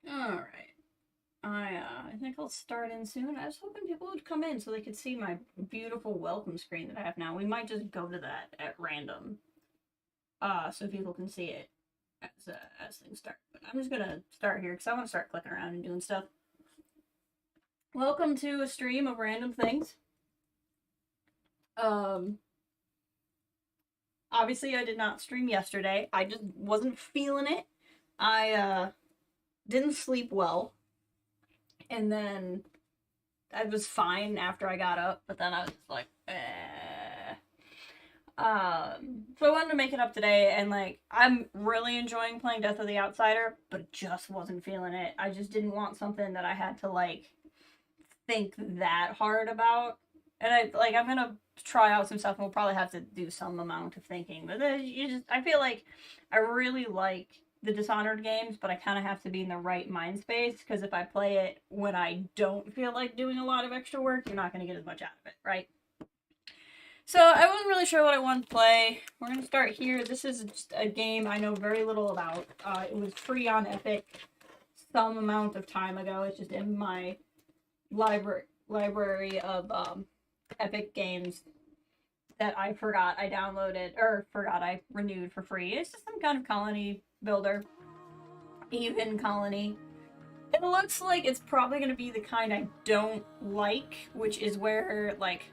Alright. I think I'll start in soon. I was hoping people would come in so they could see my beautiful welcome screen that I have now. We might just go to that at random. So people can see it as things start. But I'm just gonna start here because I want to start clicking around and doing stuff. Welcome to a stream of random things. Obviously I did not stream yesterday. I just wasn't feeling it. I didn't sleep well. And then I was fine after I got up, but then I was just like, eh. So I wanted to make it up today, and like, I'm really enjoying playing Death of the Outsider, but just wasn't feeling it. I just didn't want something that I had to like think that hard about. And I'm gonna try out some stuff, and we'll probably have to do some amount of thinking. But I feel like I really like the Dishonored games, but I kind of have to be in the right mind space, because if I play it when I don't feel like doing a lot of extra work, you're not going to get as much out of it, right? So I wasn't really sure what I wanted to play. We're going to start here. This is just a game I know very little about. It was free on Epic some amount of time ago. It's just in my library of Epic games that I forgot I downloaded, or forgot I renewed for free. It's just some kind of colony builder. Even colony. It looks like it's probably going to be the kind I don't like, which is where, like,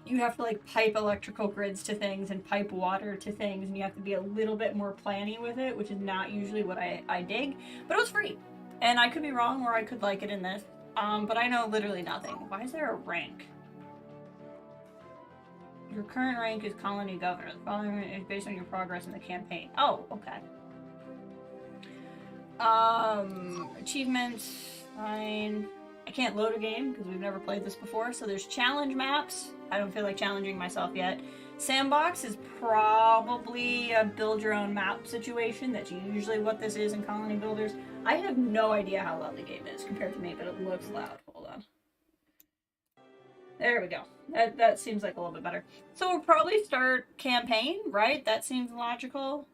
you have to, like, pipe electrical grids to things and pipe water to things, and you have to be a little bit more planny with it, which is not usually what I dig. But it was free. And I could be wrong, or I could like it in this. But I know literally nothing. Why is there a rank? Your current rank is colony governor. The following is based on your progress in the campaign. Oh, okay. Achievements, fine. I can't load a game because we've never played this before. So there's challenge maps. I don't feel like challenging myself yet. Sandbox is probably a build your own map situation. That's usually what this is in Colony Builders. I have no idea how loud the game is compared to me, but it looks loud. Hold on. There we go. That seems like a little bit better. So we'll probably start campaign, right? That seems logical.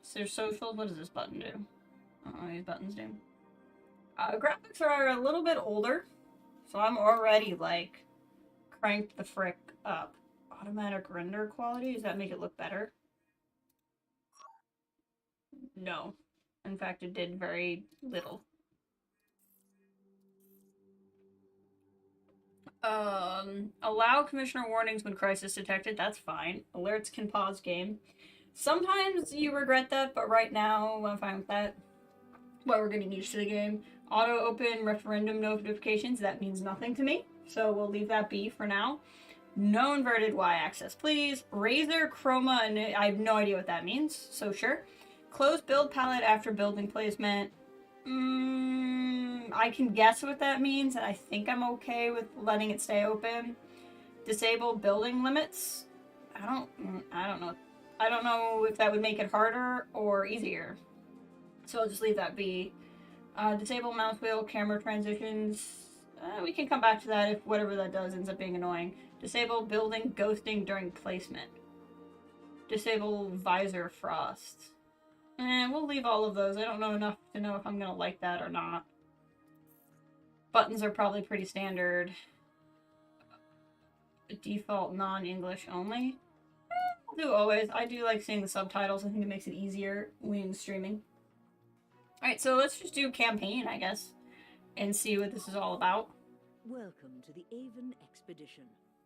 So social, what does this button do? I don't know what these buttons do. Graphics are a little bit older, so I'm already like cranked the frick up. Automatic render quality, does that make it look better? No. In fact, it did very little. Allow commissioner warnings when crisis detected. That's fine. Alerts can pause game. Sometimes you regret that, but right now I'm fine with that. Well, we're getting used to the game. Auto open referendum notifications. That means nothing to me, so we'll leave that be for now. No inverted y-axis, please. Razor chroma, and I have no idea what that means, so sure. Close build palette after building placement. I can guess what that means, and I think I'm okay with letting it stay open. Disable building limits. I don't know. I don't know if that would make it harder or easier. So I'll just leave that be. Disable mouse wheel, camera transitions. We can come back to that if whatever that does ends up being annoying. Disable building ghosting during placement. Disable visor frost. We'll leave all of those. I don't know enough to know if I'm going to like that or not. Buttons are probably pretty standard. Default non-English only. I'll do always. I do like seeing the subtitles. I think it makes it easier when streaming. Alright, so let's just do campaign, I guess, and see what this is all about. Welcome to the Avon Expedition.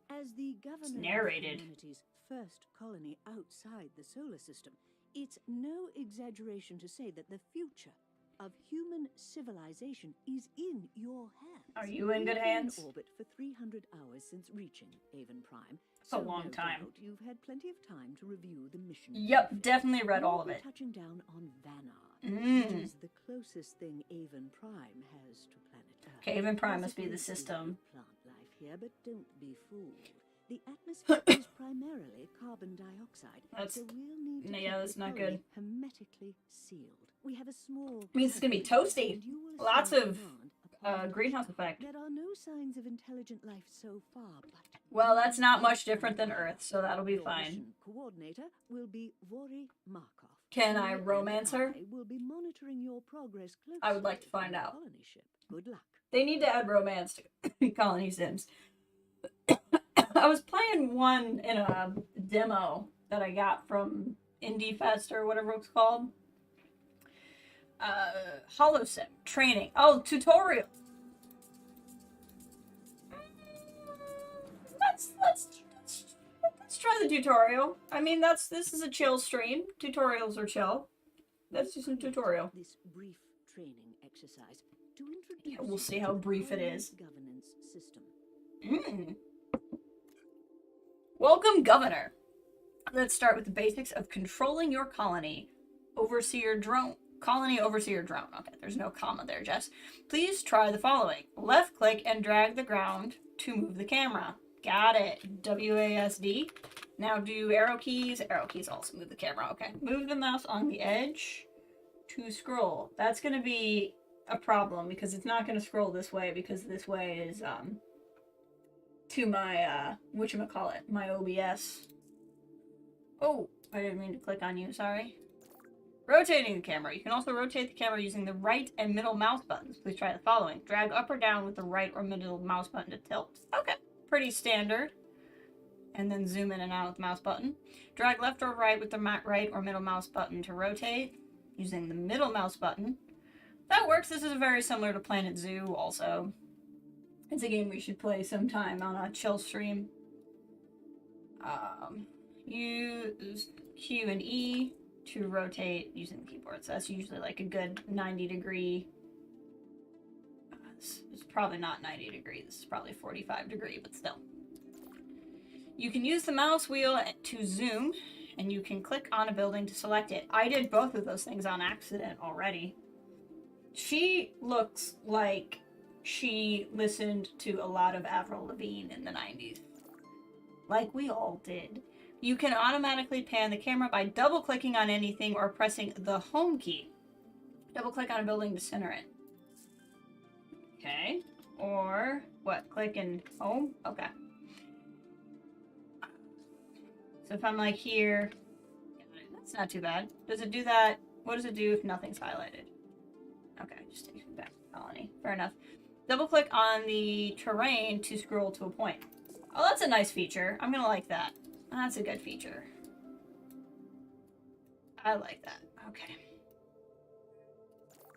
As the governor narrated. of humanity's first colony outside the solar system, it's no exaggeration to say that the future of human civilization is in your hands. Are you in good hands? In orbit for 300 hours since reaching Avon Prime. It's a long time. You've had plenty of time to review the mission. Yep, definitely read all of it. Touching down on Vanar, which is the closest thing Avon Prime has to planet Earth. Okay, Avon Prime must be the system. Plant life here, but don't be fooled. The atmosphere is primarily carbon dioxide. That's so we'll need to yeah, that's not good. Hermetically sealed. We have a small. Means it's gonna be toasty. Lots of greenhouse effect. There are no signs of intelligent life so far, but Well, that's not much different than Earth, so that'll be Your fine. mission coordinator will be Vori Markov. Can I He and romance her? I will be monitoring your progress closely. I would like to find on the out. colony ship. Good luck. They need to add romance to Colony Sims. I was playing one in a demo that I got from Indie Fest or whatever it's called. HoloSim training. Oh, tutorial. Let's try the tutorial. I mean, this is a chill stream. Tutorials are chill. Let's do some tutorial. This brief training exercise to introduce. Yeah, we'll see how brief it is. Governance system. Welcome, Governor. Let's start with the basics of controlling your colony. Overseer drone. Colony overseer drone. Okay, there's no comma there, Jess. Please try the following. Left click and drag the ground to move the camera. Got it. WASD. Now do arrow keys. Arrow keys also move the camera. Okay. Move the mouse on the edge to scroll. That's going to be a problem because it's not going to scroll this way because this way is to my whatchamacallit, my OBS. Oh, I didn't mean to click on you, sorry. Rotating the camera. You can also rotate the camera using the right and middle mouse buttons. Please try the following. Drag up or down with the right or middle mouse button to tilt. Okay, pretty standard. And then zoom in and out with the mouse button. Drag left or right with the right or middle mouse button to rotate using the middle mouse button. That works. This is very similar to Planet Zoo also. It's a game we should play sometime on a chill stream. Use Q and E to rotate using the keyboard. So that's usually like a good 90 degree. It's probably not 90 degree. This is probably 45 degree, but still. You can use the mouse wheel to zoom, and you can click on a building to select it. I did both of those things on accident already. She looks like she listened to a lot of Avril Lavigne in the 90s. Like we all did. You can automatically pan the camera by double-clicking on anything or pressing the home key. Double-click on a building to center it. Okay. Or, what, click and home? Okay. So if I'm like here, that's not too bad. Does it do that? What does it do if nothing's highlighted? Okay, just take it back to the colony. Fair enough. Double-click on the terrain to scroll to a point. Oh, that's a nice feature. I'm gonna like that. That's a good feature. I like that. Okay.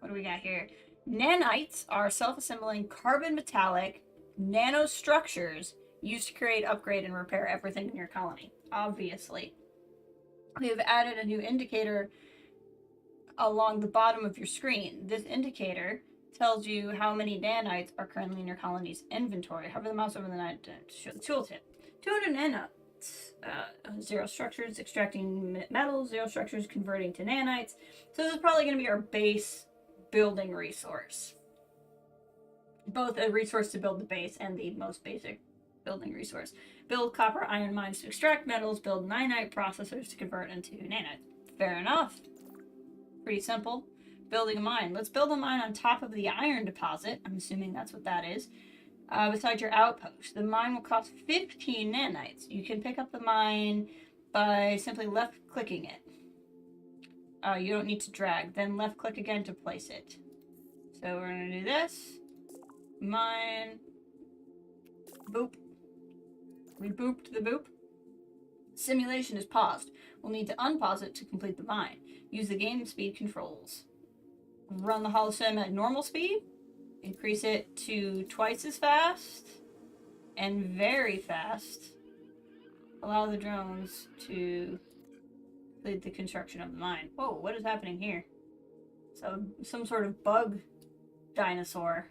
What do we got here? Nanites are self-assembling carbon metallic nanostructures used to create, upgrade, and repair everything in your colony. Obviously. We have added a new indicator along the bottom of your screen. This indicator tells you how many nanites are currently in your colony's inventory. Hover the mouse over the nanite to show the tooltip. 200 nanites. 0 structures extracting metals, 0 structures converting to nanites. So this is probably going to be our base building resource. Both a resource to build the base and the most basic building resource. Build copper iron mines to extract metals, build nanite processors to convert into nanites. Fair enough. Pretty simple. Building a mine. Let's build a mine on top of the iron deposit. I'm assuming that's what that is. Beside your outpost. The mine will cost 15 nanites. You can pick up the mine by simply left-clicking it. You don't need to drag. Then left-click again to place it. So we're going to do this. Mine. Boop. We booped the boop. Simulation is paused. We'll need to unpause it to complete the mine. Use the game speed controls. Run the holosim at normal speed. Increase it to twice as fast. And very fast. Allow the drones to complete the construction of the mine. Whoa, what is happening here? So, some sort of bug dinosaur.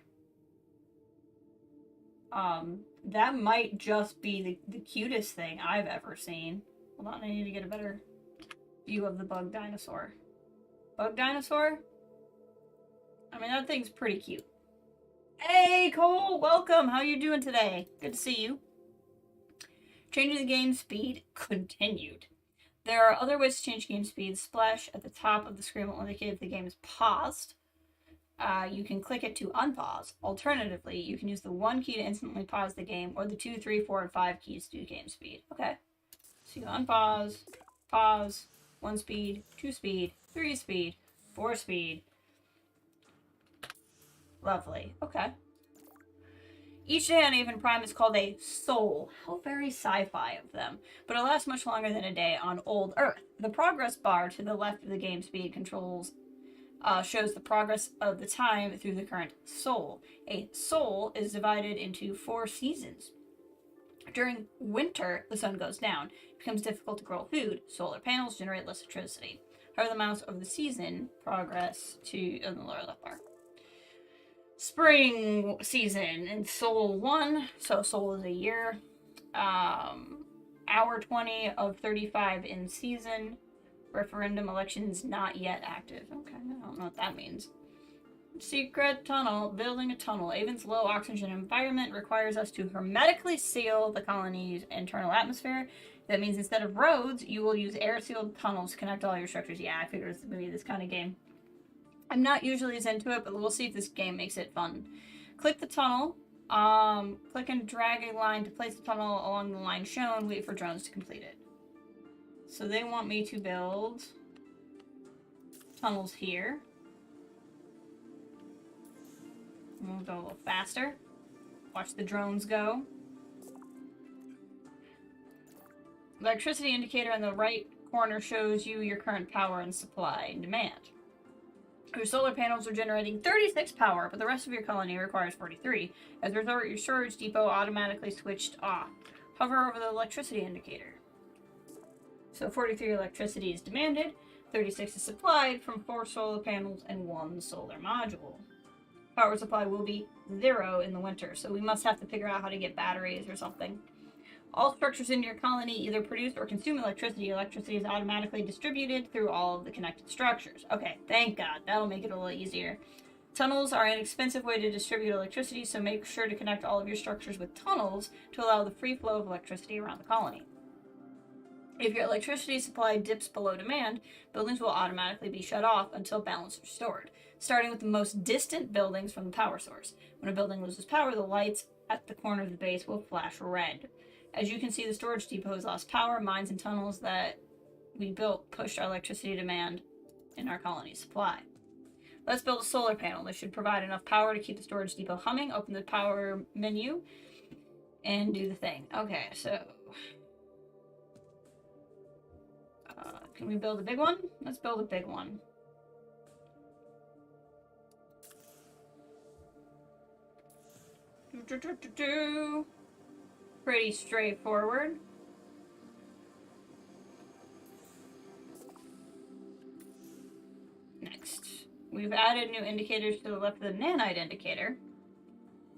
That might just be the cutest thing I've ever seen. Hold on, I need to get a better view of the bug dinosaur. Bug dinosaur? I mean, that thing's pretty cute. Hey, Cole! Welcome! How you doing today? Good to see you. Changing the game speed continued. There are other ways to change game speed. Splash at the top of the screen will indicate if the game is paused. you can click it to unpause. Alternatively, you can use the 1 key to instantly pause the game, or the 2, 3, 4, and 5 keys to do game speed. Okay. So you unpause, pause, 1 speed, 2 speed, 3 speed, 4 speed. Lovely. Okay. Each day on Avon Prime is called a soul. How very sci-fi of them. But it lasts much longer than a day on old Earth. The progress bar to the left of the game speed controls shows the progress of the time through the current soul. A soul is divided into 4 seasons. During winter, the sun goes down. It becomes difficult to grow food. Solar panels generate less electricity. However, the amounts of the season progress to in the lower left bar. Spring season in Soul 1, so Soul is a year. Hour 20 of 35 in season. Referendum elections not yet active. Okay, I don't know what that means. Secret tunnel. Building a tunnel. Avon's low oxygen environment requires us to hermetically seal the colony's internal atmosphere. That means instead of roads, you will use air-sealed tunnels to connect all your structures. Yeah, I figured it was going to be this kind of game. I'm not usually as into it, but we'll see if this game makes it fun. Click the tunnel. Click and drag a line to place the tunnel along the line shown. Wait for drones to complete it. So they want me to build tunnels here. We'll go a little faster. Watch the drones go. Electricity indicator in the right corner shows you your current power and supply and demand. Your solar panels are generating 36 power, but the rest of your colony requires 43. As a result, your storage depot automatically switched off. Hover over the electricity indicator. So 43 electricity is demanded, 36 is supplied from 4 solar panels and 1 solar module. Power supply will be 0 in the winter, so we must have to figure out how to get batteries or something. All structures in your colony either produce or consume electricity. Electricity is automatically distributed through all of the connected structures. Okay, thank God. That'll make it a little easier. Tunnels are an expensive way to distribute electricity, so make sure to connect all of your structures with tunnels to allow the free flow of electricity around the colony. If your electricity supply dips below demand, buildings will automatically be shut off until balance is restored, starting with the most distant buildings from the power source. When a building loses power, the lights at the corner of the base will flash red. As you can see, the storage depot has lost power. Mines and tunnels that we built pushed our electricity demand in our colony supply. Let's build a solar panel. This should provide enough power to keep the storage depot humming. Open the power menu and do the thing. Okay, so can we build a big one? Let's build a big one. Pretty straightforward. Next, we've added new indicators to the left of the nanite indicator.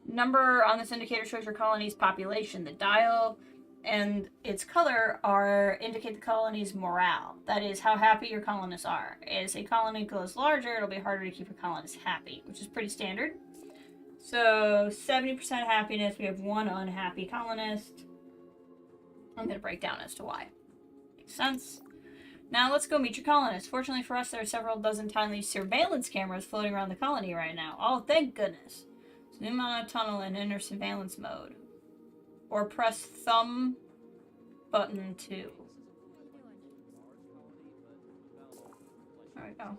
Number on this indicator shows your colony's population. The dial and its color indicate the colony's morale. That is how happy your colonists are. As a colony grows larger, it'll be harder to keep your colonists happy, which is pretty standard. So 70% happiness, we have 1 unhappy colonist. I'm going to break down as to why. Makes sense. Now let's go meet your colonists. Fortunately for us, there are several dozen tiny surveillance cameras floating around the colony right now. Oh, thank goodness. Zoom on a tunnel and enter surveillance mode. Or press thumb button 2. There we go.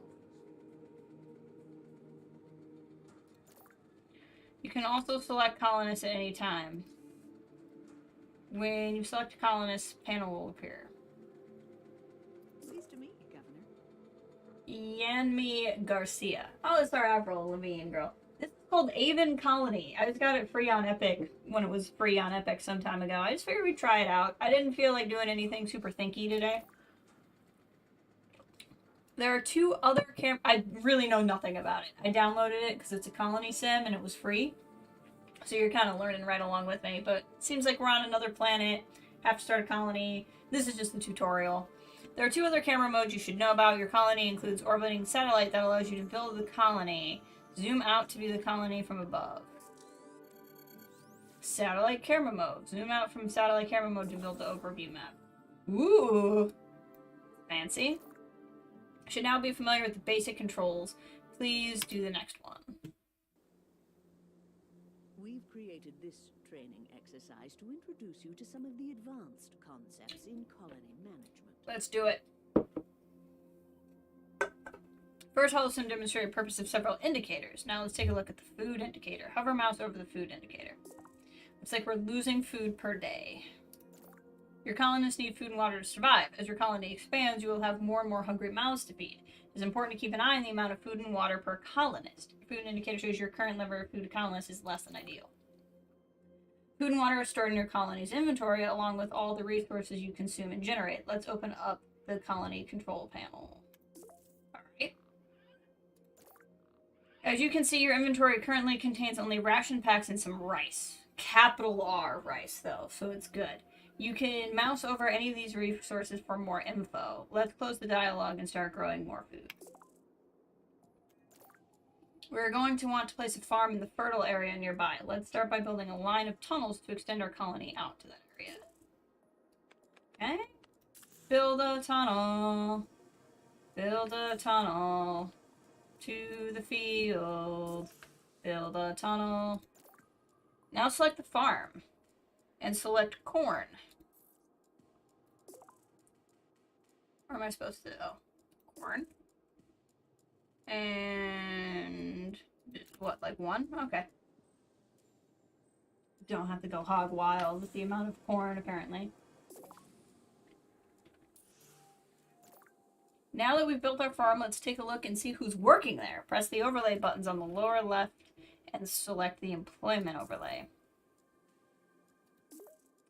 You can also select colonists at any time. When you select a colonist, panel will appear. Pleased to meet you, Governor. Yanmi Garcia. Oh, it's our Avril Lavigne girl. This is called Avon Colony. I just got it free on Epic when it was free on Epic some time ago. I just figured we'd try it out. I didn't feel like doing anything super thinky today. There are 2 other I really know nothing about it. I downloaded it because it's a colony sim and it was free. So you're kind of learning right along with me. But it seems like we're on another planet. Have to start a colony. This is just the tutorial. There are 2 other camera modes you should know about. Your colony includes orbiting satellite that allows you to build the colony. Zoom out to view the colony from above. Satellite camera mode. Zoom out from satellite camera mode to build the overview map. Ooh. Fancy. Should now be familiar with the basic controls. Please do the next one. We've created this training exercise to introduce you to some of the advanced concepts in colony management. Let's do it. First, Holliston demonstrated the purpose of several indicators. Now let's take a look at the food indicator. Hover mouse over the food indicator. Looks like we're losing food per day. Your colonists need food and water to survive. As your colony expands, you will have more and more hungry mouths to feed. It is important to keep an eye on the amount of food and water per colonist. Your food indicator shows your current level of food to colonists is less than ideal. Food and water are stored in your colony's inventory along with all the resources you consume and generate. Let's open up the colony control panel. Alright. As you can see, your inventory currently contains only ration packs and some rice. Capital R rice, though, so it's good. You can mouse over any of these resources for more info. Let's close the dialogue and start growing more food. We're going to want to place a farm in the fertile area nearby. Let's start by building a line of tunnels to extend our colony out to that area. Okay? Build a tunnel. Build a tunnel to the field. Build a tunnel. Now select the farm. And select corn. Where am I supposed to go? Corn. And what, like one? Okay. Don't have to go hog wild with the amount of corn, apparently. Now that we've built our farm, let's take a look and see who's working there. Press the overlay buttons on the lower left and select the employment overlay.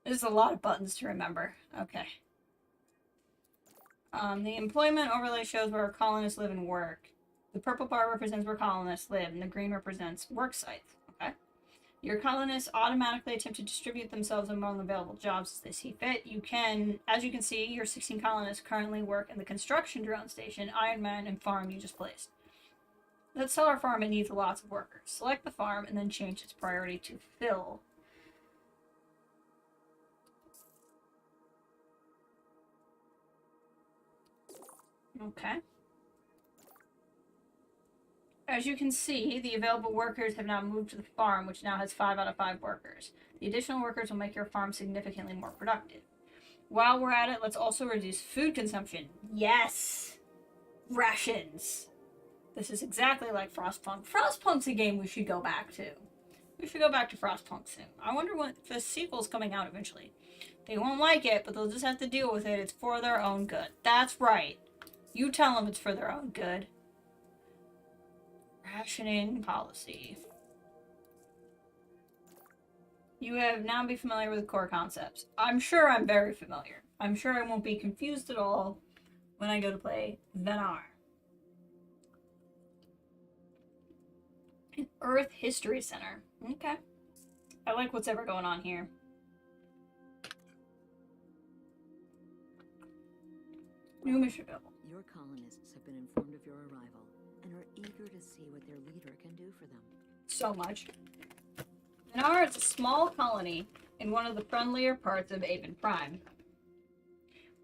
There's a lot of buttons to remember. Okay. The employment overlay shows where our colonists live and work. The purple bar represents where colonists live, and the green represents work sites. Okay. Your colonists automatically attempt to distribute themselves among available jobs as they see fit. You can, as you can see, your 16 colonists currently work in the construction drone station, Iron Man, and farm you just placed. Let's tell our farm it needs lots of workers. Select the farm and then change its priority to fill. Okay. As you can see, the available workers have now moved to the farm, which now has 5 out of 5 workers. The additional workers will make your farm significantly more productive. While we're at it, let's also reduce food consumption. Yes! Rations! This is exactly like Frostpunk. Frostpunk's a game we should go back to. We should go back to Frostpunk soon. I wonder when the sequel's coming out eventually. They won't like it, but they'll just have to deal with it. It's for their own good. That's right. You tell them it's for their own good. Rationing policy. You have now be familiar with the core concepts. I'm sure I'm very familiar. I'm sure I won't be confused at all when I go to play Venar. An Earth History Center. Okay. I like what's ever going on here. New mission available. Your colonists have been informed of your arrival and are eager to see what their leader can do for them. So much. Venar is a small colony in one of the friendlier parts of Avon Prime.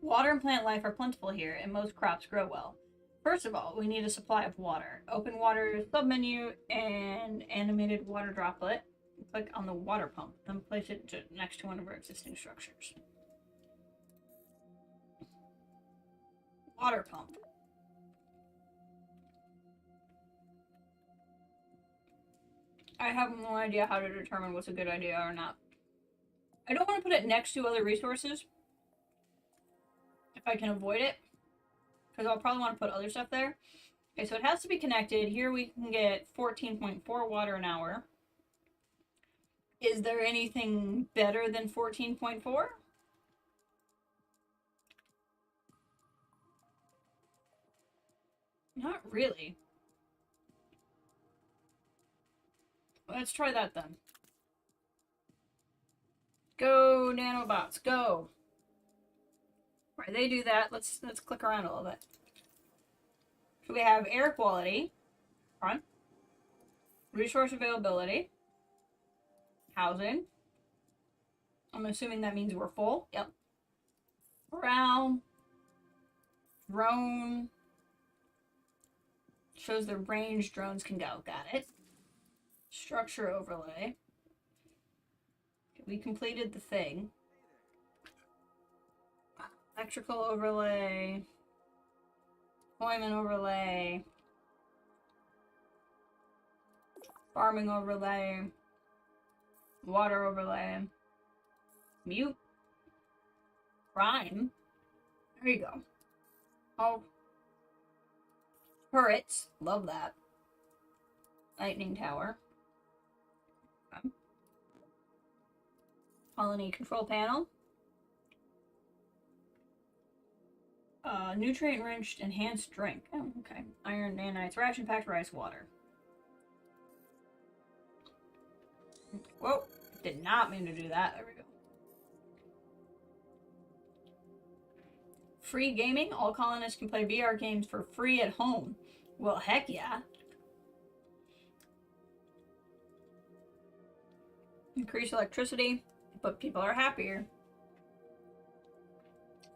Water and plant life are plentiful here, and most crops grow well. First of all, we need a supply of water. Open water submenu and animated water droplet. Click on the water pump, then place it next to one of our existing structures. Water pump. I have no idea how to determine what's a good idea or not. I don't want to put it next to other resources if I can avoid it, because I'll probably want to put other stuff there. Okay, so it has to be connected. Here we can get 14.4 water an hour. Is there anything better than 14.4? Not really. Let's try that then. Go, nanobots, go. Right, they do that. Let's click around a little bit. So we have air quality, front, resource availability, housing. I'm assuming that means we're full. Yep. Morale, drone, Shows the range drones can go. Got it. Structure overlay. We completed the thing. Electrical overlay. Deployment overlay. Farming overlay. Water overlay. Mute. Crime. There you go. Oh. Turrets. Love that. Lightning tower. Okay. Colony control panel. Nutrient-enriched enhanced drink. Oh, okay. Iron nanites. Ration-packed rice water. Whoa. Did not mean to do that. There we go. Free gaming. All colonists can play VR games for free at home. Well, heck yeah. Increase electricity, but people are happier.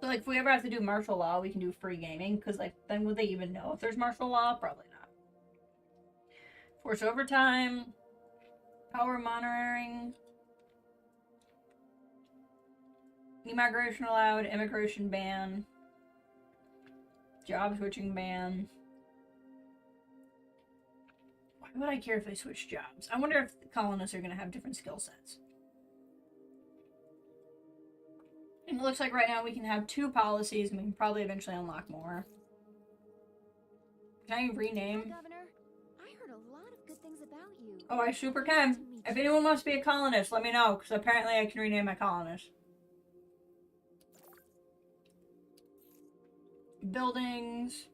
So, like, if we ever have to do martial law, we can do free gaming, because, like, then would they even know if there's martial law? Probably not. Force overtime, power monitoring, immigration allowed, immigration ban, job switching ban. Why would I care if they switch jobs? I wonder if the colonists are going to have different skill sets. And it looks like right now we can have 2 policies, and we can probably eventually unlock more. Can I rename? Hi, Governor. I heard a lot of good things about you. Oh, I super can. If anyone wants to be a colonist, let me know, because apparently I can rename my colonist. Buildings,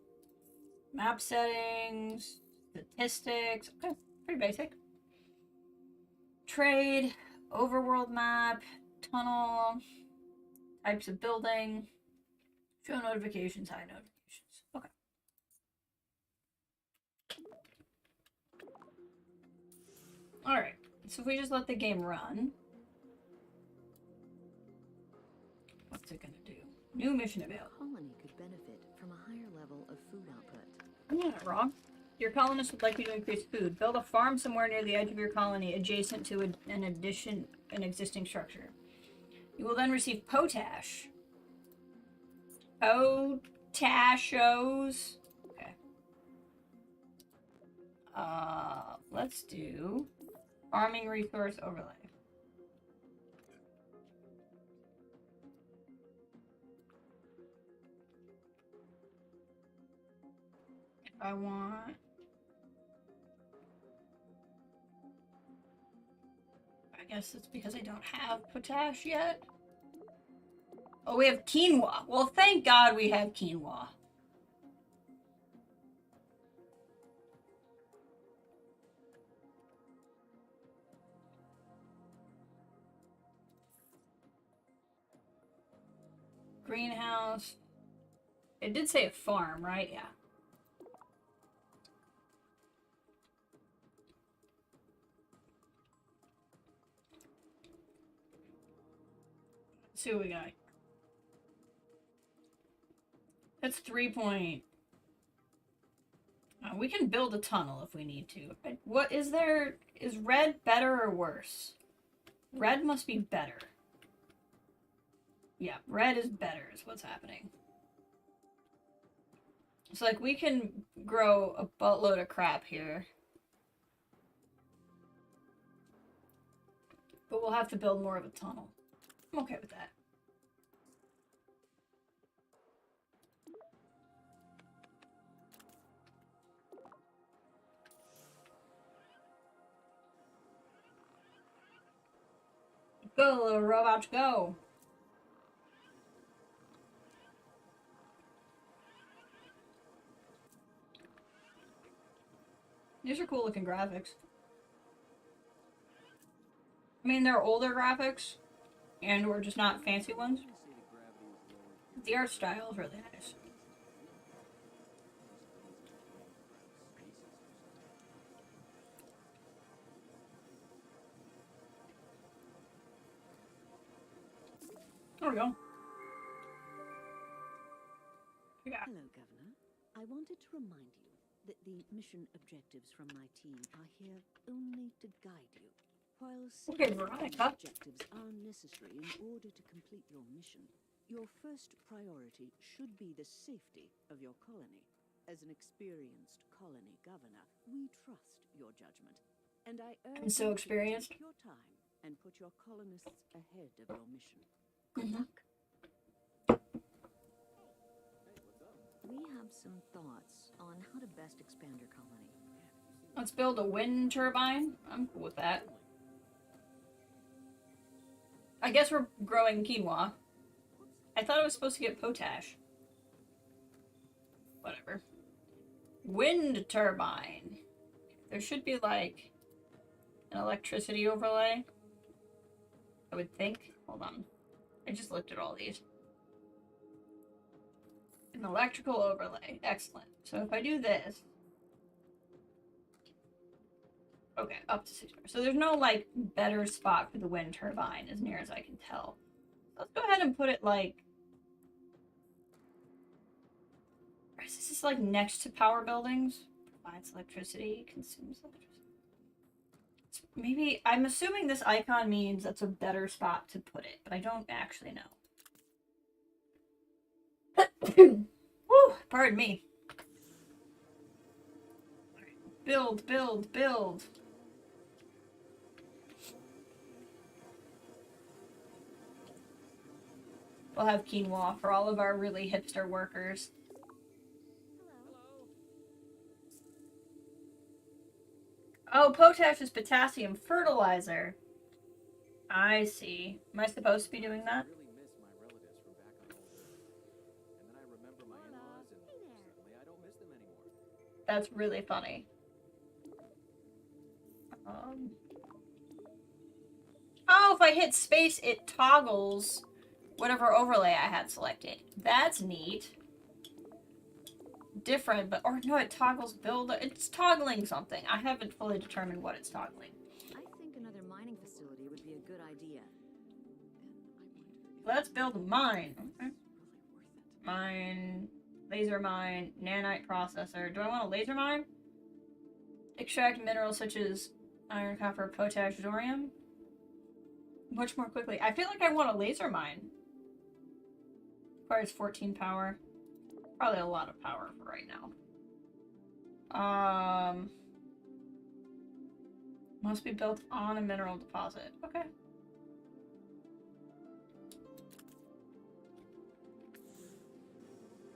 map settings, statistics. Okay, pretty basic. Trade, overworld map, tunnel, types of building, show notifications, hide notifications. Okay. Alright, so if we just let the game run, what's it gonna do? New mission available. The colony could benefit from a higher level of food output. I'm not wrong. Your colonists would like you to increase food. Build a farm somewhere near the edge of your colony adjacent to an existing structure. You will then receive potash. Potashos. Okay. Let's do farming resource overlay. If I want... I guess it's because I don't have potash yet. Oh, we have quinoa. Well, thank God we have quinoa. Greenhouse. It did say a farm, right? Yeah. Let's see what we got. That's 3 point. We can build a tunnel if we need to. What is there? Is red better or worse? Red must be better. Yeah, red is better is what's happening. So, like, we can grow a buttload of crap here. But we'll have to build more of a tunnel. I'm okay with that. Go, little robots, go! These are cool looking graphics. I mean, they're older graphics, and we're just not fancy ones. The art style is really nice. There we go. Hello, Governor. I wanted to remind you that the mission objectives from my team are here only to guide you. While Okay, several Veronica. objectives are necessary in order to complete your mission, your first priority should be the safety of your colony. As an experienced colony governor, we trust your judgment, and I urge I'm so you to experienced. take your time and put your colonists ahead of your mission. Good luck. We have some thoughts on how to best expand your colony. Let's build a wind turbine. I'm cool with that. I guess we're growing quinoa. I thought I was supposed to get potash. Whatever. Wind turbine. There should be like an electricity overlay, I would think. Hold on. I just looked at all these. An electrical overlay. Excellent. So if I do this. Okay, up to 6 hours. So there's no, like, better spot for the wind turbine, as near as I can tell. Let's go ahead and put it, like... Is this just, like, next to power buildings? Provides electricity, consumes electricity. Maybe... I'm assuming this icon means that's a better spot to put it, but I don't actually know. Woo! Pardon me. Build, build, build. We'll have quinoa for all of our really hipster workers. Oh, potash is potassium fertilizer. I see. Am I supposed to be doing that? That's really funny. Oh, if I hit space, it toggles whatever overlay I had selected. That's neat. Different, but... Or no, it toggles build... It's toggling something. I haven't fully determined what it's toggling. I think another mining facility would be a good idea. Let's build a mine. Okay. Mine... Laser mine, nanite processor. Do I want a laser mine? Extract minerals such as iron, copper, potash, thorium. Much more quickly. I feel like I want a laser mine. Requires 14 power. Probably a lot of power for right now. Must be built on a mineral deposit. Okay.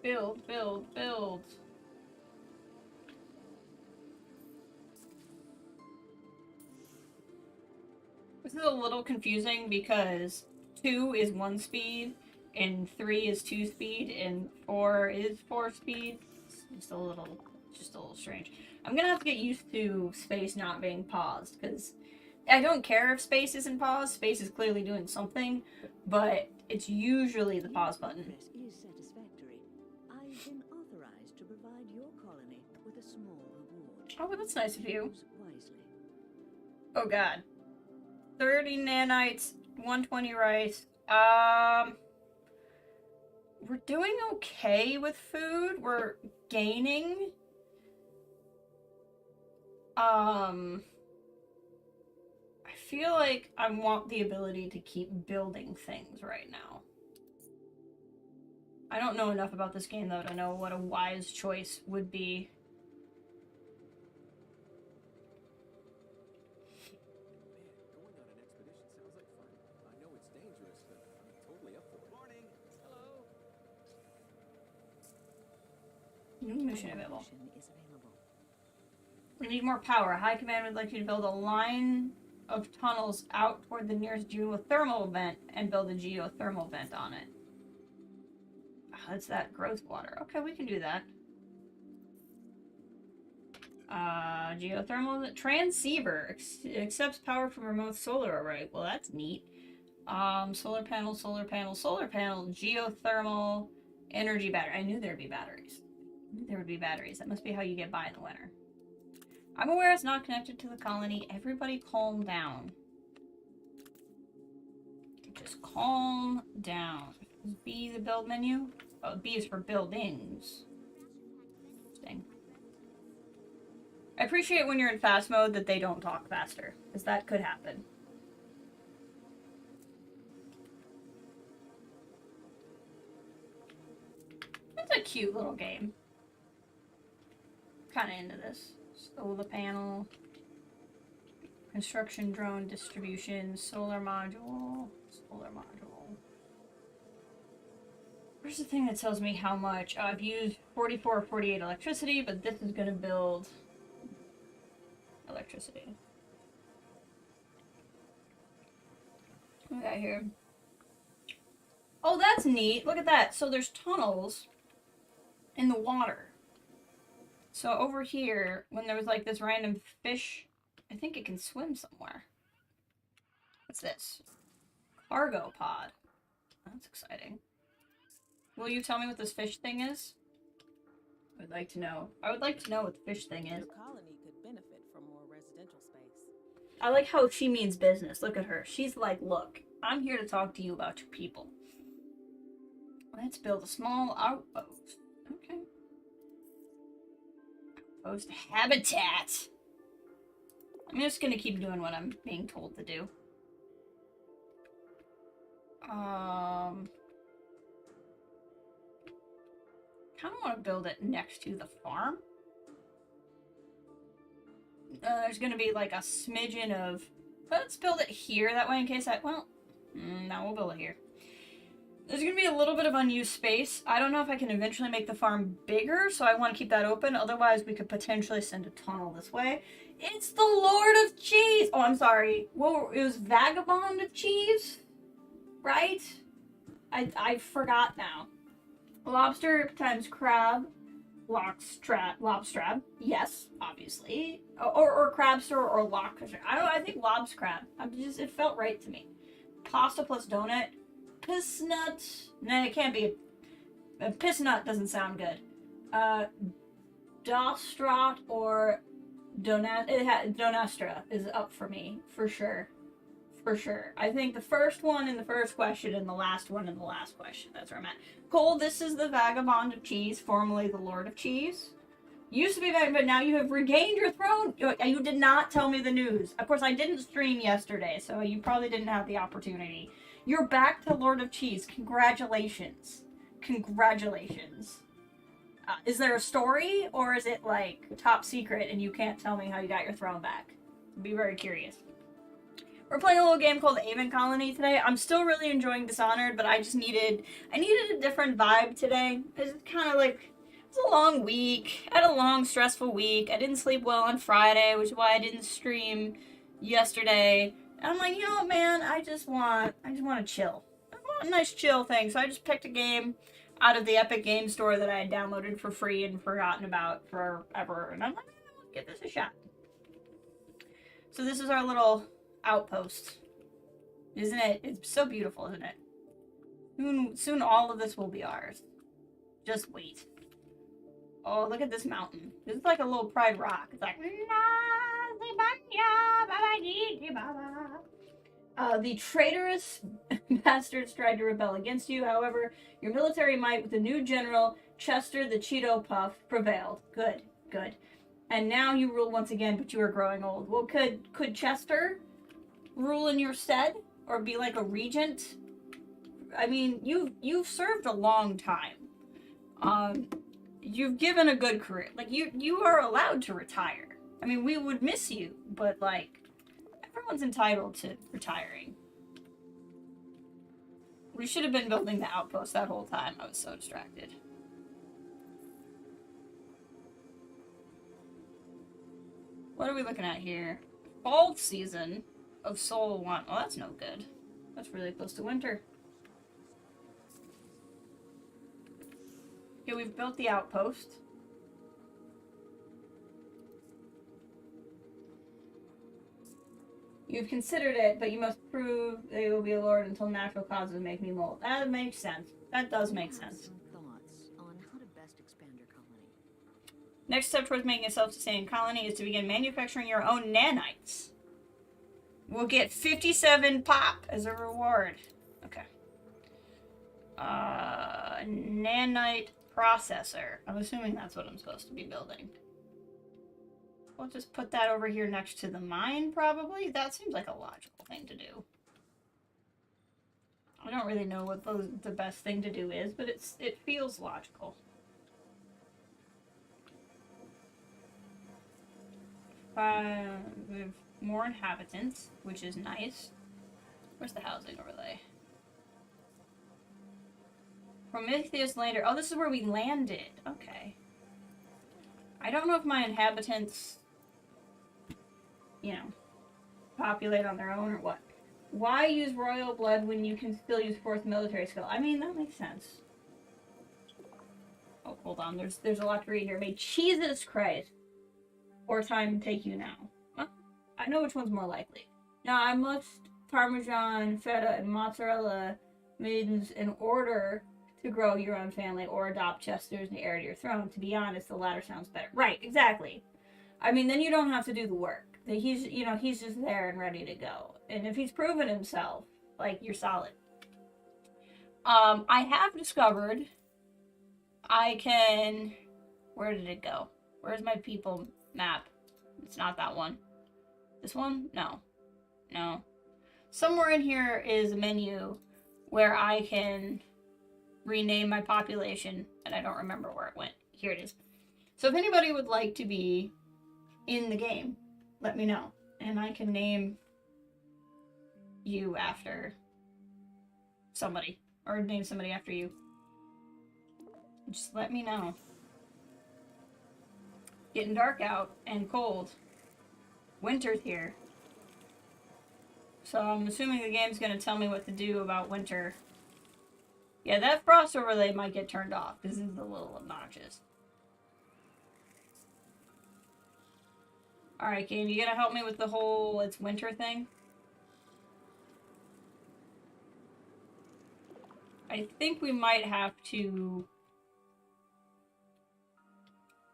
Build, build, build. This is a little confusing because 2 is 1 speed, and 3 is 2 speed, and 4 is 4 speed. It's just a little strange. I'm gonna have to get used to space not being paused, because I don't care if space isn't paused. Space is clearly doing something, but it's usually the pause button. Is satisfactory. I've been authorized to provide your colony with a small reward. Oh, well, that's nice of you. Use wisely. Oh god. 30 nanites, 120 rice. We're doing okay with food. We're gaining. I feel like I want the ability to keep building things right now. I don't know enough about this game, though, to know what a wise choice would be. New mission available. We need more power. High Command would like you to build a line of tunnels out toward the nearest geothermal vent and build a geothermal vent on it. That's that growth water. Okay, we can do that. Geothermal transceiver accepts power from remote solar array. Well, that's neat. Solar panel, solar panel, solar panel, geothermal, energy battery. I knew there'd be batteries. There would be batteries. That must be how you get by in the winter. I'm aware it's not connected to the colony. Everybody calm down. Just calm down. Is B the build menu? Oh, B is for buildings. Interesting. appreciate when you're in fast mode that they don't talk faster, because that could happen. It's a cute little game. Kind of into this. Solar panel, construction drone distribution, solar module. Where's the thing that tells me how much? I've used 44 or 48 electricity, but this is going to build electricity. What we got here? Oh, that's neat. Look at that. So there's tunnels in the water. So over here, when there was like this random fish, I think it can swim somewhere. What's this? Cargo pod. That's exciting. Will you tell me what this fish thing is? I would like to know. I would like to know what the fish thing is. Your colony could benefit from more residential space. I like how she means business. Look at her. She's like, look, I'm here to talk to you about your people. Let's build a small outpost. Okay. Outpost habitat. I'm just gonna keep doing what I'm being told to do. Kind of want to build it next to the farm. There's going to be like a smidgen of... Let's build it here, that way in case I... Well, no, we'll build it here. There's going to be a little bit of unused space. I don't know if I can eventually make the farm bigger, so I want to keep that open. Otherwise, we could potentially send a tunnel this way. It's the Lord of Cheese! Oh, I'm sorry. Well, it was Vagabond of Cheese? Right? I forgot now. Lobster times crab, lobstrab. Yes, obviously. Or crabster or lobster. I think lob's crab. It felt right to me. Pasta plus donut. Pissnut. Nah, it can't be. Pissnut doesn't sound good. Dostrat or Donastra is up for me, for sure. For sure. I think the first one in the first question and the last one in the last question. That's where I'm at. Cole, this is the Vagabond of Cheese, formerly the Lord of Cheese. Used to be Vagabond, but now you have regained your throne. You did not tell me the news. Of course, I didn't stream yesterday, so you probably didn't have the opportunity. You're back to Lord of Cheese. Congratulations. Congratulations. Is there a story, or is it, like, top secret and you can't tell me how you got your throne back? I'd be very curious. We're playing a little game called Avon Colony today. I'm still really enjoying Dishonored, but I needed a different vibe today. It's kind of like, it's a long week. I had a long, stressful week. I didn't sleep well on Friday, which is why I didn't stream yesterday. And I'm like, you know what, man? I just want to chill. I want a nice chill thing. So I just picked a game out of the Epic Game Store that I had downloaded for free and forgotten about forever. And I'm like, let's give this a shot. So this is our little outpost. Isn't it? It's so beautiful, isn't it? Soon all of this will be ours. Just wait. Oh, look at this mountain. This is like a little Pride Rock. It's like... the traitorous bastards tried to rebel against you. However, your military might with the new general, Chester the Cheeto Puff, prevailed. Good, good. And now you rule once again, but you are growing old. Well, could Chester rule in your stead? Or be like a regent? I mean, you've served a long time. You've given a good career. Like, you are allowed to retire. I mean, we would miss you, but, like, everyone's entitled to retiring. We should have been building the outpost that whole time. I was so distracted. What are we looking at here? Fall season of Sol 1. Oh, that's no good. That's really close to winter. Okay, we've built the outpost. You've considered it, but you must prove that you will be a lord until natural causes make me mold. That makes sense. That does make sense. Some thoughts on how to best expand your colony. Next step towards making a self-sustaining colony is to begin manufacturing your own nanites. We'll get 57 pop as a reward. Okay. Nanite processor. I'm assuming that's what I'm supposed to be building. We'll just put that over here next to the mine, probably. That seems like a logical thing to do. I don't really know what the best thing to do is, but it feels logical. We have more inhabitants, which is nice. Where's the housing overlay? Prometheus Lander. Oh, this is where we landed. Okay. I don't know if my inhabitants, you know, populate on their own or what. Why use royal blood when you can still use fourth military skill? I mean, that makes sense. Oh, hold on. There's a lot to read here. May Jesus Christ. Or time take you now. Well, I know which one's more likely. Now, I must Parmesan, feta, and mozzarella maidens in order to grow your own family or adopt Chester as the heir to your throne. To be honest, the latter sounds better. Right, exactly. I mean, then you don't have to do the work. He's just there and ready to go. And if he's proven himself, like, you're solid. I have discovered I can... Where did it go? Where's my people map? It's not that one. This one? No. No. Somewhere in here is a menu where I can rename my population, and I don't remember where it went. Here it is. So if anybody would like to be in the game, let me know. And I can name you after somebody. Or name somebody after you. Just let me know. Getting dark out and cold. Winter's here. So I'm assuming the game's going to tell me what to do about winter. Yeah, that frost overlay might get turned off. This is a little obnoxious. Alright, game, you gonna help me with the whole it's winter thing? I think we might have to...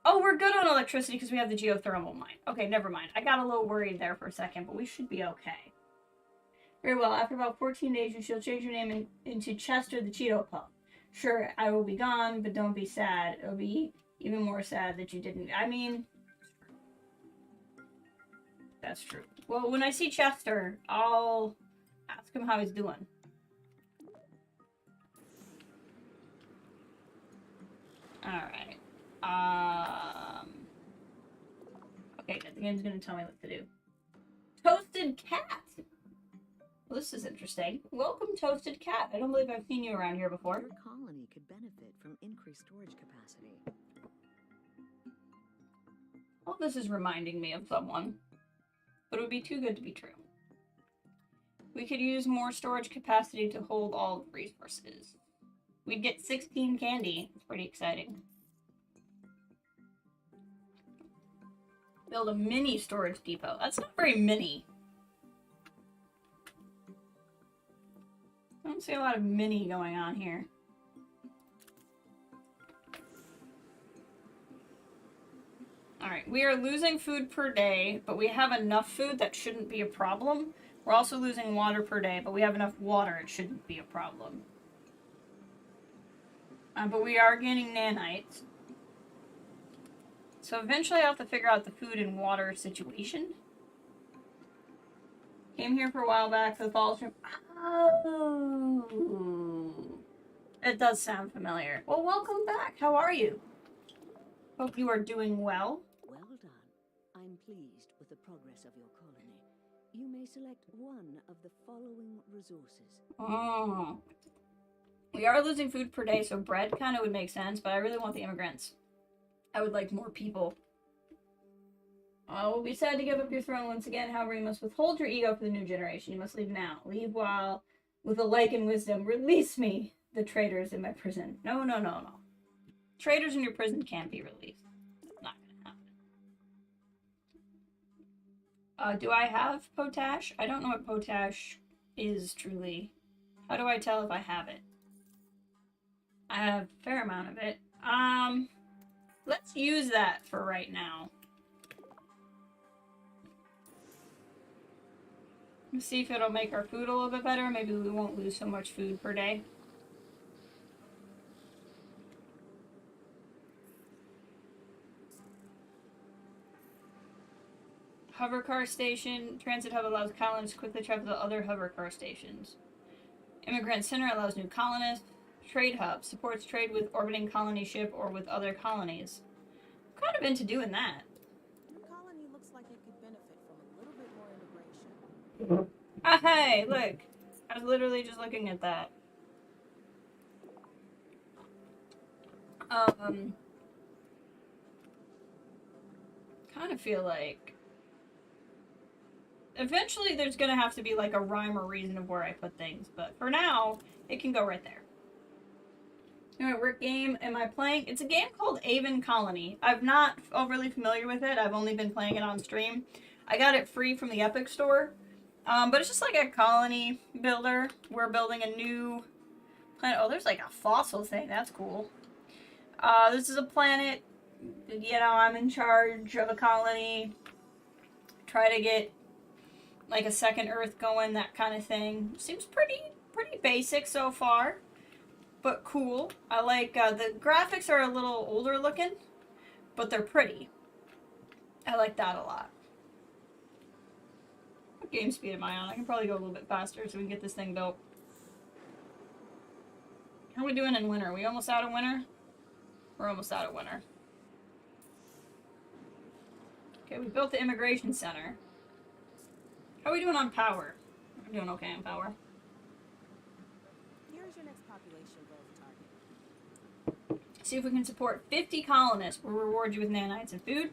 Oh, we're good on electricity because we have the geothermal mine. Okay, never mind. I got a little worried there for a second, but we should be okay. Very well. After about 14 days, you shall change your name into Chester the Cheeto Pup. Sure, I will be gone, but don't be sad. It'll be even more sad that you didn't... I mean... That's true. Well, when I see Chester, I'll ask him how he's doing. Alright. Okay, the game's gonna tell me what to do. Toasted Cat! Well, this is interesting. Welcome, Toasted Cat. I don't believe I've seen you around here before. Your colony could benefit from increased storage capacity. Well, this is reminding me of someone. But it would be too good to be true. We could use more storage capacity to hold all the resources. We'd get 16 candy. It's pretty exciting. Build a mini storage depot. That's not very mini. I don't see a lot of mini going on here. Alright, we are losing food per day, but we have enough food that shouldn't be a problem. We're also losing water per day, but we have enough water, it shouldn't be a problem. But we are gaining nanites. So eventually I'll have to figure out the food and water situation. Came here for a while back for the fall stream. Oh, it does sound familiar. Well, welcome back. How are you? Hope you are doing well. Well done. I'm pleased with the progress of your colony. You may select one of the following resources. Oh. We are losing food per day, so bread kind of would make sense, but I really want the immigrants. I would like more people. We'll be sad to give up your throne once again. However, you must withhold your ego for the new generation. You must leave now. Leave while, with a like and wisdom, release me, the traitors in my prison. No, no, no, no. Traitors in your prison can't be released. Not gonna happen. Do I have potash? I don't know what potash is truly. How do I tell if I have it? I have a fair amount of it. Let's use that for right now. Let's see if it'll make our food a little bit better. Maybe we won't lose so much food per day. Hover car station. Transit hub allows colonists to quickly travel to other hover car stations. Immigrant center allows new colonists. Trade hub supports trade with orbiting colony ship or with other colonies. I'm kind of into doing that. Your colony looks like it could benefit from a little bit more integration. Ah, hey, look. I was literally just looking at that. Kind of feel like eventually there's gonna have to be like a rhyme or reason of where I put things, but for now, it can go right there. Alright, what game am I playing? It's a game called Avon Colony. I'm not overly familiar with it. I've only been playing it on stream. I got it free from the Epic Store. But it's just like a colony builder. We're building a new planet. Oh, there's like a fossil thing. That's cool. This is a planet. You know, I'm in charge of a colony. Try to get like a second Earth going, that kind of thing. Seems pretty basic so far, but cool. I like the graphics are a little older looking, but they're pretty. I like that a lot. What game speed am I on? I can probably go a little bit faster so we can get this thing built. How are we doing in winter? Are we almost out of winter? We're almost out of winter. Okay, we built the immigration center. How are we doing on power? I'm doing okay on power. Here's your next population growth target. See if we can support 50 colonists. We'll reward you with nanites and food.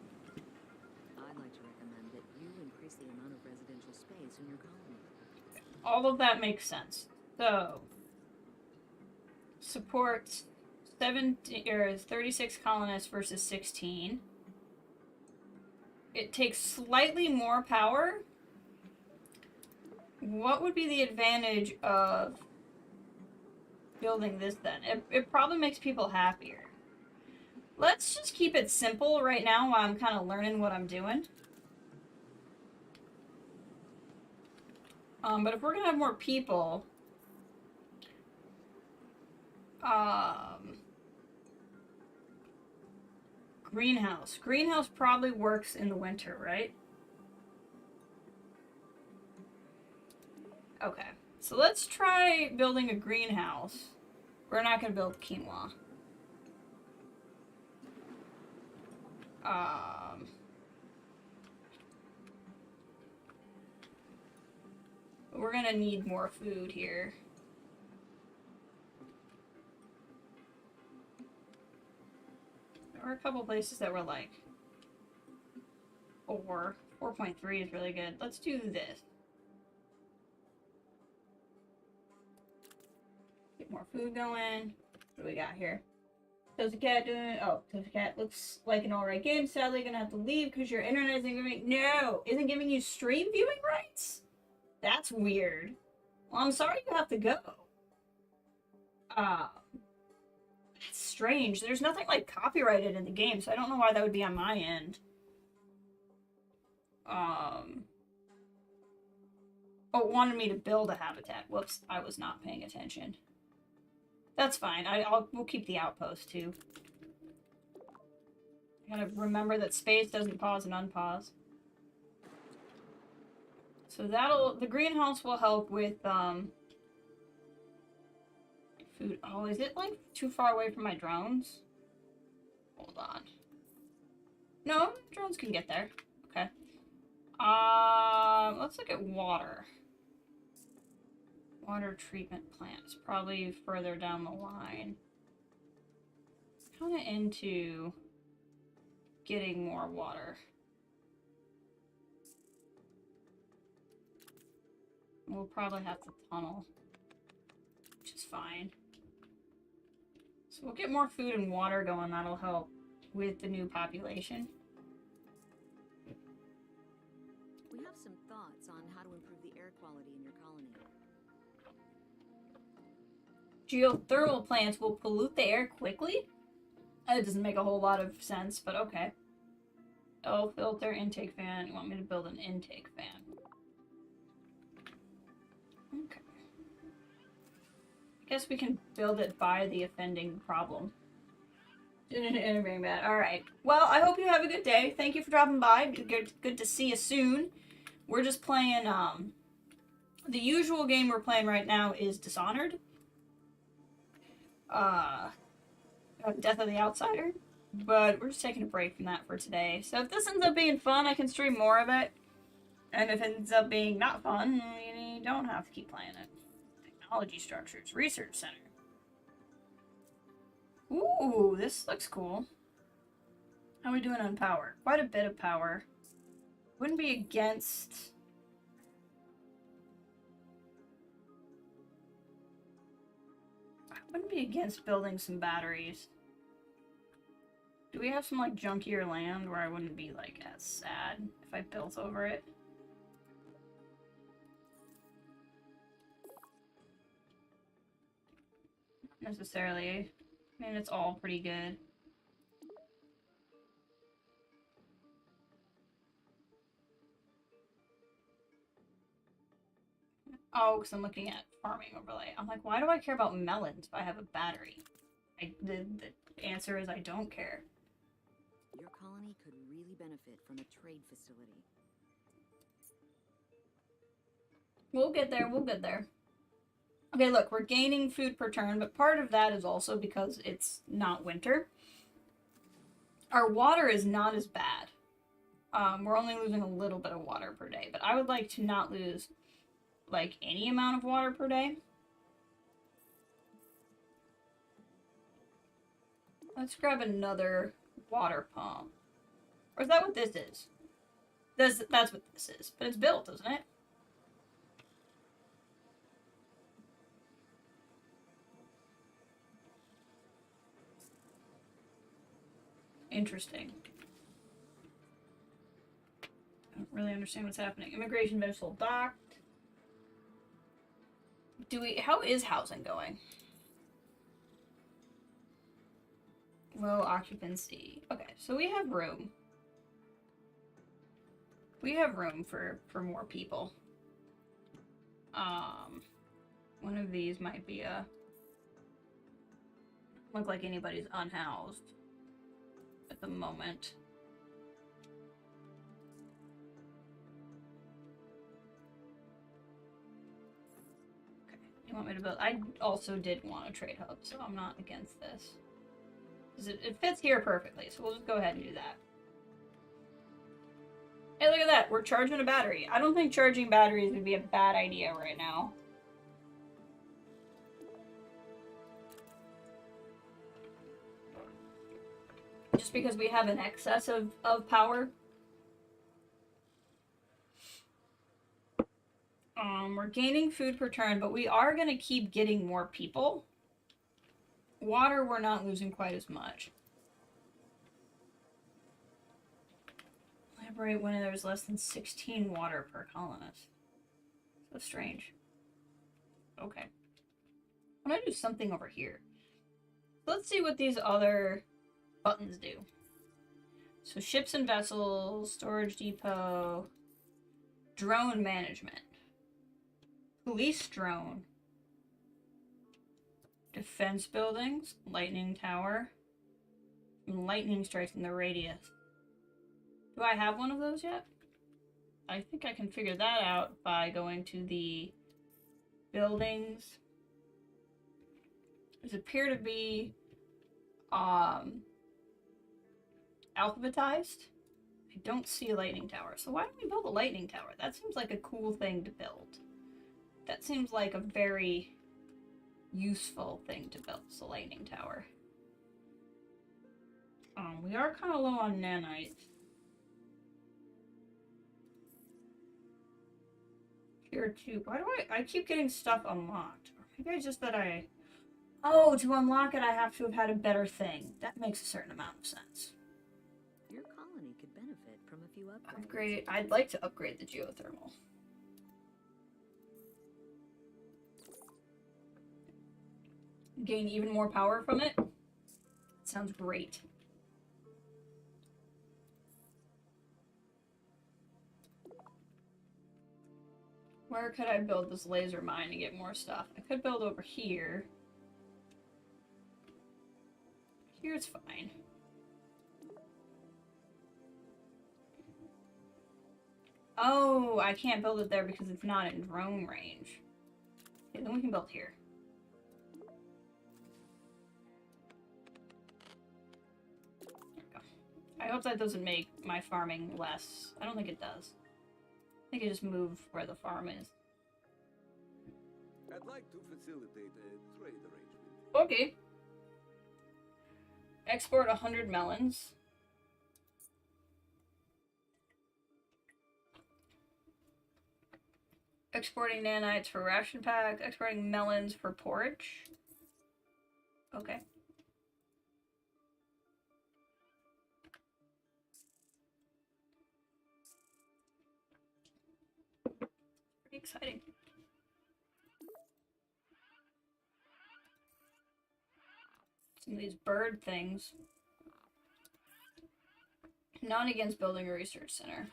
I'd like to recommend that you increase the amount of residential space in your colony. All of that makes sense. So, support 36 colonists versus 16. It takes slightly more power. What would be the advantage of building this then? It probably makes people happier. Let's just keep it simple right now while I'm kind of learning what I'm doing. But if we're gonna have more people, greenhouse. Greenhouse probably works in the winter, right? Okay, so let's try building a greenhouse. We're not gonna build quinoa. We're gonna need more food here. There were a couple places that were like 4.3 is really good. Let's do this. Get more food going. What do we got here? How's the cat doing? Oh, how's the cat? Looks like an alright game. Sadly, gonna have to leave because your internet isn't giving. No, isn't giving you stream viewing rights. That's weird. Well, I'm sorry you have to go. That's strange. There's nothing like copyrighted in the game, so I don't know why that would be on my end. Oh, it wanted me to build a habitat. Whoops, I was not paying attention. That's fine. We'll keep the outpost too. I gotta remember that space doesn't pause and unpause. So the greenhouse will help with food. Oh, is it like too far away from my drones? Hold on. No, drones can get there. Okay. Let's look at water. Water treatment plant is probably further down the line. Kind of into getting more water. We'll probably have to tunnel, which is fine. So we'll get more food and water going. That'll help with the new population. We have some thoughts on how to improve the air quality in your colony. Geothermal plants will pollute the air quickly? That doesn't make a whole lot of sense, but okay. Oh, filter, intake fan. You want me to build an intake fan? Okay. I guess we can build it by the offending problem. Anything bad. Alright. Well, I hope you have a good day. Thank you for dropping by. Good to see you soon. We're just playing, the usual game we're playing right now is Dishonored. Death of the Outsider. But we're just taking a break from that for today. So if this ends up being fun, I can stream more of it. And if it ends up being not fun, you don't have to keep playing it. Technology Structures. Research Center. Ooh, this looks cool. How are we doing on power? Quite a bit of power. Wouldn't be against... I wouldn't be against building some batteries. Do we have some, like, junkier land where I wouldn't be, like, as sad if I built over it? Not necessarily. I mean, it's all pretty good. Oh, because I'm looking at farming overlay. I'm like, why do I care about melons if I have a battery? The answer is I don't care. Your colony could really benefit from a trade facility. We'll get there, we'll get there. Okay, look, we're gaining food per turn, but part of that is also because it's not winter. Our water is not as bad. We're only losing a little bit of water per day, but I would like to not lose, like, any amount of water per day. Let's grab another water pump. Or is that what this is? That's what this is. But it's built, isn't it? Interesting. I don't really understand what's happening. Immigration vessel docked. How is housing going? Low occupancy. Okay, so we have room. We have room for more people. One of these might be look like anybody's unhoused at the moment. Okay, you want me to build? I also did want a trade hub, so I'm not against this. It fits here perfectly, so we'll just go ahead and do that. Hey, look at that. We're charging a battery. I don't think charging batteries would be a bad idea right now. Just because we have an excess of power. We're gaining food per turn, but we are going to keep getting more people. Water, we're not losing quite as much. Elaborate when there's less than 16 water per colonist. So strange. Okay. I'm gonna do something over here. So let's see what these other buttons do. So ships and vessels, storage depot, drone management, police drone, defense buildings, lightning tower, and lightning strikes in the radius. Do I have one of those yet? I think I can figure that out by going to the buildings. These appear to be alphabetized. I don't see a lightning tower. So why don't we build a lightning tower? That seems like a cool thing to build. That seems like a very useful thing to build. It's a lightning tower. We are kind of low on nanites. Here too. Why do I keep getting stuff unlocked? Or maybe it's just that oh, to unlock it I have to have had a better thing. That makes a certain amount of sense. Your colony could benefit from a few upgrades. I'd like to upgrade the geothermal. Gain even more power from it? Sounds great. Where could I build this laser mine to get more stuff? I could build over here. Here's fine. Oh, I can't build it there because it's not in drone range. Okay, then we can build here. There we go. I hope that doesn't make my farming less. I don't think it does. I think it just moved where the farm is. I'd like to facilitate a trade arrangement. Okay. Export 100 melons. Exporting nanites for ration packs. Exporting melons for porridge. Okay. Pretty exciting. Some of these bird things. Not against building a research center.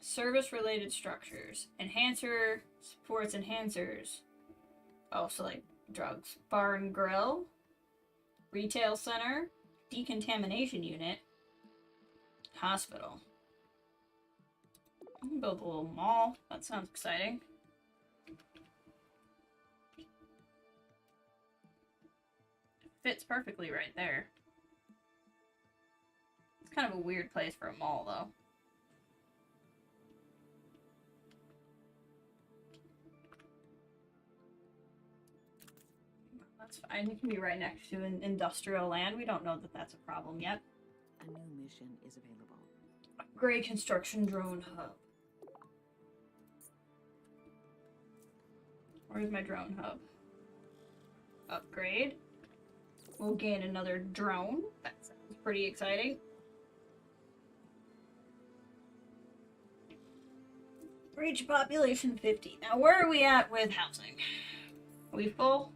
Service-related structures. Enhancer supports enhancers. Oh, so like drugs. Bar and grill. Retail center. Decontamination unit. Hospital. I can build a little mall. That sounds exciting. Fits perfectly right there. It's kind of a weird place for a mall, though. That's fine. It can be right next to an industrial land. We don't know that that's a problem yet. A new mission is available. Upgrade construction drone hub. Where's my drone hub? Upgrade. We'll gain another drone. That sounds pretty exciting. Reach population 50. Now, where are we at with housing? Are we full?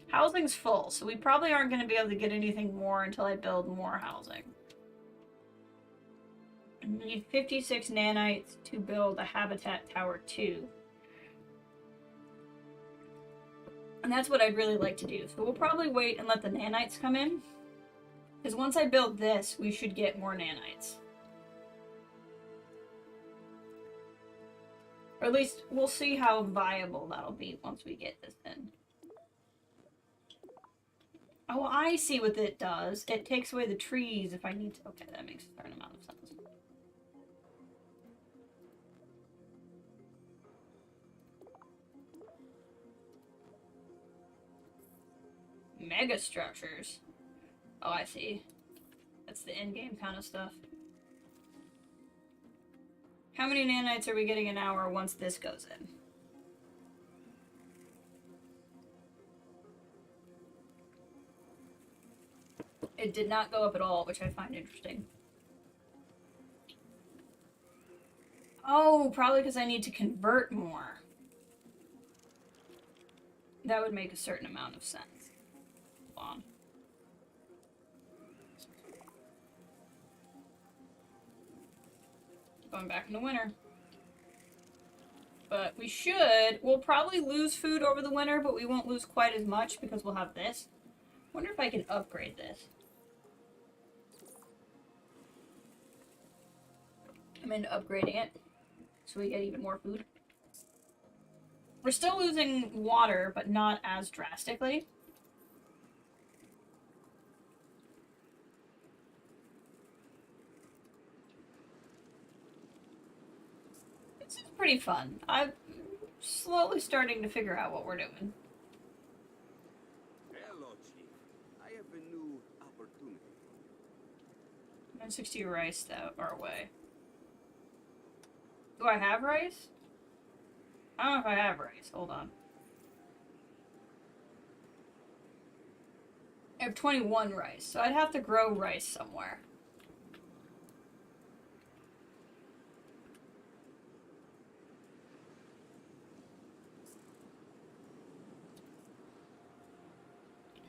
Housing's full, so we probably aren't going to be able to get anything more until I build more housing. I need 56 nanites to build a habitat tower 2. And that's what I'd really like to do. So we'll probably wait and let the nanites come in. Because once I build this, we should get more nanites. Or at least we'll see how viable that'll be once we get this in. Oh, I see what it does. It takes away the trees if I need to. Okay, that makes a certain amount of sense. Mega structures. Oh, I see. That's the end-game kind of stuff. How many nanites are we getting an hour once this goes in? It did not go up at all, which I find interesting. Oh, probably because I need to convert more. That would make a certain amount of sense. Hold on. Going back into winter. But we'll probably lose food over the winter, but we won't lose quite as much because we'll have this. Wonder if I can upgrade this. I'm into upgrading it so we get even more food. We're still losing water, but not as drastically. This is pretty fun. I'm slowly starting to figure out what we're doing. Hello, Chief. I have a new opportunity. 960 rice that our way. Do I have rice? I don't know if I have rice. Hold on. I have 21 rice, so I'd have to grow rice somewhere.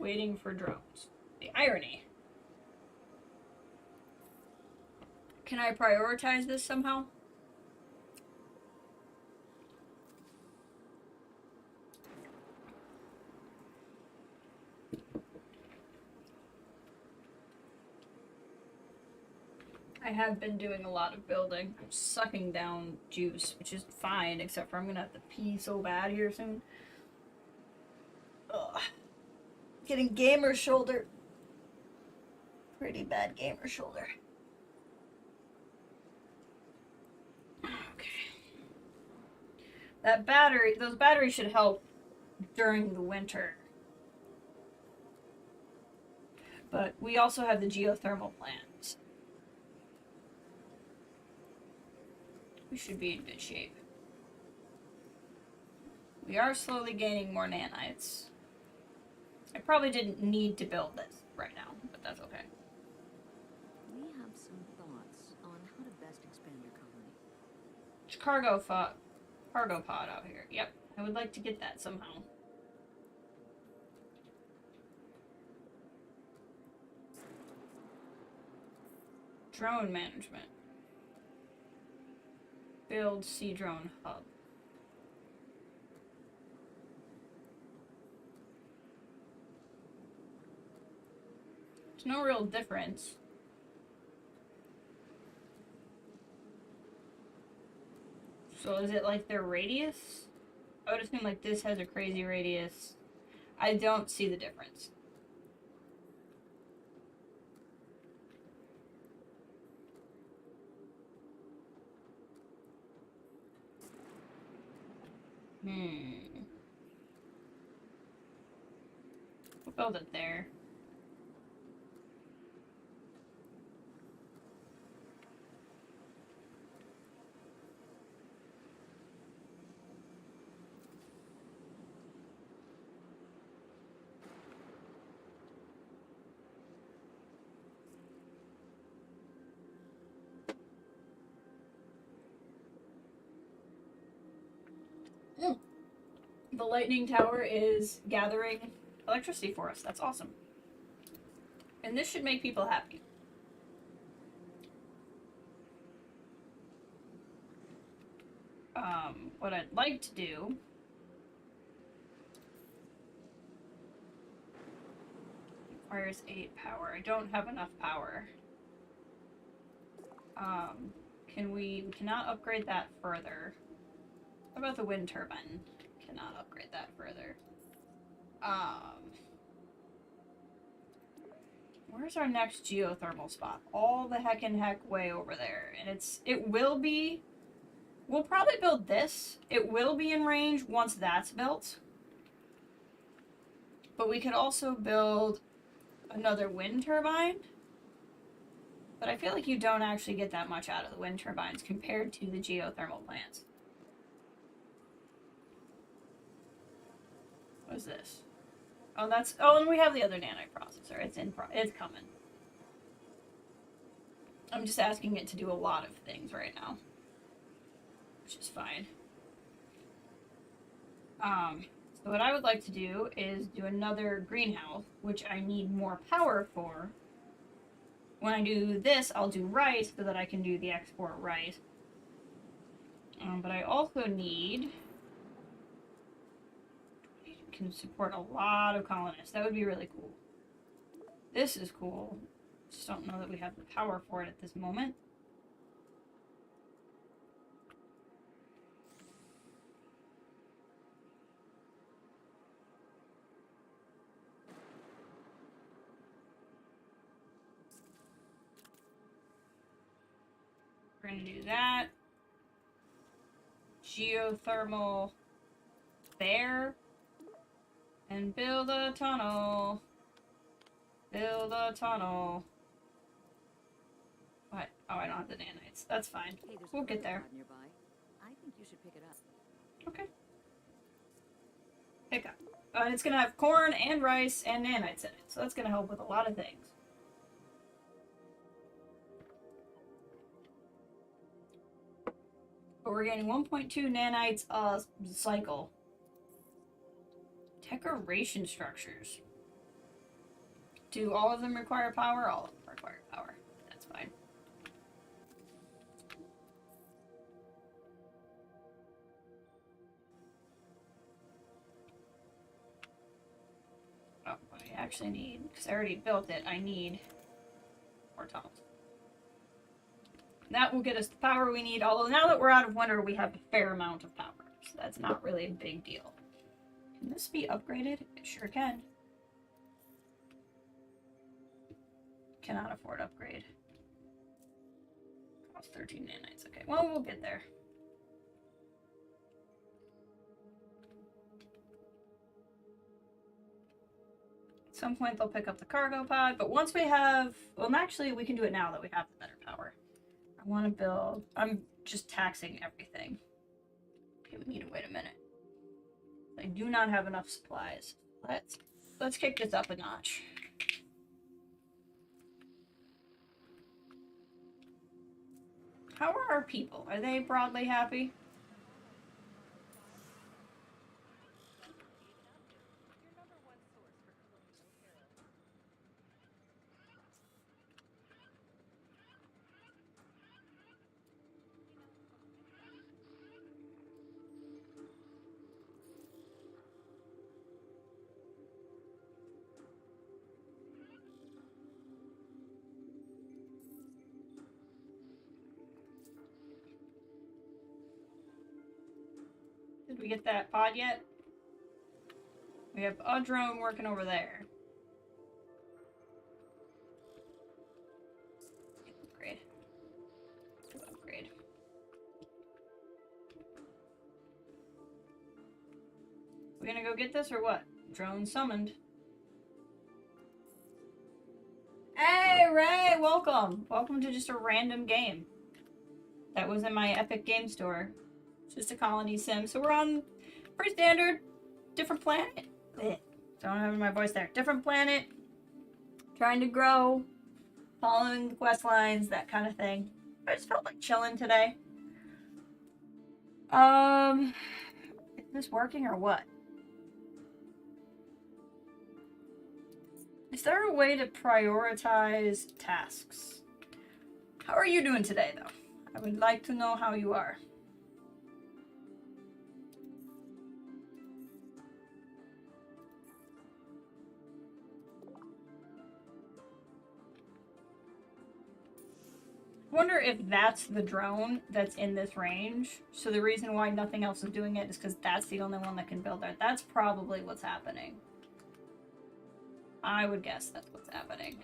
Waiting for drones. The irony. Can I prioritize this somehow? I have been doing a lot of building. I'm sucking down juice, which is fine, except for I'm gonna have to pee so bad here soon. Ugh. Getting gamer shoulder. Pretty bad gamer shoulder. Okay. That battery, those batteries should help during the winter. But we also have the geothermal plants. We should be in good shape. We are slowly gaining more nanites. I probably didn't need to build this right now, but that's okay. We have some thoughts on how to best expand your colony. There's cargo pod out here. Yep, I would like to get that somehow. Drone management. Build sea drone hub. There's no real difference. So is it like their radius? I would assume like this has a crazy radius. I don't see the difference. We'll build it there. The lightning tower is gathering electricity for us. That's awesome. And this should make people happy. What I'd like to do requires 8 power. I don't have enough power. We cannot upgrade that further. What about the wind turbine? Cannot upgrade that further. Where's our next geothermal spot? All the heck way over there. And we'll probably build this. It will be in range once that's built. But we could also build another wind turbine. But I feel like you don't actually get that much out of the wind turbines compared to the geothermal plants. What is this? Oh, and we have the other nanite processor. It's coming. I'm just asking it to do a lot of things right now, which is fine. So what I would like to do is do another greenhouse, which I need more power for. When I do this, I'll do rice so that I can do the export rice. But I also can support a lot of colonists. That would be really cool. This is cool. Just don't know that we have the power for it at this moment. We're gonna do that. Geothermal there. And build a tunnel. Build a tunnel. What? Oh, I don't have the nanites. That's fine. Hey, there's We'll a get there. pod nearby. I think you should pick it up. Okay. Pick up. And it's gonna have corn and rice and nanites in it. So that's gonna help with a lot of things. But we're getting 1.2 nanites a cycle. Decoration structures. Do all of them require power? All of them require power. That's fine. Oh, I actually need, because I already built it, I need more tunnels. That will get us the power we need, although now that we're out of winter, we have a fair amount of power. So that's not really a big deal. Can this be upgraded? It sure can. Cannot afford upgrade. Cost 13 nanites. Okay, well, we'll get there. At some point, they'll pick up the cargo pod, but once we have... Well, actually, we can do it now that we have the better power. I want to build... I'm just taxing everything. Okay, we need to wait a minute. I do not have enough supplies. Let's kick this up a notch. How are our people? Are they broadly happy? Did we get that pod yet? We have a drone working over there. Upgrade. Upgrade. We gonna go get this or what? Drone summoned. Hey, Ray! Welcome! Welcome to just a random game. That was in my Epic Game Store. It's just a colony sim. So we're on pretty standard, different planet. Don't have my voice there. Different planet. Trying to grow. Following the quest lines, that kind of thing. I just felt like chilling today. Is this working or what? Is there a way to prioritize tasks? How are you doing today, though? I would like to know how you are. I wonder if that's the drone that's in this range. So the reason why nothing else is doing it is because that's the only one that can build that. That's probably what's happening. I would guess that's what's happening.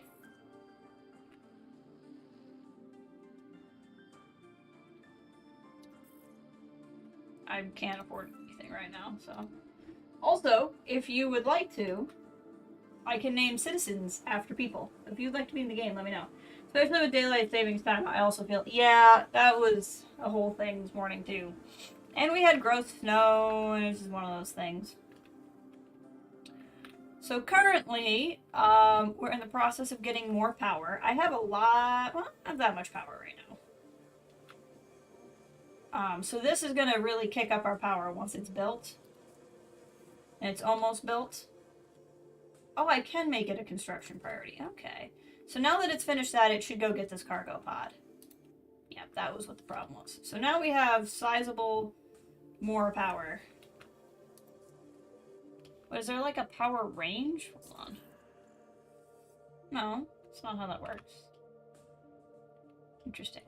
I can't afford anything right now, so. Also, if you would like to, I can name citizens after people. If you'd like to be in the game, let me know. Especially with daylight savings time, I also feel, yeah, that was a whole thing this morning too. And we had gross snow, and it's just one of those things. So currently, we're in the process of getting more power. I have a lot, well, not that much power right now. So this is going to really kick up our power once it's built. And it's almost built. Oh, I can make it a construction priority. Okay. So now that it's finished that, it should go get this cargo pod. Yeah, that was what the problem was. So now we have sizable more power. But is there like a power range? Hold on. No, that's not how that works. Interesting.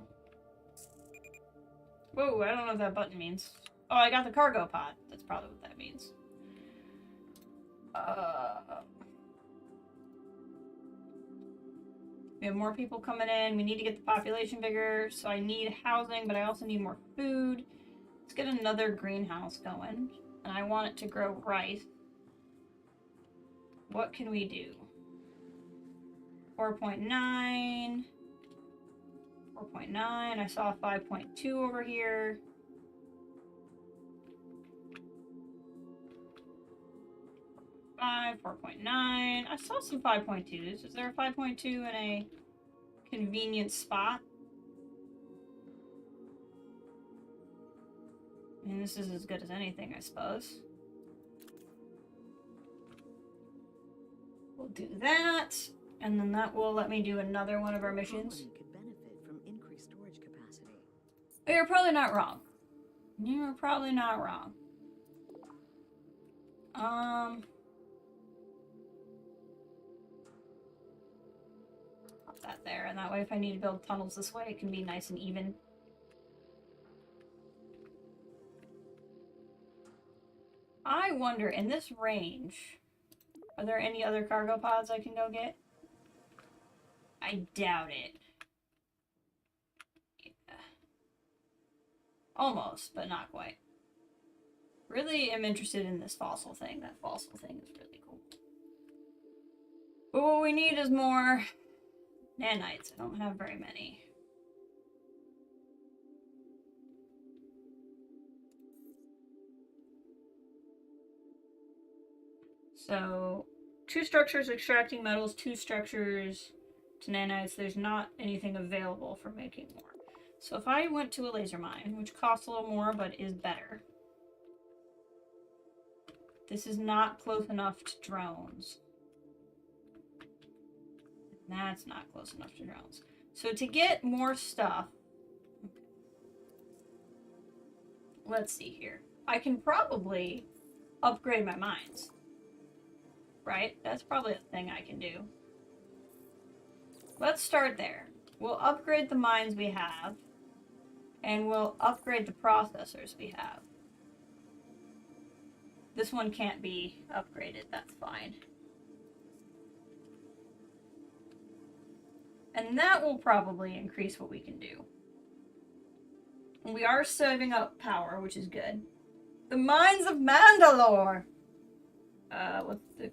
Whoa, I don't know what that button means. Oh, I got the cargo pod. That's probably what that means. We have more people coming in. We need to get the population bigger. So I need housing, but I also need more food. Let's get another greenhouse going. And I want it to grow rice. What can we do? 4.9. 4.9. I saw 5.2 over here. Five, 4.9. I saw some 5.2s. Is there a 5.2 in a convenient spot? I mean, this is as good as anything, I suppose. We'll do that, and then that will let me do another one of our missions. Could benefit from increased storage capacity. You're probably not wrong. You're probably not wrong. Pop that there, and that way if I need to build tunnels this way, it can be nice and even. I wonder, in this range, are there any other cargo pods I can go get? I doubt it. Yeah. Almost, but not quite. Really am interested in this fossil thing. That fossil thing is really cool. But what we need is more nanites. I don't have very many. So, 2 structures extracting metals, 2 structures to nanites. There's not anything available for making more. So if I went to a laser mine, which costs a little more but is better. This is not close enough to drones. That's not close enough to drones. So to get more stuff, let's see here. I can probably upgrade my mines. Right? That's probably a thing I can do. Let's start there. We'll upgrade the mines we have, and we'll upgrade the processors we have. This one can't be upgraded, that's fine. And that will probably increase what we can do. And we are saving up power, which is good. The Mines of Mandalore!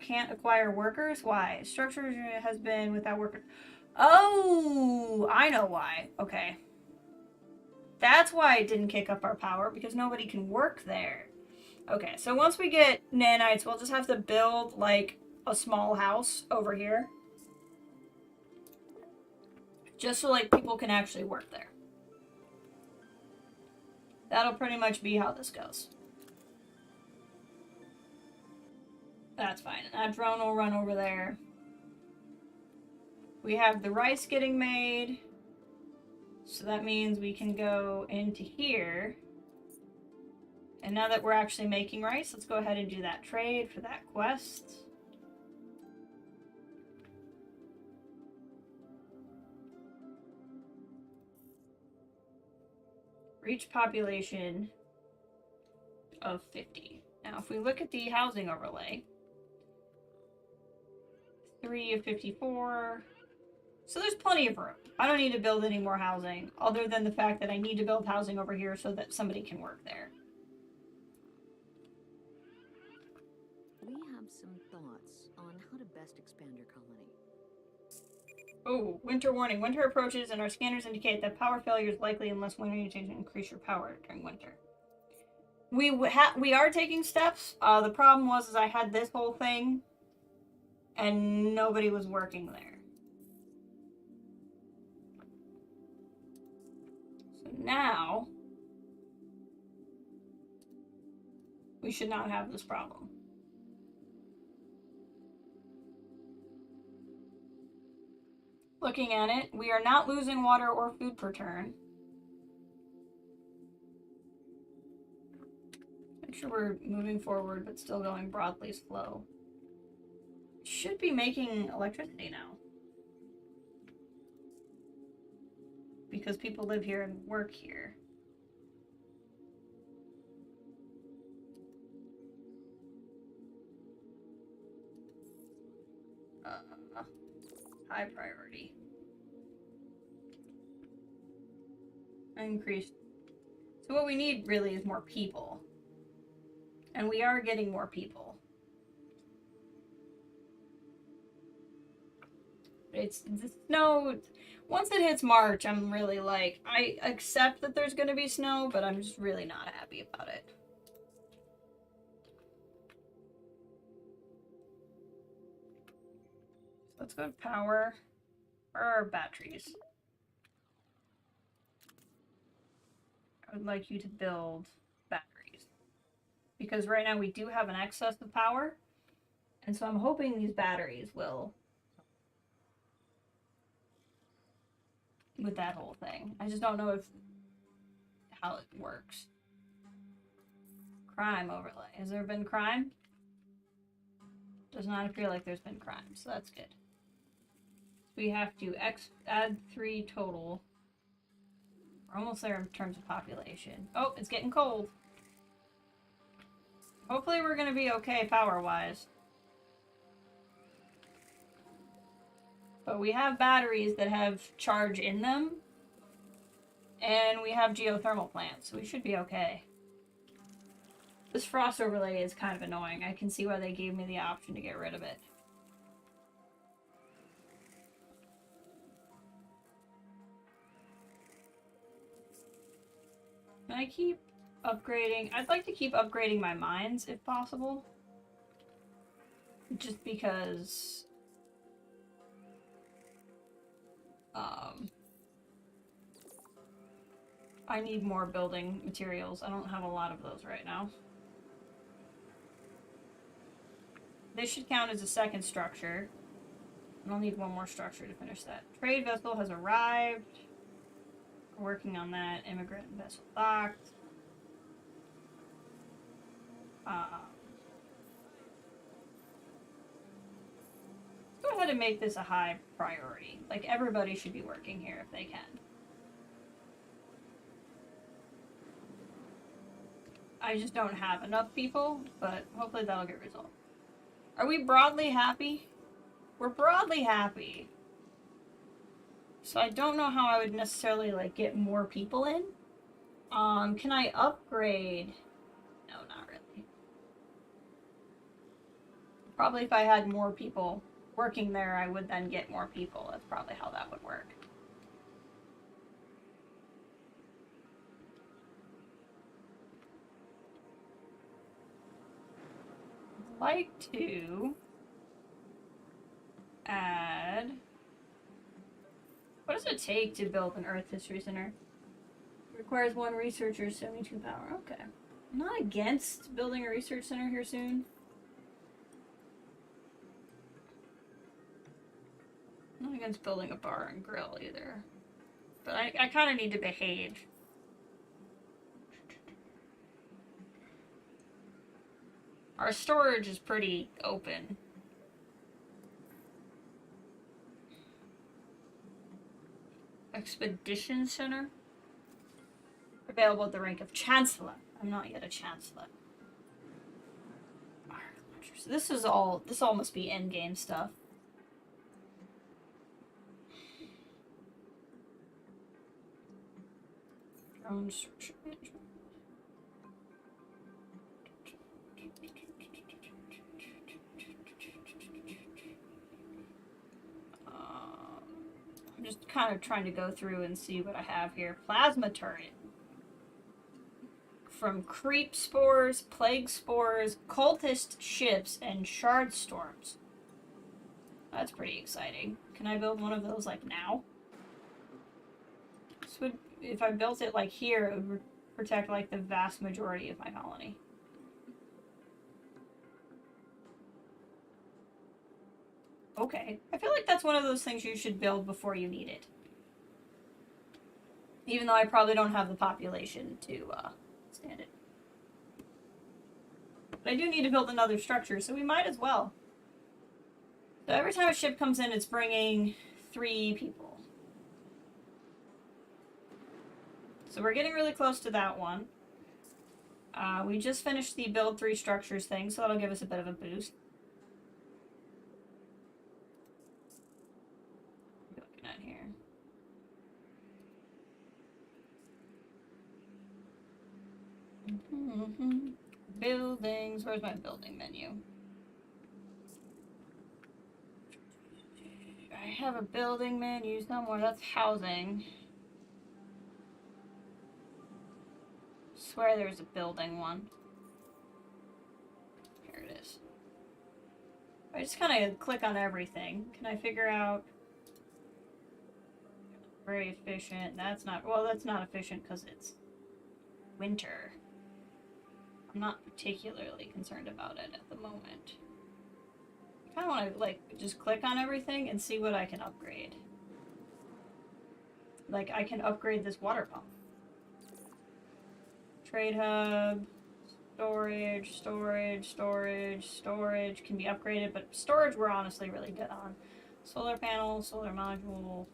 Can't acquire workers? Why? Structure has been without workers. Oh, I know why. Okay. That's why it didn't kick up our power, because nobody can work there. Okay, so once we get nanites, we'll just have to build, like, a small house over here. Just so, like, people can actually work there. That'll pretty much be how this goes. That's fine. That drone will run over there. We have the rice getting made. So that means we can go into here. And now that we're actually making rice, let's go ahead and do that trade for that quest. Reach population of 50. Now, if we look at the housing overlay, 3 of 54. So there's plenty of room. I don't need to build any more housing, other than the fact that I need to build housing over here so that somebody can work there. We have some thoughts on how to best expand your colony. Oh, winter warning. Winter approaches and our scanners indicate that power failure is likely unless winter you take to increase your power during winter. We are taking steps. The problem was I had this whole thing and nobody was working there. So now we should not have this problem. Looking at it, we are not losing water or food per turn. Make sure we're moving forward, but still going broadly slow. Should be making electricity now. Because people live here and work here. High priority. Increased. So what we need really is more people. And we are getting more people. It's the snow. Once it hits March, I'm really like, I accept that there's going to be snow, but I'm just really not happy about it. Let's go to power. Where are our batteries? I would like you to build batteries. Because right now we do have an excess of power. And so I'm hoping these batteries will... with that whole thing. I just don't know how it works. Crime overlay. Has there been crime? Does not appear like there's been crime, so that's good. We have to add 3 total. We're almost there in terms of population. Oh, it's getting cold. Hopefully we're gonna be okay power-wise. But we have batteries that have charge in them. And we have geothermal plants, so we should be okay. This frost overlay is kind of annoying. I can see why they gave me the option to get rid of it. Can I keep upgrading? I'd like to keep upgrading my mines if possible. Just because... I need more building materials. I don't have a lot of those right now. This should count as a second structure. And I'll need one more structure to finish that. Trade vessel has arrived. We're working on that. Immigrant vessel docked. Go ahead and make this a high priority. Like, everybody should be working here if they can. I just don't have enough people, but hopefully that'll get resolved. Are we broadly happy? We're broadly happy. So I don't know how I would necessarily, like, get more people in. Can I upgrade? No, not really. Probably if I had more people working there, I would then get more people. That's probably how that would work. I'd like to add... What does it take to build an Earth History Center? It requires 1 researcher, 72 power. Okay. I'm not against building a research center here soon. I'm not against building a bar and grill either. But I kind of need to behave. Our storage is pretty open. Expedition Center. Available at the rank of Chancellor. I'm not yet a Chancellor. So this all must be in-game stuff. Drone structure management. I'm just kind of trying to go through and see what I have here. Plasma turret. From creep spores, plague spores, cultist ships, and shard storms. That's pretty exciting. Can I build one of those, like, now? This would, if I built it, like, here, it would protect, like, the vast majority of my colony. Okay. I feel like that's one of those things you should build before you need it. Even though I probably don't have the population to, stand it. But I do need to build another structure, so we might as well. So every time a ship comes in, it's bringing 3 people. So we're getting really close to that one. We just finished the build 3 structures thing, so that'll give us a bit of a boost. What are we looking at here? Buildings. Where's my building menu? I have a building menu somewhere. That's housing. Swear there's a building one. Here it is. I just kind of click on everything. Can I figure out? Very efficient. That's not. Well, that's not efficient because it's winter. I'm not particularly concerned about it at the moment. I kind of want to, like, just click on everything and see what I can upgrade. Like, I can upgrade this water pump. Trade hub, storage, storage, storage, storage can be upgraded, but storage we're honestly really good on. Solar panel, solar module,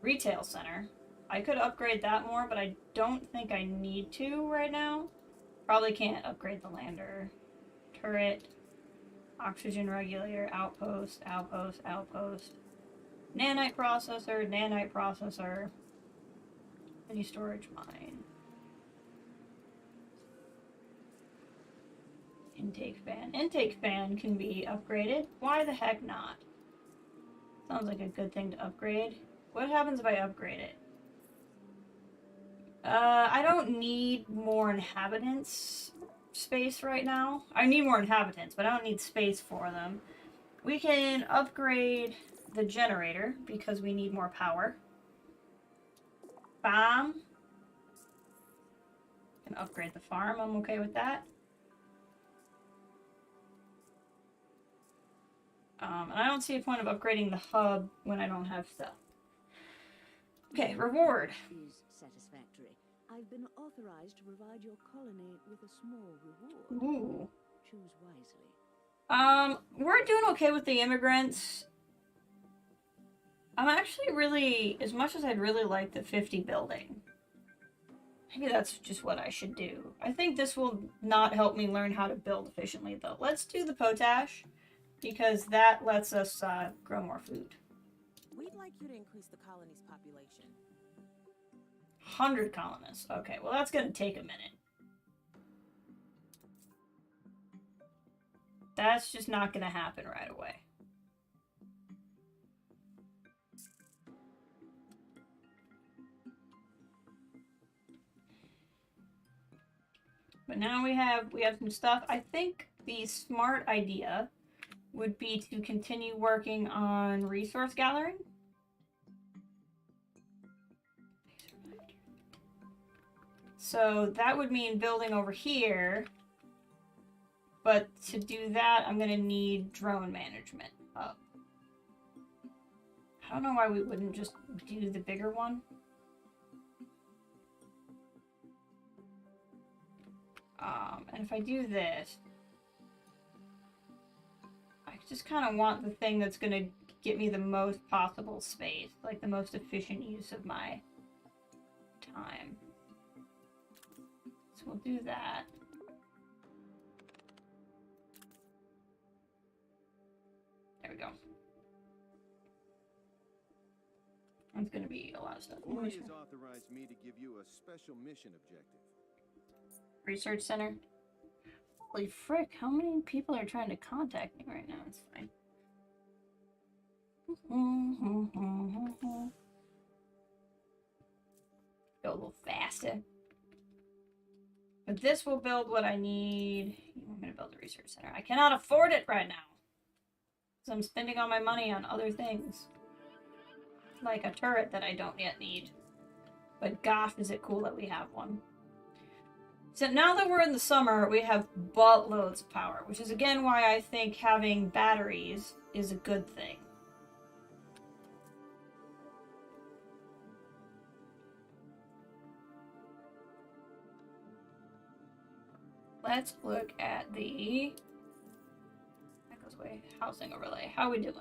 retail center. I could upgrade that more, but I don't think I need to right now. Probably can't upgrade the lander. Turret, oxygen regulator, outpost, outpost, outpost. Nanite processor. Mini storage mine. Intake fan. Intake fan can be upgraded. Why the heck not? Sounds like a good thing to upgrade. What happens if I upgrade it? I don't need more inhabitants space right now. I need more inhabitants, but I don't need space for them. We can upgrade the generator because we need more power. Farm. Can upgrade the farm. I'm okay with that. And I don't see a point of upgrading the hub when I don't have stuff. Okay, reward. Is satisfactory. I've been authorized to provide your colony with a small reward. Ooh. Choose wisely. We're doing okay with the immigrants. I'm actually really, as much as I'd really like the 50 building, maybe that's just what I should do. I think this will not help me learn how to build efficiently, though. Let's do the potash, because that lets us grow more food. We'd like you to increase the colony's population. 100 colonists. Okay, well that's going to take a minute. That's just not going to happen right away. But now we have some stuff. I think the smart idea would be to continue working on resource gathering. So that would mean building over here. But to do that, I'm going to need drone management up. I don't know why we wouldn't just do the bigger one. And if I do this, I just kind of want the thing that's going to get me the most possible space, like the most efficient use of my time. So we'll do that. There we go. That's going to be a lot of stuff. Boy has authorized me to give you a special mission objective. Research center. Holy frick, how many people are trying to contact me right now? It's fine. Go a little faster. But this will build what I need. I'm going to build a research center. I cannot afford it right now. So I'm spending all my money on other things. Like a turret that I don't yet need. But gosh, is it cool that we have one. So now that we're in the summer, we have buttloads of power, which is again why I think having batteries is a good thing. Let's look at the that goes away. Housing overlay. How are we doing?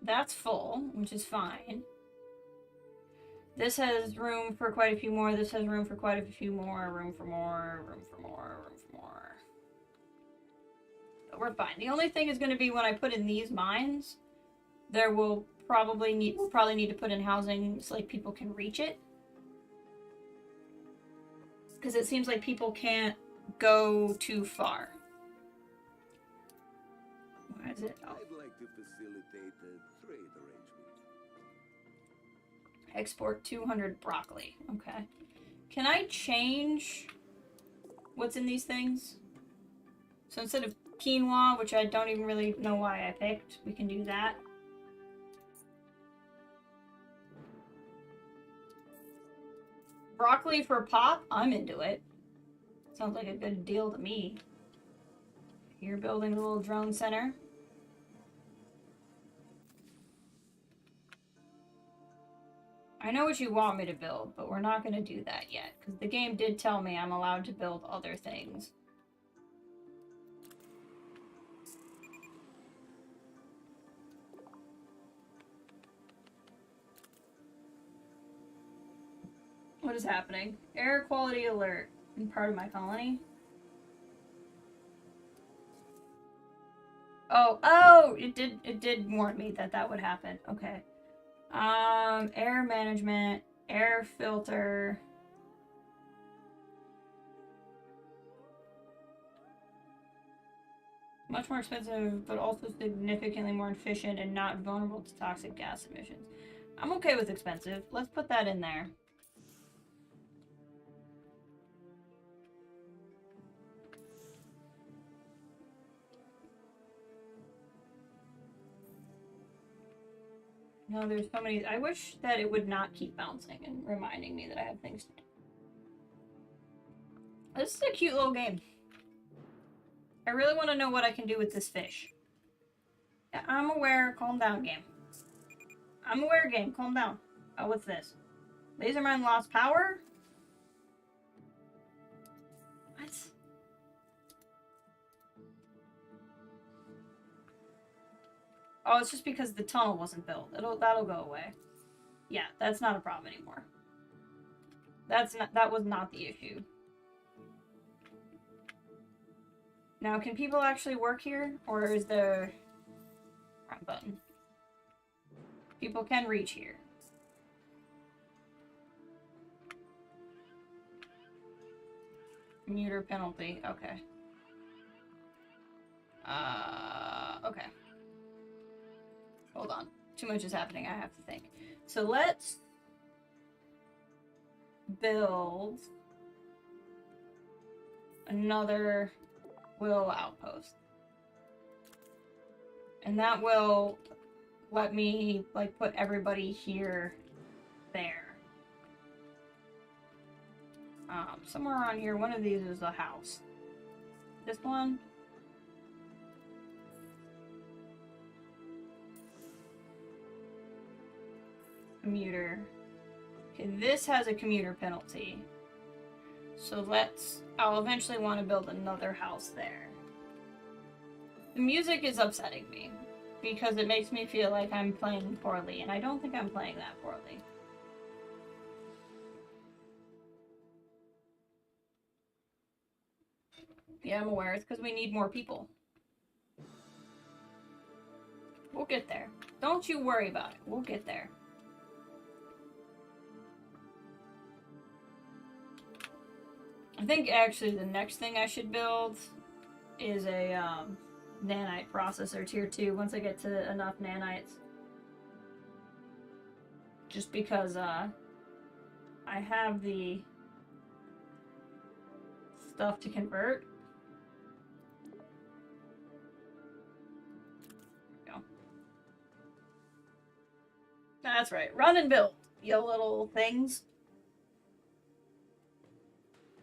That's full, which is fine. This has room for quite a few more. This has room for quite a few more. Room for more. Room for more. Room for more. But we're fine. The only thing is going to be when I put in these mines, there will probably need to put in housing so like people can reach it. Because it seems like people can't go too far. Why is it? Oh. I'd like to facilitate a trade arrangement. Export 200 broccoli. Okay. Can I change what's in these things? So instead of quinoa, which I don't even really know why I picked, we can do that. Broccoli for pop? I'm into it. Sounds like a good deal to me. You're building a little drone center. I know what you want me to build, but we're not going to do that yet, because the game did tell me I'm allowed to build other things. What is happening? Air quality alert in part of my colony. Oh, it did warn me that that would happen. Okay. Air management, air filter. Much more expensive, but also significantly more efficient and not vulnerable to toxic gas emissions. I'm okay with expensive. Let's put that in there. No, there's so many. I wish that it would not keep bouncing and reminding me that I have things to do. This is a cute little game. I really want to know what I can do with this fish. Yeah, I'm aware. Calm down, game. I'm aware, game. Calm down. Oh, what's this? Laserman lost power? What? Oh, it's just because the tunnel wasn't built. That'll go away. Yeah, that's not a problem anymore. That was not the issue. Now, can people actually work here? Or is there... Wrong button. People can reach here. Commuter penalty. Okay. Okay. Hold on. Too much is happening. I have to think. So let's build another Will outpost. And that will let me, like, put everybody here, there. Somewhere around here, one of these is a house. This one? Commuter. Okay, this has a commuter penalty. So I'll eventually want to build another house there. The music is upsetting me because it makes me feel like I'm playing poorly, and I don't think I'm playing that poorly. Yeah, I'm aware. It's because we need more people. We'll get there. Don't you worry about it. We'll get there. I think actually the next thing I should build is a nanite processor tier 2 once I get to enough nanites. Just because I have the stuff to convert. There we go. That's right. Run and build, you little things.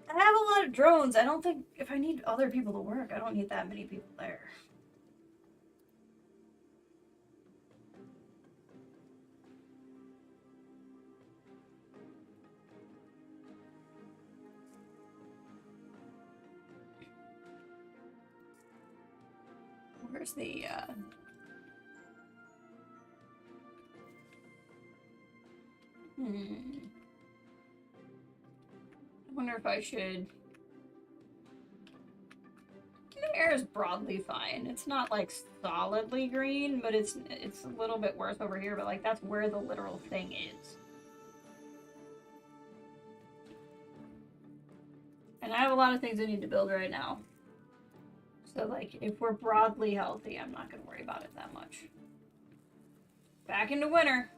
I have a lot of drones. I don't think if I need other people to work, I don't need that many people there. Where's the, I wonder if I should... The air is broadly fine. It's not, like, solidly green, but it's a little bit worse over here, but, like, that's where the literal thing is. And I have a lot of things I need to build right now. So, like, if we're broadly healthy, I'm not gonna worry about it that much. Back into winter.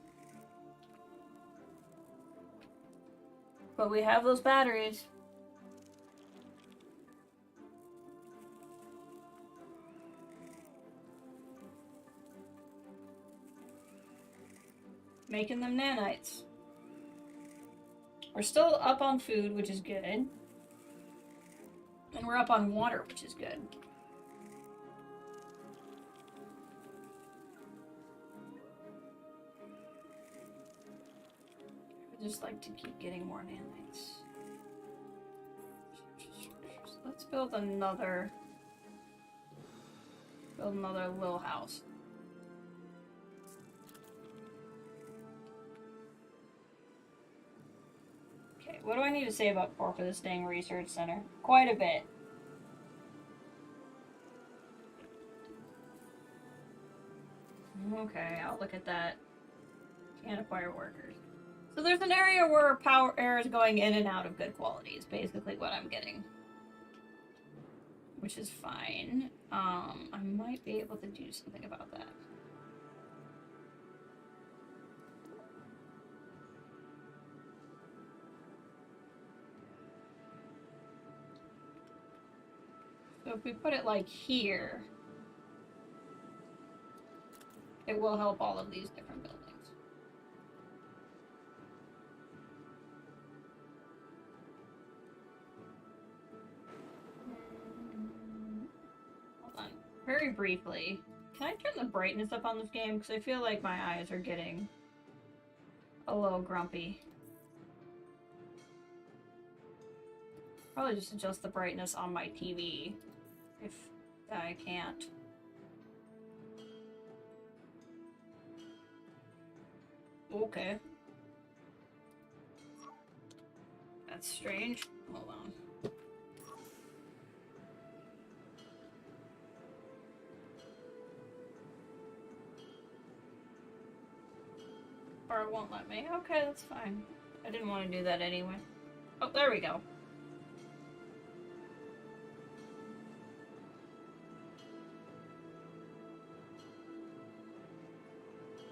But we have those batteries. Making them nanites. We're still up on food, which is good. And we're up on water, which is good. I just like to keep getting more nanites. So let's build another little house. Okay, what do I need to save up for this dang research center? Quite a bit. Okay, I'll look at that. Can't acquire workers. So there's an area where power air is going in and out of good quality is basically what I'm getting. Which is fine. I might be able to do something about that. So if we put it like here, it will help all of these different buildings. Hold on. Very briefly, can I turn the brightness up on this game? Because I feel like my eyes are getting a little grumpy. Probably just adjust the brightness on my TV if I can't. Okay. That's strange. Hold on. Or it won't let me. Okay, that's fine. I didn't want to do that anyway. Oh, there we go.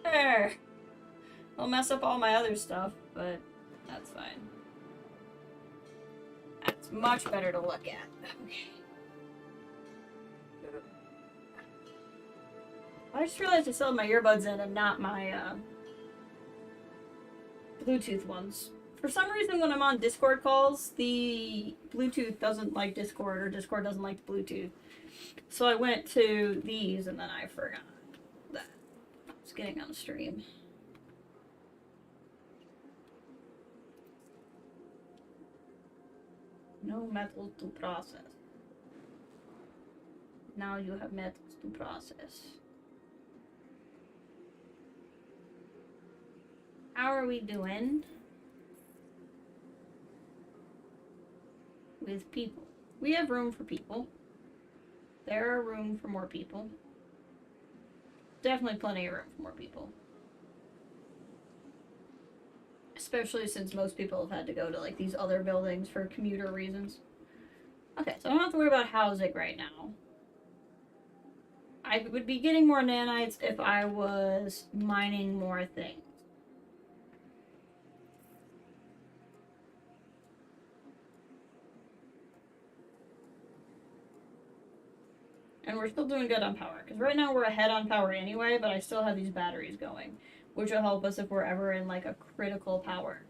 There! It'll mess up all my other stuff, but that's fine. That's much better to look at. Okay. I just realized I still have my earbuds in and not my Bluetooth ones. For some reason, when I'm on Discord calls, the Bluetooth doesn't like Discord, or Discord doesn't like Bluetooth. So I went to these, and then I forgot that I was getting on a stream. No metals to process. Now you have metals to process. How are we doing with people? We have room for people. There are room for more people. Definitely plenty of room for more people. Especially since most people have had to go to like these other buildings for commuter reasons. Okay, so I don't have to worry about housing right now. I would be getting more nanites if I was mining more things. And we're still doing good on power, because right now we're ahead on power anyway, but I still have these batteries going, which will help us if we're ever in like a critical power.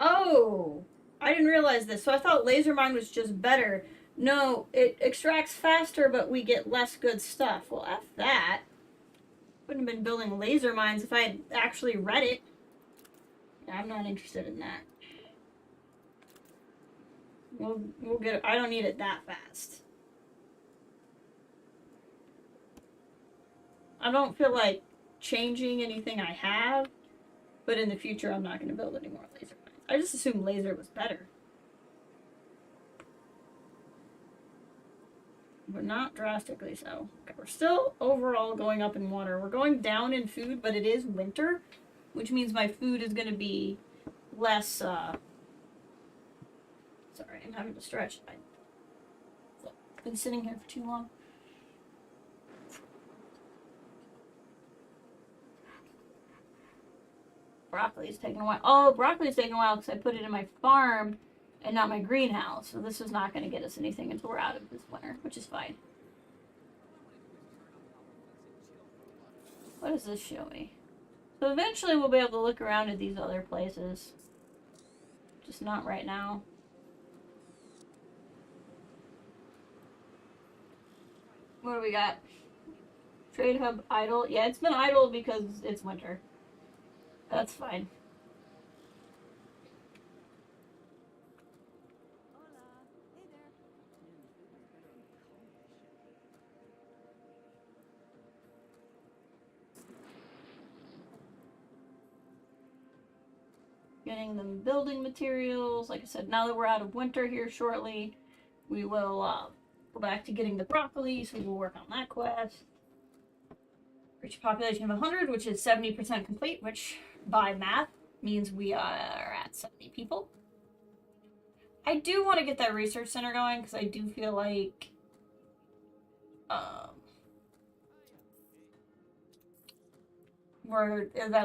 Oh, I didn't realize this. So I thought laser mine was just better. No, it extracts faster, but we get less good stuff. Well, F that. Wouldn't have been building laser mines if I had actually read it. I'm not interested in that. We'll get it. I don't need it that fast. I don't feel like changing anything I have, but in the future I'm not going to build any more laser mines. I just assumed laser was better. But not drastically so. Okay, we're still overall going up in water. We're going down in food, but it is winter, which means my food is going to be less, sorry, I'm having to stretch. I've been sitting here for too long. Broccoli's taking a while. Oh, broccoli's taking a while because I put it in my farm and not my greenhouse. So this is not going to get us anything until we're out of this winter, which is fine. What does this show me? So eventually we'll be able to look around at these other places. Just not right now. What do we got? Trade hub idle. Yeah, it's been idle because it's winter. That's fine. Hola. Hey there. Man, the food was better on the colony ship. Getting them building materials. Like I said, now that we're out of winter here shortly, we will go back to getting the broccoli, so we'll work on that quest. Reach a population of 100, which is 70% complete, which by math means we are at 70 people. I do want to get that research center going because I do feel like that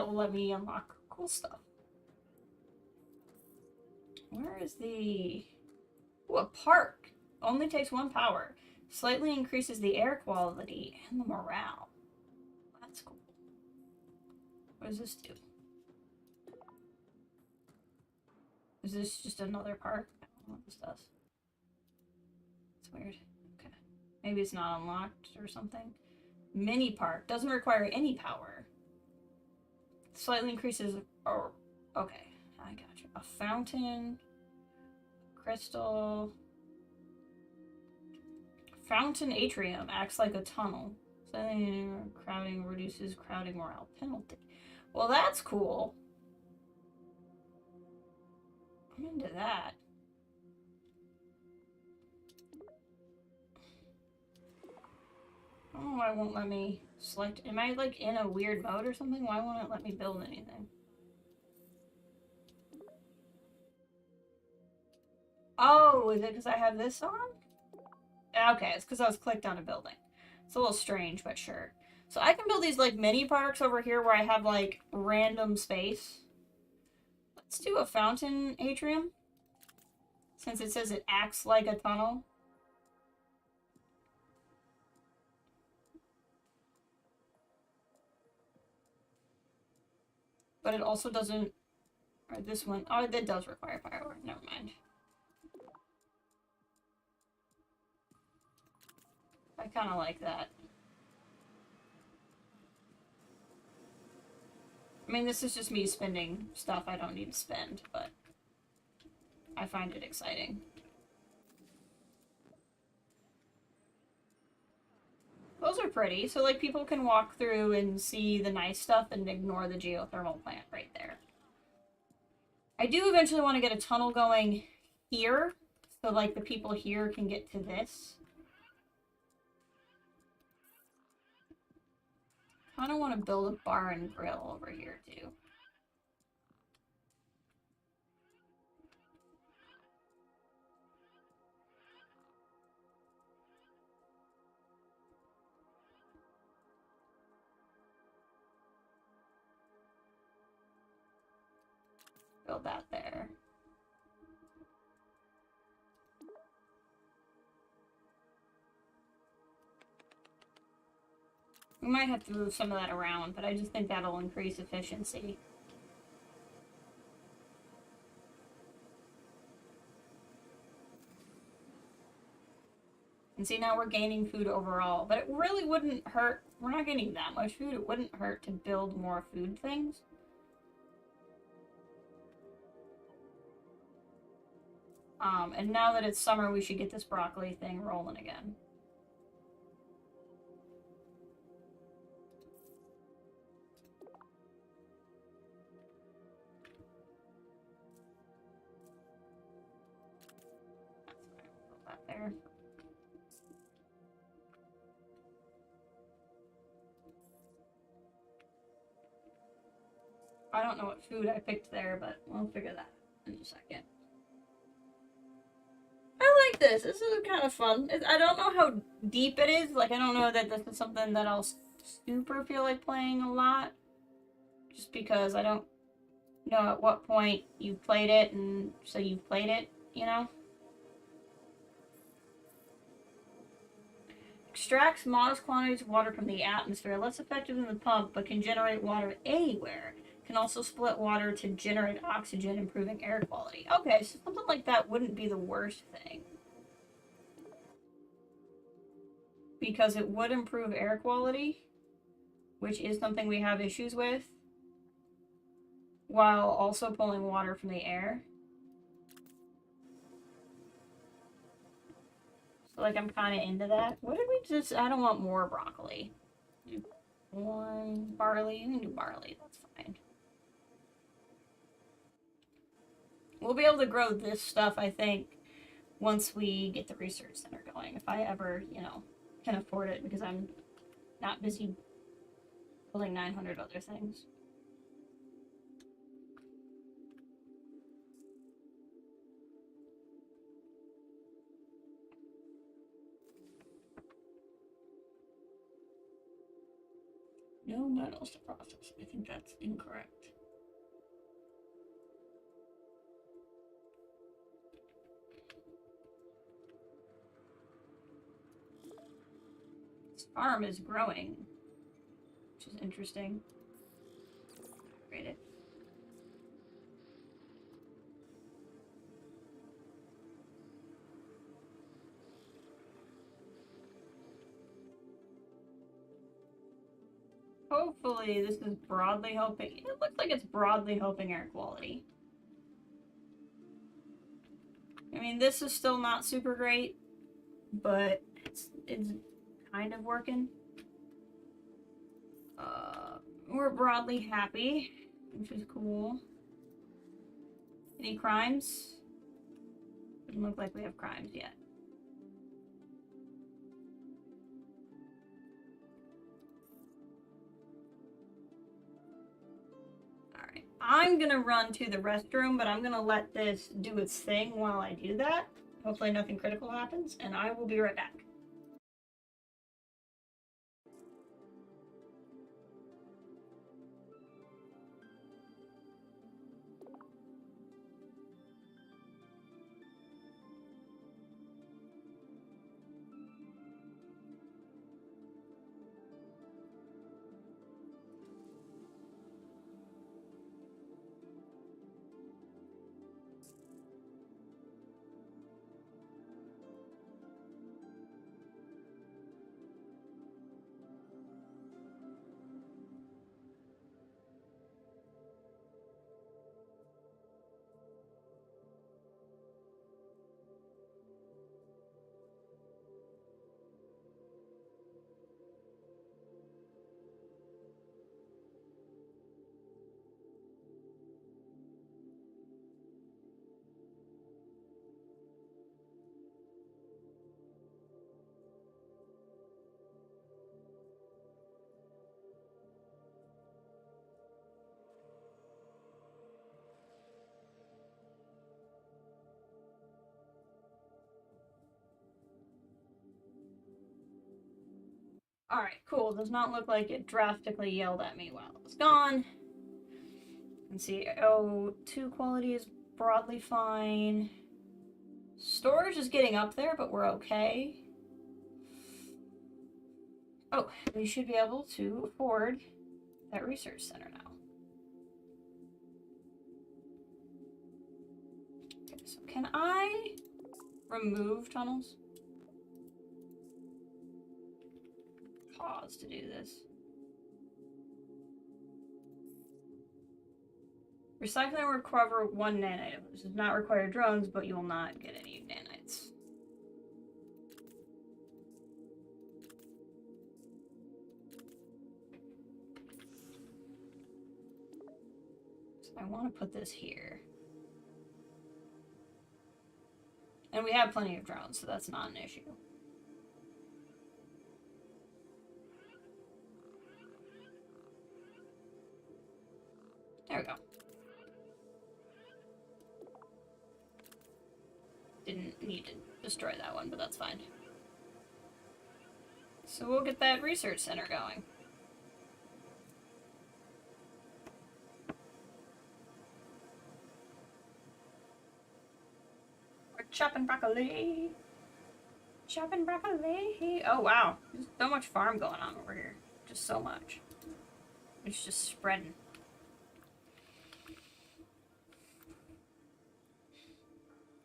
will let me unlock cool stuff. Where is the... Ooh, a park. Only takes 1 power. Slightly increases the air quality and the morale. That's cool. What does this do? Is this just another park? I don't know what this does. It's weird. Okay. Maybe it's not unlocked or something. Mini park. Doesn't require any power. Slightly increases... Oh, okay. I got you. A fountain. Crystal. Fountain atrium. Acts like a tunnel. Crowding reduces crowding morale penalty. Well, that's cool. I'm into that. I don't know why it won't let me select. Am I like in a weird mode or something? Why won't it let me build anything? Oh, is it because I have this on? Okay, it's because I was clicked on a building. It's a little strange, but sure. So I can build these like mini parks over here where I have like random space. Let's do a fountain atrium. Since it says it acts like a tunnel. But it also doesn't... Or this one... Oh, that does require power. Never mind. I kind of like that. I mean, this is just me spending stuff I don't need to spend, but I find it exciting. Those are pretty, so like people can walk through and see the nice stuff and ignore the geothermal plant right there. I do eventually want to get a tunnel going here, so like the people here can get to this. I kind of want to build a bar and grill over here too. Build that there. We might have to move some of that around, but I just think that'll increase efficiency. And see, now we're gaining food overall, but it really wouldn't hurt. We're not getting that much food. It wouldn't hurt to build more food things. And now that it's summer, we should get this broccoli thing rolling again. Put that there. I don't know what food I picked there, but we'll figure that out in a second. I like this. This is kind of fun. I don't know how deep it is. Like, I don't know that this is something that I'll super feel like playing a lot. Just because I don't know at what point you've played it, and so you've played it, you know? Extracts modest quantities of water from the atmosphere. Less effective than the pump, but can generate water anywhere. Can also split water to generate oxygen, improving air quality. Okay, so something like that wouldn't be the worst thing. Because it would improve air quality. which is something we have issues with, while also pulling water from the air. So, like, I'm kind of into that. What did we just... I don't want more broccoli. Do corn, barley. We can do barley. That's fine. We'll be able to grow this stuff, I think, once we get the research center going. If I ever, you know, can afford it, because I'm not busy building 900 other things. No metals to process. I think that's incorrect. This farm is growing, which is interesting. Rate it. Hopefully this is broadly helping. It looks like it's broadly helping air quality. I mean, this is still not super great, but it's kind of working. We're broadly happy, which is cool. Any crimes? Doesn't look like we have crimes yet. Alright, I'm gonna run to the restroom, but I'm gonna let this do its thing while I do that. Hopefully nothing critical happens, and I will be right back. Alright, cool. Does not look like it drastically yelled at me while it was gone. You can see, O2 quality is broadly fine. Storage is getting up there, but we're okay. Oh, we should be able to afford that research center now. Okay, so can I remove tunnels? Pause to do this. Recycling will recover 1 nanite. This does not require drones, but you will not get any nanites. So I want to put this here. And we have plenty of drones, so that's not an issue. There we go. Didn't need to destroy that one, but that's fine. So we'll get that research center going. We're chopping broccoli. Chopping broccoli. Oh wow, there's so much farm going on over here. Just so much. It's just spreading.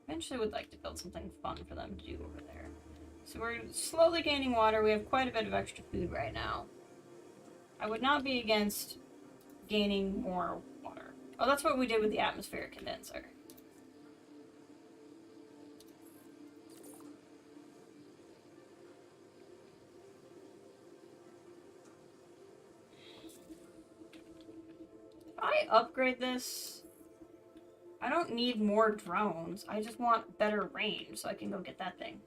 Eventually would like to build something fun for them to do over there. So we're slowly gaining water. We have quite a bit of extra food right now. I would not be against gaining more water. Oh, that's what we did with the atmospheric condenser. If I upgrade this, I don't need more drones. I just want better range so I can go get that thing.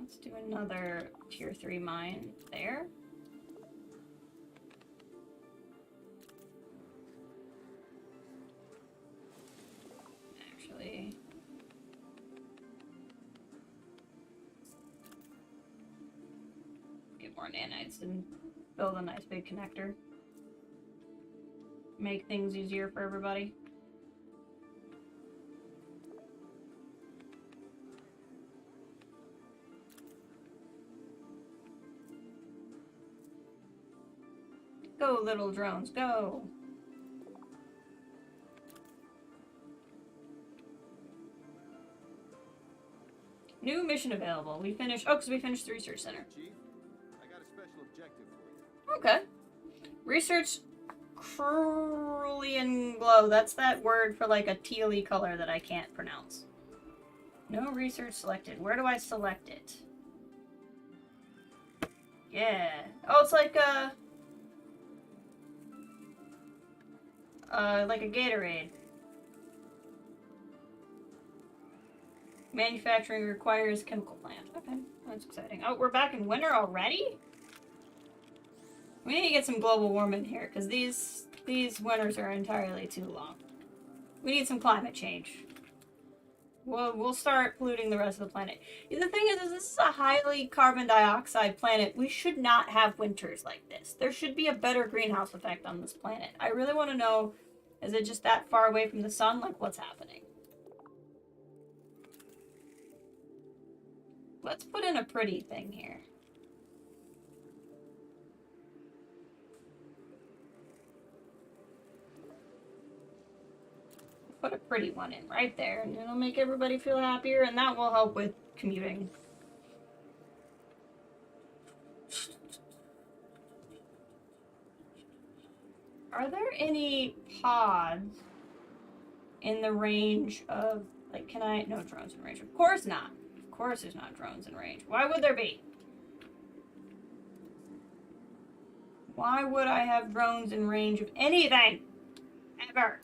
Let's do another tier 3 mine there. Actually, get more nanites and build a nice big connector. Make things easier for everybody. Go, little drones, go! New mission available. We finished... Oh, because we finished the research center. Chief, I got a special objective for you. Okay. Research cerulean glow. That's that word for like a tealy color that I can't pronounce. No research selected. Where do I select it? Yeah. Oh, it's like a Gatorade. Manufacturing requires chemical plant. Okay, that's exciting. Oh, we're back in winter already? We need to get some global warming here, because these winters are entirely too long. We need some climate change. We'll start polluting the rest of the planet. The thing is this is a highly carbon dioxide planet. We should not have winters like this. There should be a better greenhouse effect on this planet. I really want to know, is it just that far away from the sun? Like, what's happening? Let's put in a pretty thing here. Put a pretty one in right there, and it'll make everybody feel happier, and that will help with commuting. Are there any pods in the range of, like, can I, no drones in range? Of course not. Of course there's not drones in range. Why would there be? Why would I have drones in range of anything? Ever.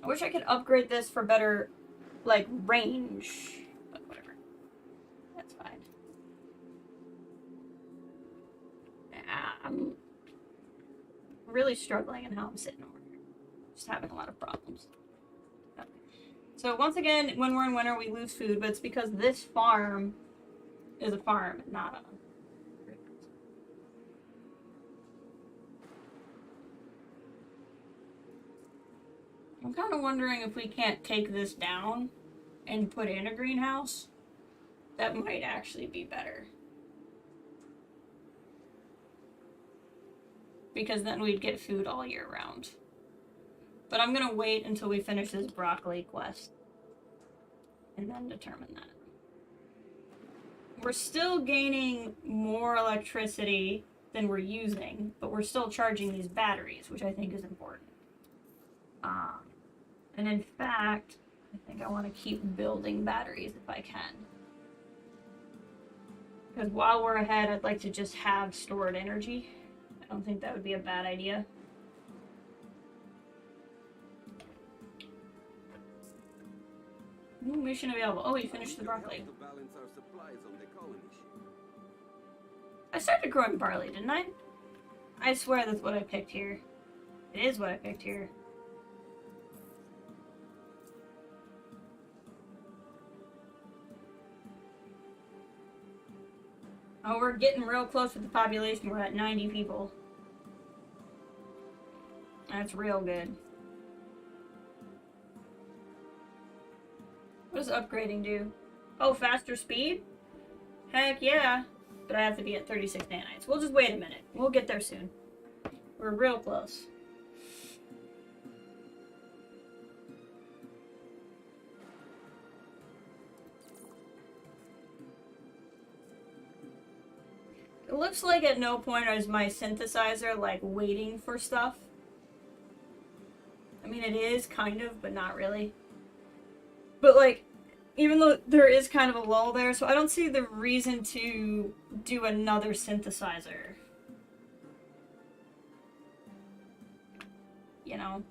I wish I could upgrade this for better, like, range. But whatever. That's fine. I'm really struggling in how I'm sitting over here. Just having a lot of problems. Okay. So once again, when we're in winter, we lose food, but it's because this farm is a farm, not a... I'm kind of wondering if we can't take this down and put in a greenhouse. That might actually be better. Because then we'd get food all year round. But I'm gonna wait until we finish this broccoli quest. And then determine that. We're still gaining more electricity than we're using, but we're still charging these batteries, which I think is important. And in fact, I think I want to keep building batteries if I can. Because while we're ahead, I'd like to just have stored energy. I don't think that would be a bad idea. New mission available. Oh, we finished the broccoli. To balance our supplies on the colony ship. I started growing barley, didn't I? I swear that's what I picked here. It is what I picked here. Oh, we're getting real close with the population. We're at 90 people. That's real good. What does upgrading do? Oh, faster speed? Heck yeah. But I have to be at 36 nanites. We'll just wait a minute. We'll get there soon. We're real close. looks like at no point is my synthesizer, like, waiting for stuff. I mean, it is, kind of, but not really. But, like, even though there is kind of a lull there, so I don't see the reason to do another synthesizer. You know?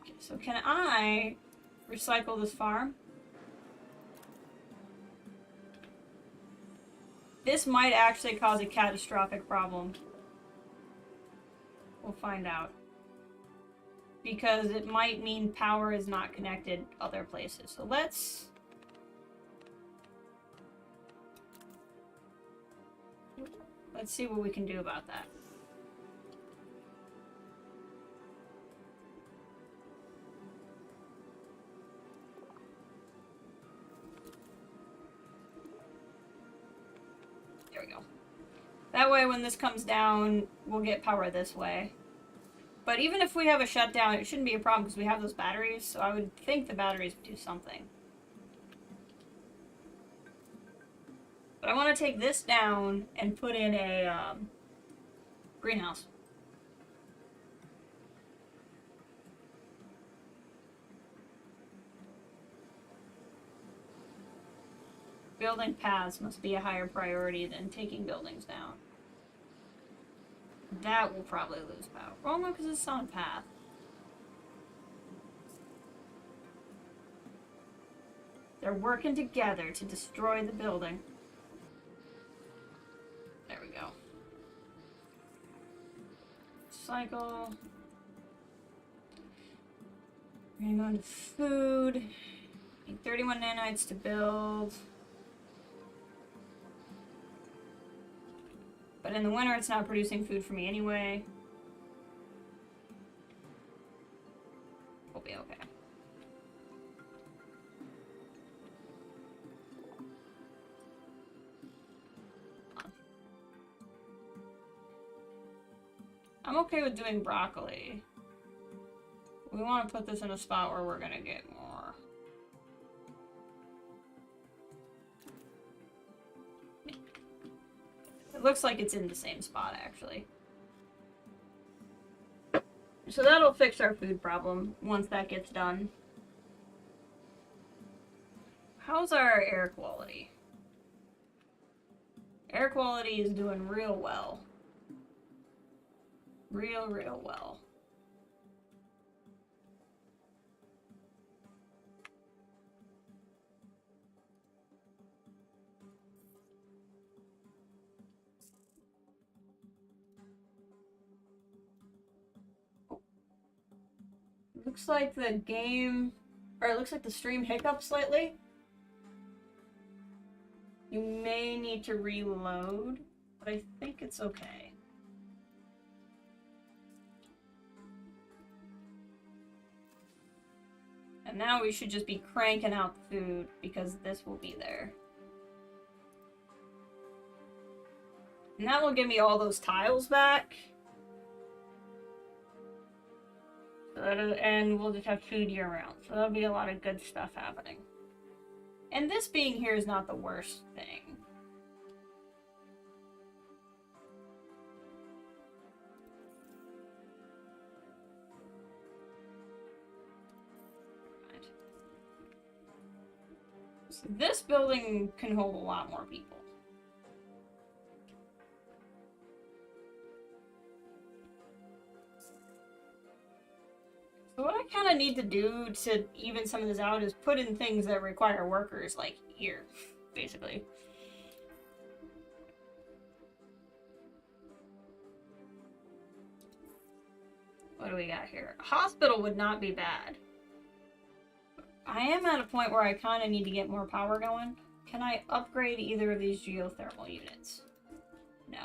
Okay, so can I recycle this farm? This might actually cause a catastrophic problem. We'll find out. Because it might mean power is not connected other places. So let's see what we can do about that. There we go. That way when this comes down, we'll get power this way. But even if we have a shutdown, it shouldn't be a problem because we have those batteries, so I would think the batteries would do something. But I want to take this down and put in a greenhouse. Building paths must be a higher priority than taking buildings down. That will probably lose power. Oh no, because it's on a path. They're working together to destroy the building. There we go. Cycle. We're gonna go into food. Need 31 nanites to build. But in the winter, it's not producing food for me anyway. We'll be okay. I'm okay with doing broccoli. We want to put this in a spot where we're going to get more. It looks like it's in the same spot, actually. So that'll fix our food problem once that gets done. How's our air quality? Air quality is doing real well. Real well. Looks like the game, or it looks like the stream hiccups slightly. You may need to reload, but I think it's okay. And now we should just be cranking out the food because this will be there. And that will give me all those tiles back. And we'll just have food year-round. So that'll be a lot of good stuff happening. And this being here is not the worst thing. Right. So this building can hold a lot more people. So what I kind of need to do to even some of this out is put in things that require workers, like here, basically. What do we got here? A hospital would not be bad. I am at a point where I kind of need to get more power going. Can I upgrade either of these geothermal units? No.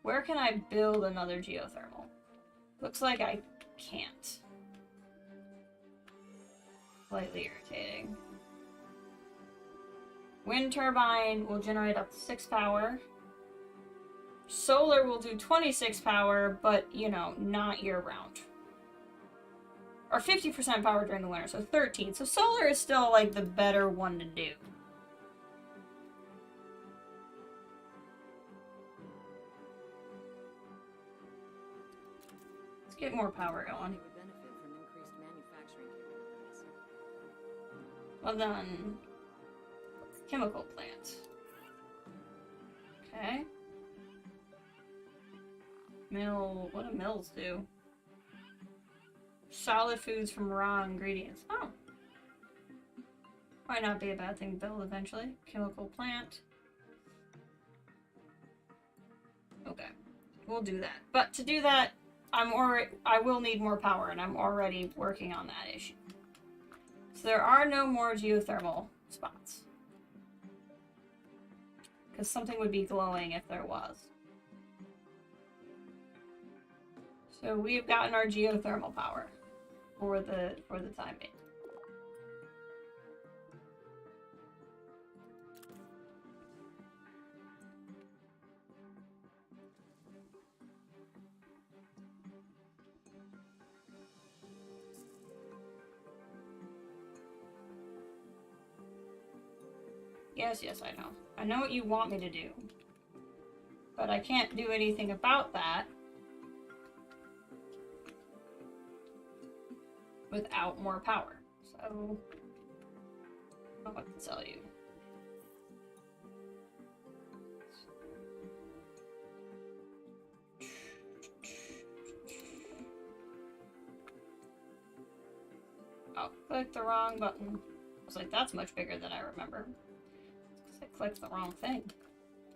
Where can I build another geothermal? Looks like I can't. Slightly irritating. Wind turbine will generate up to 6 power. Solar will do 26 power, but, you know, not year-round. Or 50% power during the winter, so 13. So solar is still, like, the better one to do. Let's get more power going. Would benefit from increased manufacturing capabilities. Well done. Chemical plant. Okay. Mill. What do mills do? Solid foods from raw ingredients. Oh. Might not be a bad thing to build eventually. Chemical plant. Okay. We'll do that. But to do that, I will need more power, and I'm already working on that issue. So there are no more geothermal spots. Because something would be glowing if there was. So we've gotten our geothermal power for the time being. Yes, yes, I know. I know what you want me to do. But I can't do anything about that without more power. So, I don't know what to tell you. Oh, click the wrong button. I was like, that's much bigger than I remember. I clicked the wrong thing.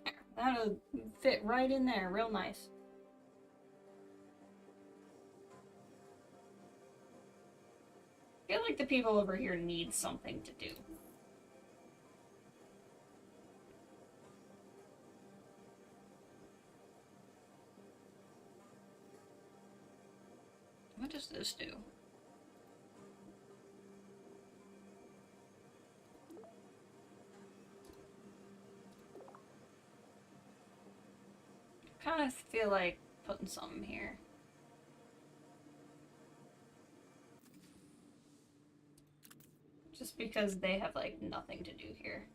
There, that'll fit right in there, real nice. I feel like the people over here need something to do. What does this do? Kind of feel like putting something here. Just because they have like nothing to do here.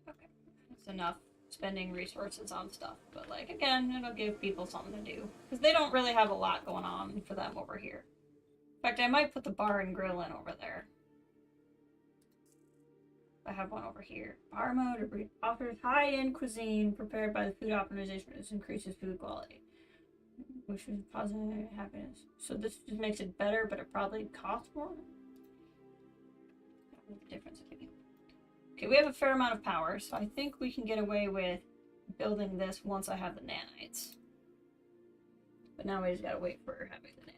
Okay, that's enough spending resources on stuff, but like again, it'll give people something to do because they don't really have a lot going on for them over here. In fact, I might put the bar and grill in over there. I have one over here. Bar mode offers high-end cuisine prepared by the food optimization. This increases food quality, which is positive happiness. So this just makes it better, but it probably costs more. What's the difference? Okay, we have a fair amount of power, so I think we can get away with building this once I have the nanites. But now we just gotta wait for having the nanites.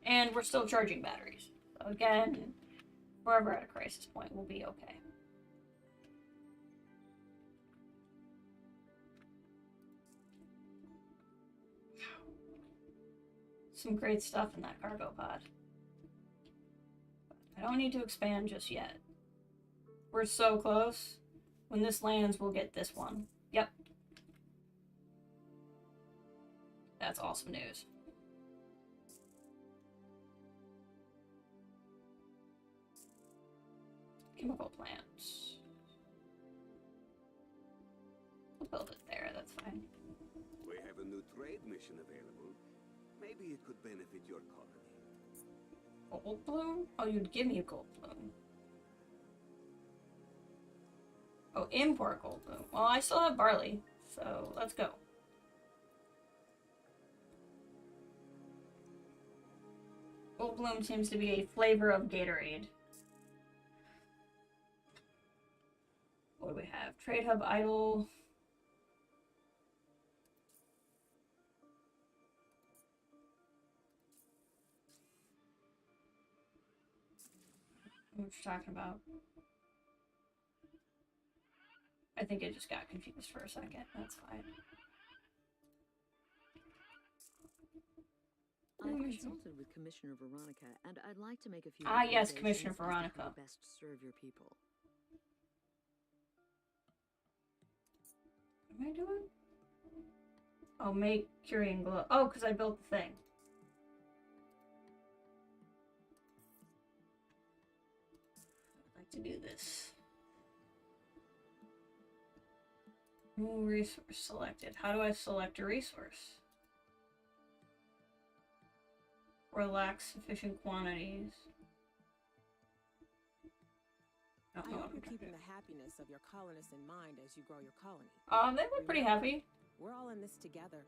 And we're still charging batteries. So again, if we're ever at a crisis point, we'll be okay. Some great stuff in that cargo pod. I don't need to expand just yet. We're so close. When this lands, we'll get this one. Yep. That's awesome news. Chemical plants. We'll build it there, that's fine. We have a new trade mission available. Maybe it could benefit your colony. Gold bloom? Oh, you'd give me a gold bloom. Oh, import gold bloom. Well, I still have barley, so let's go. Gold bloom seems to be a flavor of Gatorade. What do we have? Trade hub idle. What you're talking about? I think I just got confused for a second. That's fine. I've consulted with Commissioner Veronica, and I'd like to make a few Ah, yes, recommendations Commissioner as to Veronica. how to best serve your people. What am I doing? Oh, make Curian glow. Oh, because I built the thing. I'd like to do this. New resource selected. How do I select a resource? Or lacks sufficient quantities. I hope you're keeping the happiness of your colonists in mind as you grow your colony. They were pretty happy. We're all in this together.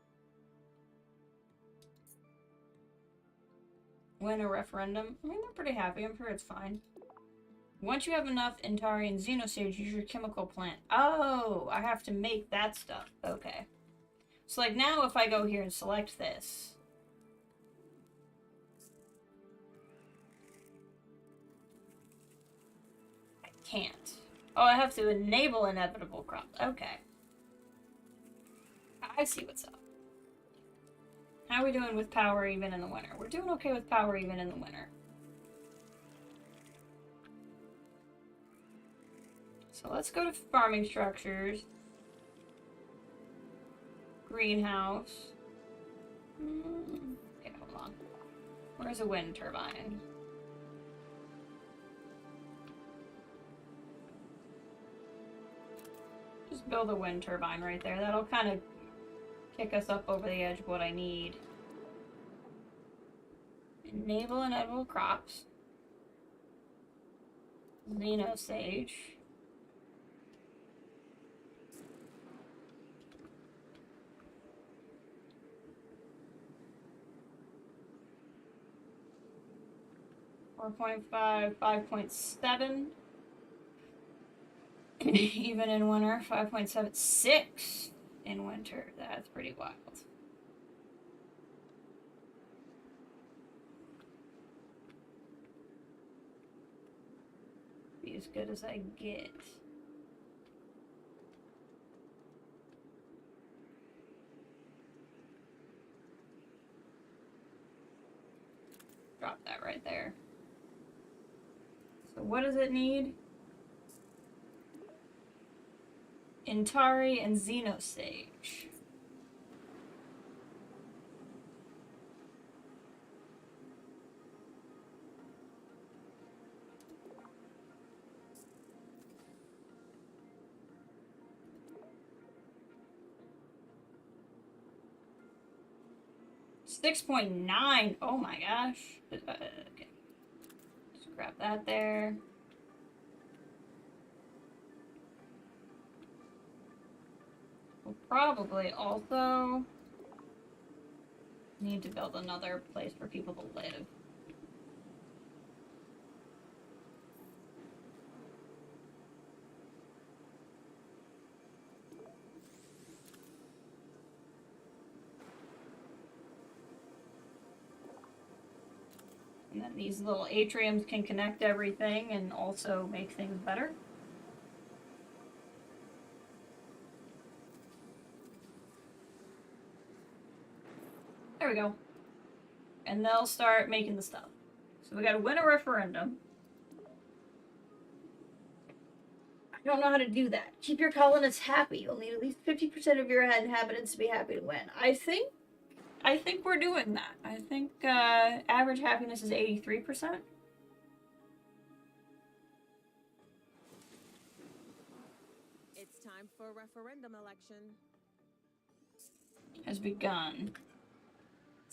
Win a referendum. I mean, they're pretty happy. I'm sure it's fine. Once you have enough Intari and Xenosage, use your chemical plant. Oh, I have to make that stuff. Okay. So, like, now if I go here and select this. I can't. Oh, I have to enable inevitable crops. Okay. I see what's up. How are we doing with power even in the winter? We're doing okay with power even in the winter. So let's go to farming structures. Greenhouse. Okay, hold on. Where's a wind turbine? Just build a wind turbine right there. That'll kind of kick us up over the edge of what I need. Enable inedible crops. Xenosage. .5, 5.7. Even in winter, 5.76 in winter. That's pretty wild. Be as good as I get. Drop that right there. So what does it need? Intari and Xenosage. $6.9. Oh my gosh. Okay. Just grab that there. We'll probably also need to build another place for people to live. And then these little atriums can connect everything and also make things better. There we go. And they'll start making the stuff. So we gotta win a referendum. I don't know how to do that. Keep your colonists happy. You'll need at least 50% of your inhabitants to be happy to win. I think we're doing that. I think average happiness is 83%. It's time for a referendum election. Has begun.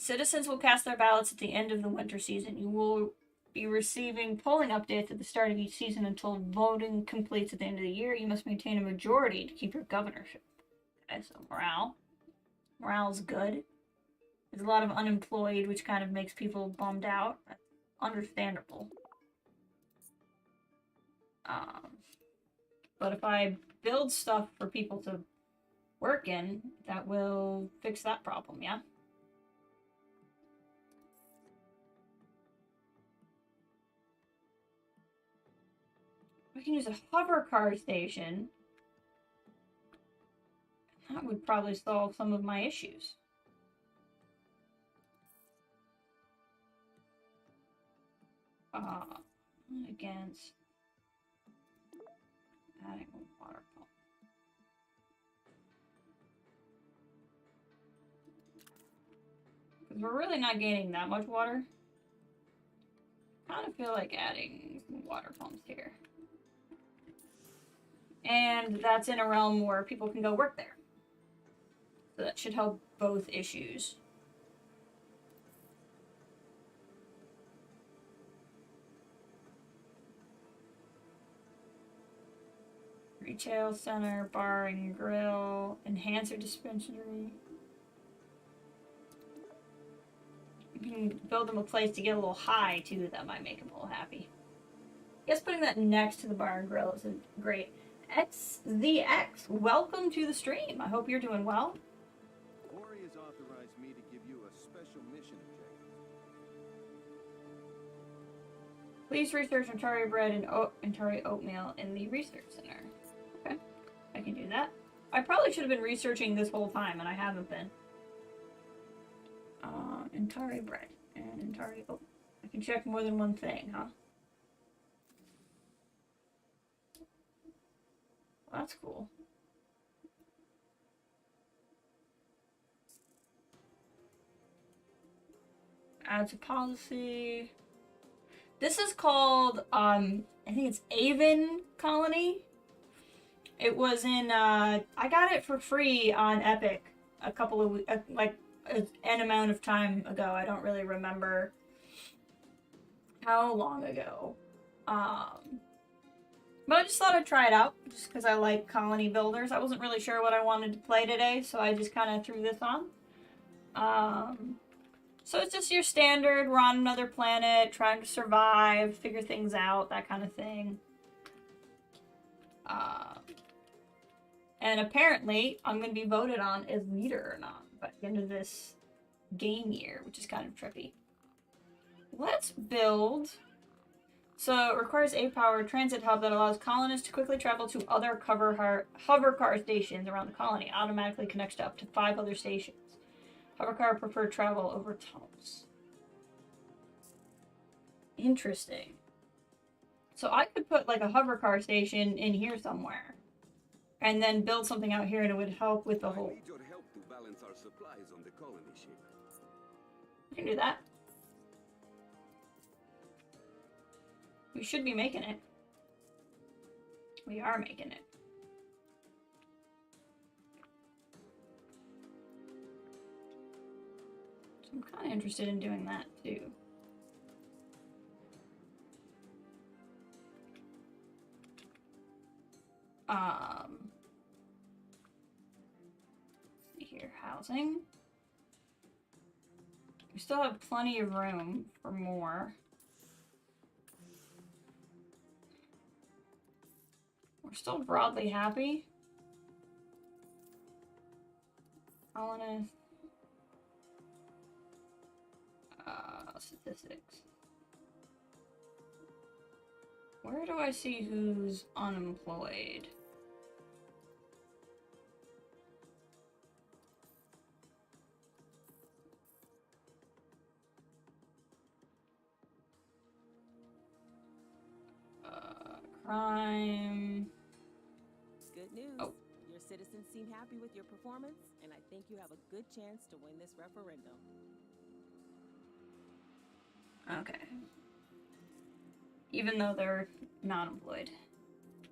Citizens will cast their ballots at the end of the winter season. You will be receiving polling updates at the start of each season until voting completes at the end of the year. You must maintain a majority to keep your governorship. Okay, so morale. Morale's good. There's a lot of unemployed, which kind of makes people bummed out. That's understandable. But if I build stuff for people to work in, that will fix that problem, yeah? We can use a hover car station. That would probably solve some of my issues. against adding a water pump. Because we're really not gaining that much water. Kind of feel like adding some water pumps here. And that's in a realm where people can go work there. So that should help both issues. Retail center, bar and grill, enhancer dispensary. You can build them a place to get a little high too. That might make them a little happy. I guess putting that next to the bar and grill isn't great. XZX, welcome to the stream. I hope you're doing well. Ori has authorized me to give you a special mission objective. Please research Antari bread and Antari oatmeal in the research center. Okay, I can do that. I probably should have been researching this whole time, and I haven't been. Antari bread and Antari oat. I can check more than one thing, huh? Well, that's cool. Add to policy. This is called, I think it's Avon Colony. It was in, I got it for free on Epic a couple of weeks, like an amount of time ago. I don't really remember how long ago. But I just thought I'd try it out, just because I like colony builders. I wasn't really sure what I wanted to play today, so I just kind of threw this on. So it's just your standard, we're on another planet, trying to survive, figure things out, that kind of thing. And apparently, I'm going to be voted on as leader or not by the end of this game year, which is kind of trippy. Let's build... So it requires a powered transit hub that allows colonists to quickly travel to other hover car stations around the colony. It automatically connects to up to 5 other stations. Hovercar preferred travel over tunnels. Interesting. So I could put like a hovercar station in here somewhere. And then build something out here and it would help with the whole... I need your help to balance our supplies on the colony ship. I can do that. We should be making it. We are making it. So I'm kind of interested in doing that too. Let's see here, housing. We still have plenty of room for more. We're still broadly happy. Colonists. Statistics. Where do I see who's unemployed? Crime. Good news. Oh. Your citizens seem happy with your performance, and I think you have a good chance to win this referendum. Okay. Even though they're not employed.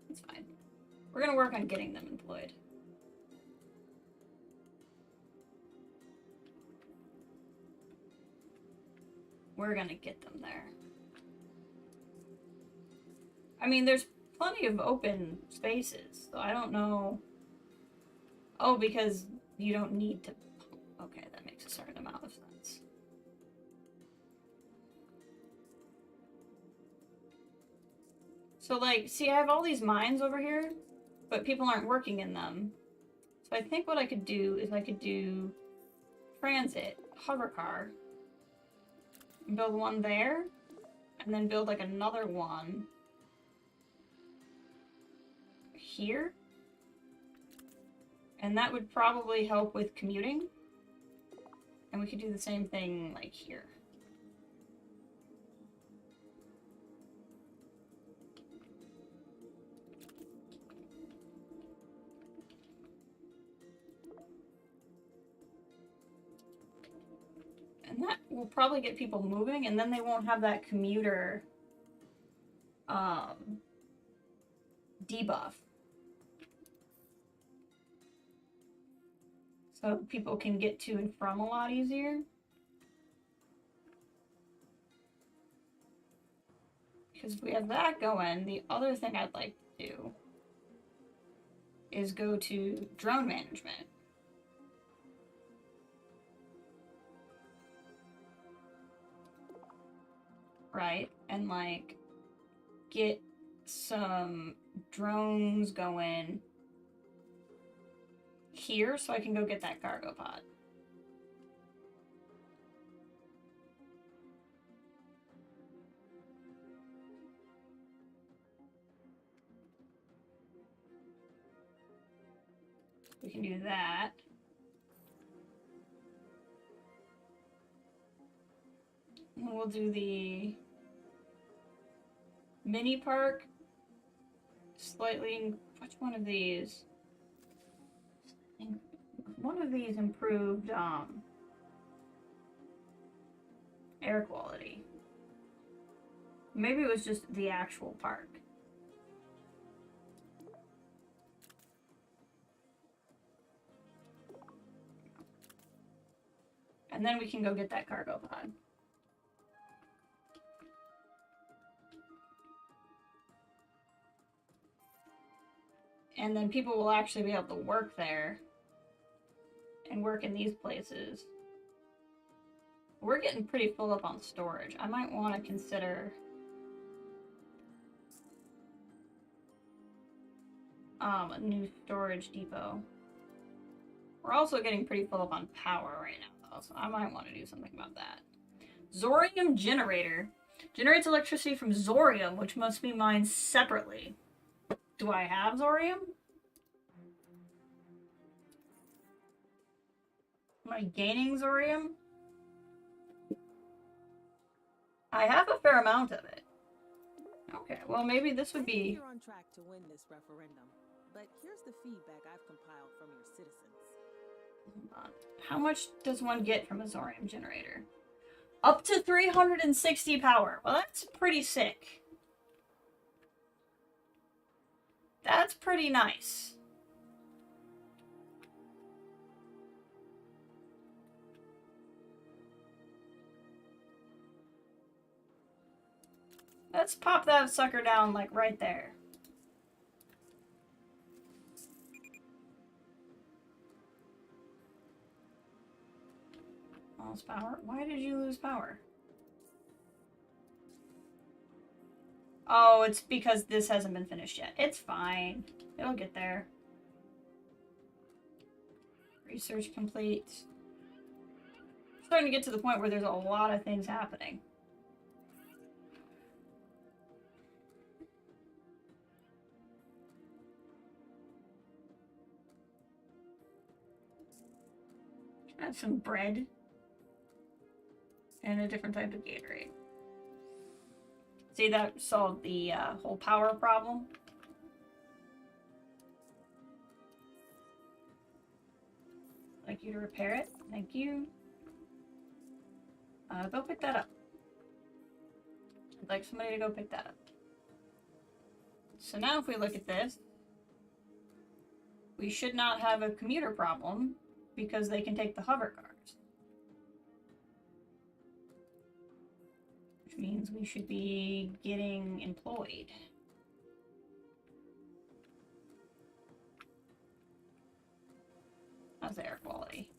It's fine. We're gonna work on getting them employed. We're gonna get them there. I mean, there's plenty of open spaces, so I don't know. Oh, because you don't need to... Okay, that makes a certain amount of sense. So, like, see, I have all these mines over here, but people aren't working in them. So I think what I could do is I could do transit, hovercar, and build one there, and then build, like, another one here. And that would probably help with commuting. And we could do the same thing, like, here. will probably get people moving, and then they won't have that commuter debuff. So people can get to and from a lot easier. Because if we have that going, the other thing I'd like to do is go to drone management. Right? And like get some drones going here so I can go get that cargo pod. We can do that. And we'll do the mini park slightly. Which one of these? One of these improved air quality. Maybe it was just the actual park. And then we can go get that cargo pod. And then people will actually be able to work there and work in these places. We're getting pretty full up on storage. I might want to consider a new storage depot. We're also getting pretty full up on power right now, though, so I might want to do something about that. Zorium generator. Generates electricity from Zorium, which must be mined separately. Do I have Zorium? Am I gaining Zorium? I have a fair amount of it. Okay, well maybe this would be... You're on track to win this referendum, but here's the feedback I've compiled from your citizens. Hold on. How much does one get from a Zorium generator? Up to 360 power. Well, that's pretty sick. That's pretty nice. Let's pop that sucker down, like, right there. Lost power? Why did you lose power? Oh, it's because this hasn't been finished yet. It's fine. It'll get there. Research complete. Starting to get to the point where there's a lot of things happening. Add some bread. And a different type of Gatorade. See, that solved the whole power problem. I'd like you to repair it. Thank you. Go pick that up. I'd like somebody to go pick that up. So now if we look at this, we should not have a commuter problem because they can take the hover cars. Which means we should be getting employed. How's the air quality?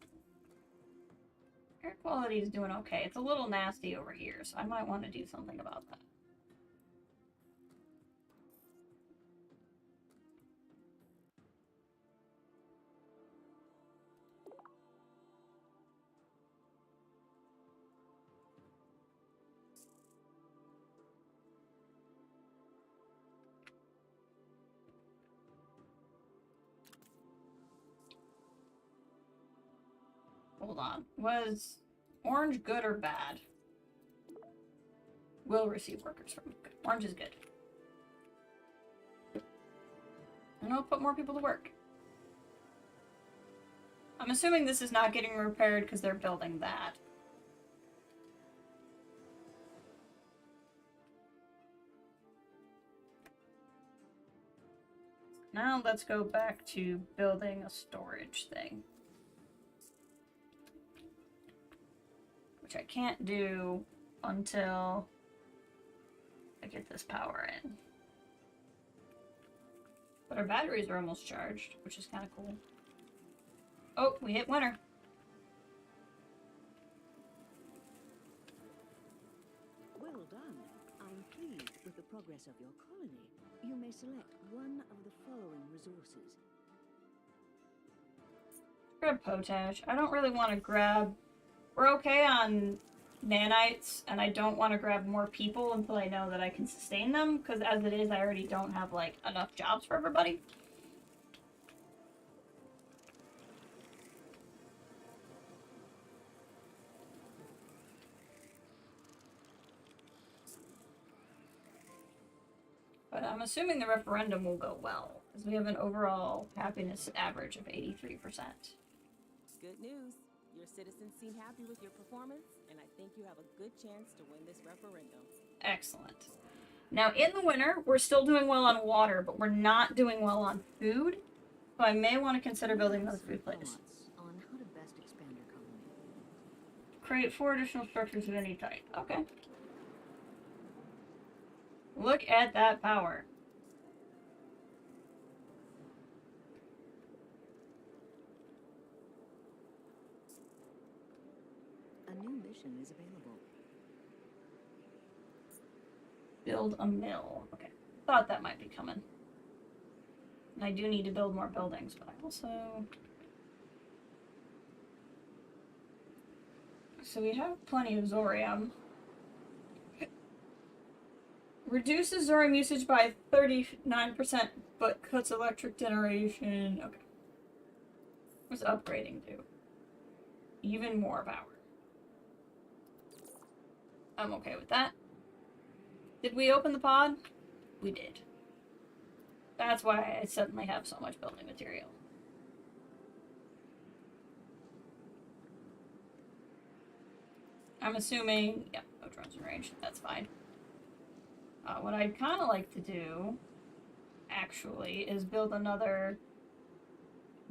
Air quality is doing okay. It's a little nasty over here, so I might want to do something about that. Hold on. Was orange good or bad? Will receive workers from good. Orange is good. And I'll put more people to work. I'm assuming this is not getting repaired because they're building that. Now let's go back to building a storage thing. Which I can't do until I get this power in. But our batteries are almost charged, which is kind of cool. Oh, we hit winter. Well done. I'm pleased with the progress of your colony. You may select one of the following resources. Grab potash. I don't really want to grab... We're okay on nanites, and I don't want to grab more people until I know that I can sustain them, because as it is, I already don't have, like, enough jobs for everybody. But I'm assuming the referendum will go well, because we have an overall happiness average of 83%. Good news. Your citizens seem happy with your performance, and I think you have a good chance to win this referendum. Excellent. Now, in the winter, we're still doing well on water, but we're not doing well on food. So I may want to consider building another food place. On how to best expand your colony. Create 4 additional structures of any type. Okay. Look at that power. A new mission is available. Build a mill. Okay. Thought that might be coming. And I do need to build more buildings, but I also... So we have plenty of Zorium. Reduces Zorium usage by 39%, but cuts electric generation. Okay. What's upgrading do? Even more power. I'm okay with that. Did we open the pod? We did. That's why I suddenly have so much building material. I'm assuming, yeah, no drones in range. That's fine. What I'd kind of like to do, actually, is build another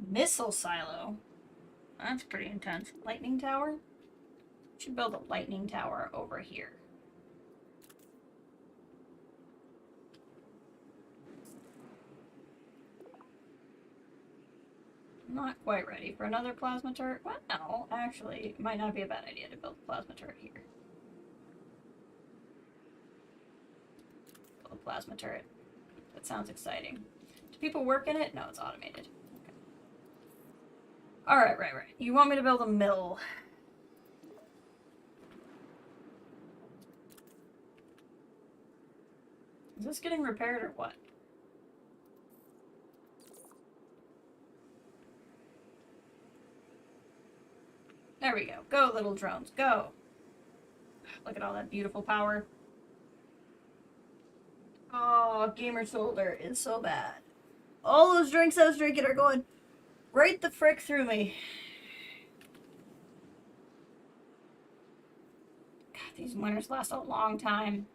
missile silo. That's pretty intense. Lightning tower? Should build a lightning tower over here. Not quite ready for another plasma turret. Well, actually, it might not be a bad idea to build a plasma turret here. Build a plasma turret. That sounds exciting. Do people work in it? No, it's automated. Okay. Alright, right. You want me to build a mill. Is this getting repaired or what? There we go. Go, little drones. Go. Look at all that beautiful power. Oh, gamer shoulder is so bad. All those drinks I was drinking are going right the frick through me. God, these winters last a long time.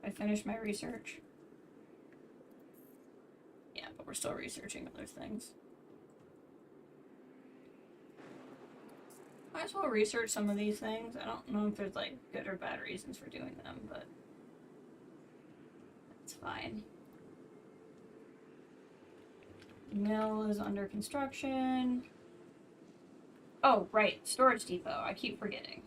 I finished my research. Yeah, but we're still researching other things. Might as well research some of these things. I don't know if there's like good or bad reasons for doing them, but it's fine. Mill is under construction. Oh, right. Storage depot. I keep forgetting.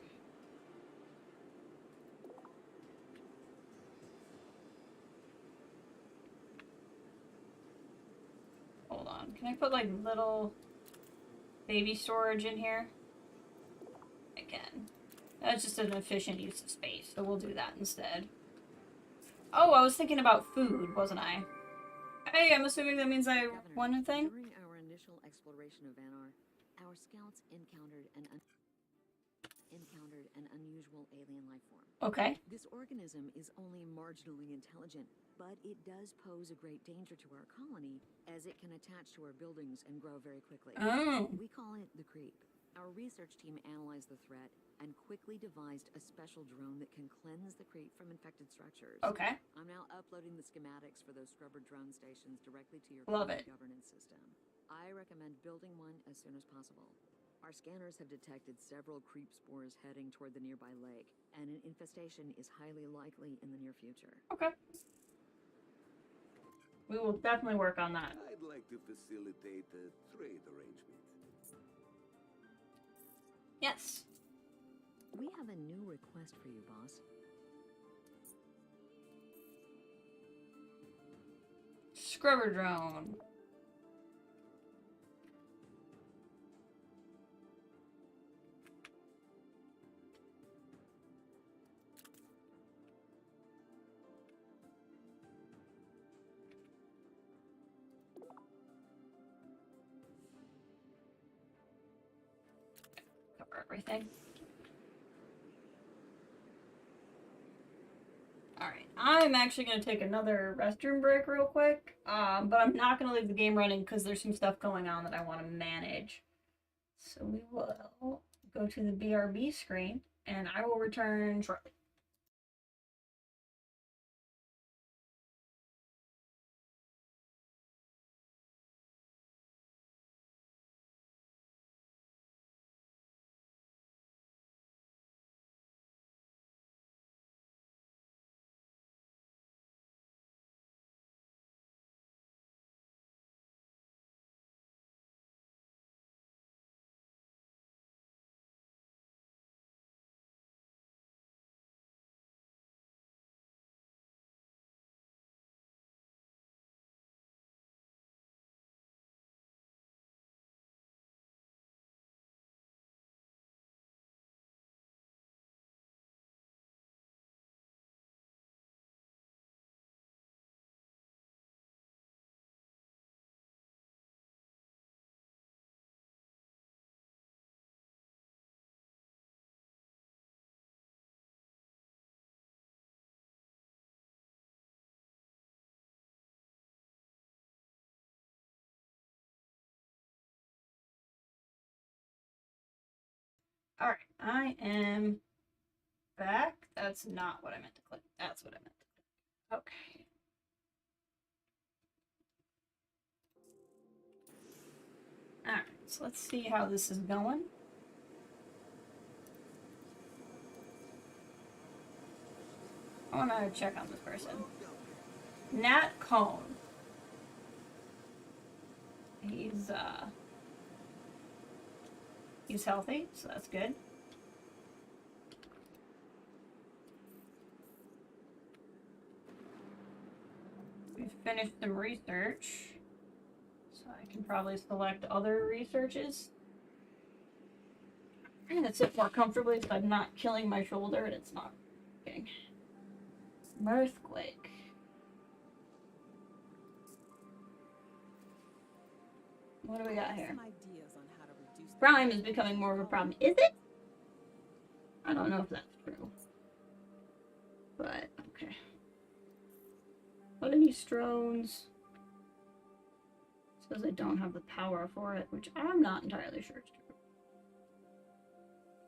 Hold on. Can I put like little baby storage in here? I can. That's just an efficient use of space, so we'll do that instead. Oh, I was thinking about food, wasn't I? Hey, I'm assuming that means I won a thing? During our initial exploration of Vanar, our scouts encountered an unusual alien life form. Okay. This organism is only marginally intelligent, but it does pose a great danger to our colony, as it can attach to our buildings and grow very quickly. Oh. We call it the creep. Our research team analyzed the threat and quickly devised a special drone that can cleanse the creep from infected structures. Okay. I'm now uploading the schematics for those scrubber drone stations directly to your Love it. governance system. I recommend building one as soon as possible. Our scanners have detected several creep spores heading toward the nearby lake, and an infestation is highly likely in the near future. Okay. We will definitely work on that. I'd like to facilitate a trade arrangement. Yes. We have a new request for you, boss. Scrubber drone. Cover everything. Alright, I'm actually going to take another restroom break real quick, but I'm not going to leave the game running because there's some stuff going on that I want to manage. So we will go to the BRB screen, and I will return shortly. Alright, I am back. That's not what I meant to click. That's what I meant to click. Okay. Alright, so let's see how this is going. I want to check on this person. Nat Cone. He's healthy, so that's good. We've finished some research, so I can probably select other researches. I'm gonna sit more comfortably so I'm not killing my shoulder and it's not working. Earthquake. What do we got here? Crime is becoming more of a problem. Is it? I don't know if that's true. But, okay. What are these drones? Says I don't have the power for it, which I'm not entirely sure it's true.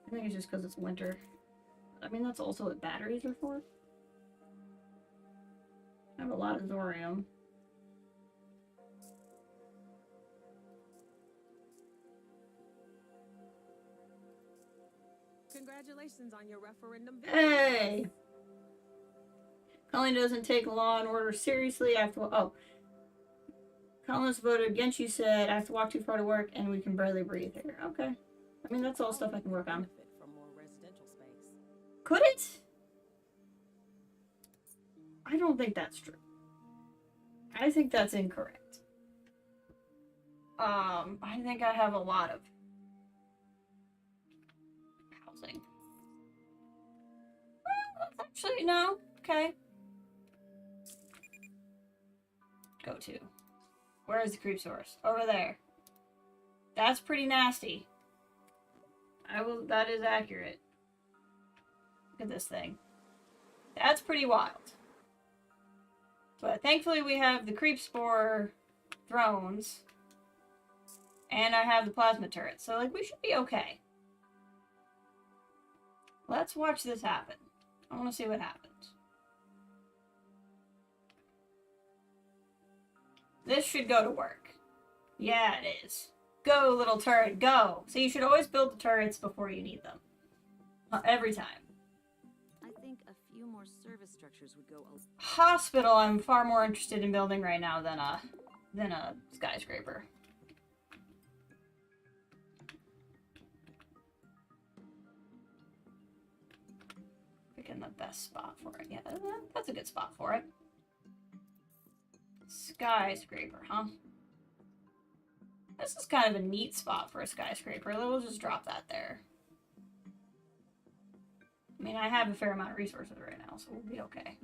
I think it's just because it's winter. I mean, that's also what batteries are for. I have a lot of thorium. Congratulations on your referendum. Hey! Colleen doesn't take law and order seriously. I have to. Oh. Collins voted against you, said I have to walk too far to work and we can barely breathe here. Okay. I mean, that's all stuff I can work on. From more residential space. Could it? I don't think that's true. I think that's incorrect. I think I have a lot of housing. Well, actually, no. Okay. Go to. Where is the creep source? Over there. That's pretty nasty. That is accurate. Look at this thing. That's pretty wild. But thankfully we have the creep spore drones. And I have the plasma turret, so like we should be okay. Let's watch this happen. I want to see what happens. This should go to work. Yeah, it is. Go, little turret, go! So you should always build the turrets before you need them. Every time. I think a few more service structures would go. Hospital, I'm far more interested in building right now than a skyscraper. Picking the best spot for it. Yeah, that's a good spot for it. Skyscraper, huh? This is kind of a neat spot for a skyscraper. We'll just drop that there. I mean, I have a fair amount of resources right now, so we'll be okay.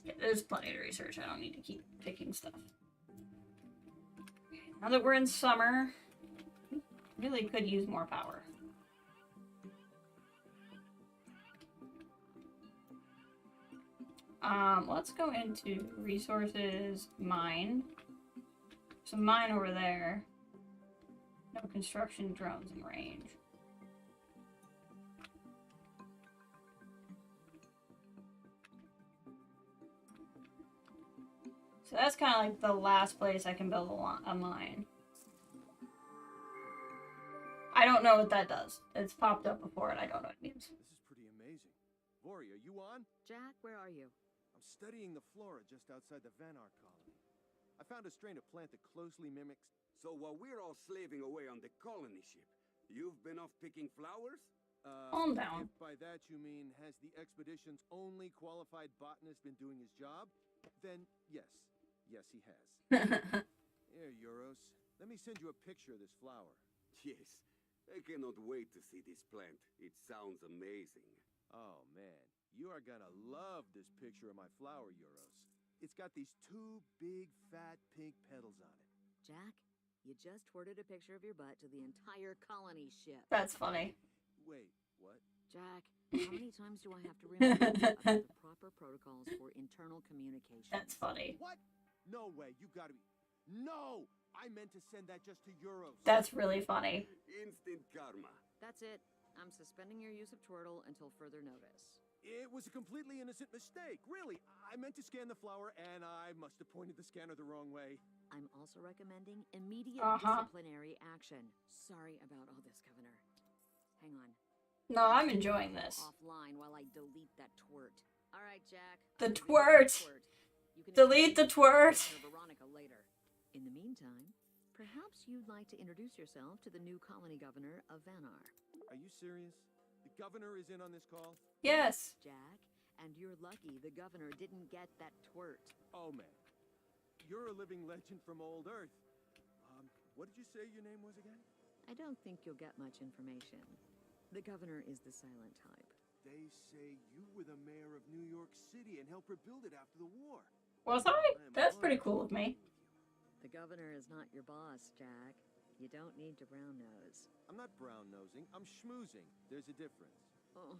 Yeah, there's plenty to research. I don't need to keep picking stuff. Okay, now that we're in summer, we really could use more power. Let's go into resources, mine. Some mine over there. No construction drones in range. So that's kind of like the last place I can build a mine. I don't know what that does. It's popped up before and I don't know what it means. This is pretty amazing. Vori, are you on? Jack, where are you? I'm studying the flora just outside the Vanar colony. I found a strain of plant that closely mimics... So while we're all slaving away on the colony ship, you've been off picking flowers? Calm down. If by that you mean, has the expedition's only qualified botanist been doing his job? Then, yes. Yes, he has. Here, Euros. Let me send you a picture of this flower. Yes. I cannot wait to see this plant. It sounds amazing. Oh, man. You are gonna love this picture of my flower, Euros. It's got these two big, fat, pink petals on it. Jack, you just forwarded a picture of your butt to the entire colony ship. That's funny. Wait, what? Jack, how many times do I have to remind you about the proper protocols for internal communication? That's funny. What? No way, you gotta be... No! I meant to send that just to Euros. That's really funny. Instant karma. That's it. I'm suspending your use of Twirtle until further notice. It was a completely innocent mistake, really. I meant to scan the flower, and I must have pointed the scanner the wrong way. I'm also recommending immediate disciplinary action. Sorry about all this, Governor. Hang on. No, I'm enjoying this. Offline while I delete that twirt. All right, Jack. The twirt. You can Delete the twirt. Veronica later. In the meantime, perhaps you'd like to introduce yourself to the new colony governor of Vanar. Are you serious? The governor is in on this call? Yes. Jack, and you're lucky the governor didn't get that twirt. Oh, man. You're a living legend from old Earth. What did you say your name was again? I don't think you'll get much information. The governor is the silent type. They say you were the mayor of New York City and helped rebuild it after the war. Was I? That's pretty cool of me. The governor is not your boss, Jack. You don't need to brown nose. I'm not brown-nosing. I'm schmoozing. There's a difference. Oh,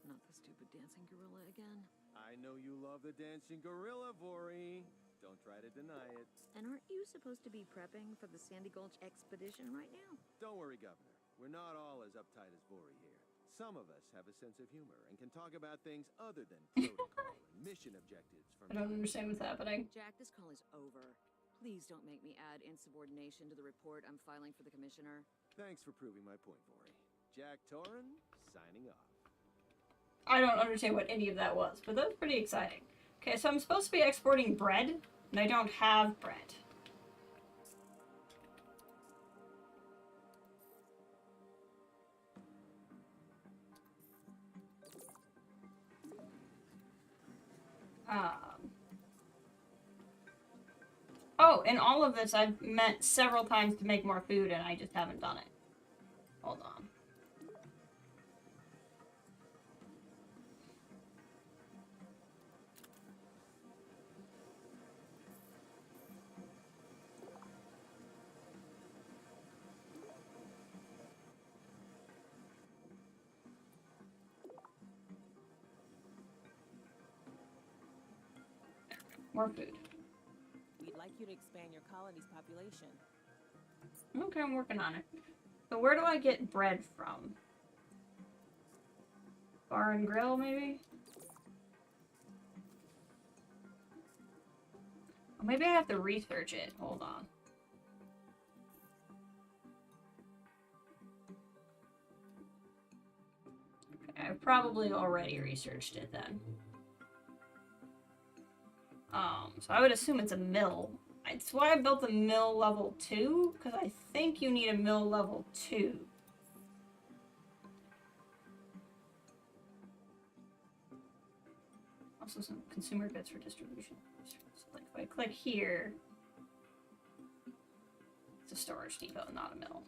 not the stupid dancing gorilla again. I know you love the dancing gorilla, Vori. Don't try to deny it. And aren't you supposed to be prepping for the Sandy Gulch expedition right now? Don't worry, Governor. We're not all as uptight as Vori here. Some of us have a sense of humor and can talk about things other than protocol and mission objectives. I don't understand what's happening. Jack, this call is over. Please don't make me add insubordination to the report I'm filing for the commissioner. Thanks for proving my point, Vori. Jack Torin, signing off. I don't understand what any of that was, but that's pretty exciting. Okay, so I'm supposed to be exporting bread, and I don't have bread. Oh, in all of this, I've meant several times to make more food, and I just haven't done it. Hold on. More food. We'd like you to expand your colony's population. Okay, I'm working on it. So where do I get bread from? Bar and grill, maybe? Or maybe I have to research it. Hold on. Okay, I've probably already researched it then. So I would assume it's a mill. It's why I built a mill level 2, because I think you need a mill level 2. Also some consumer goods for distribution. So like if I click here, it's a storage depot, not a mill.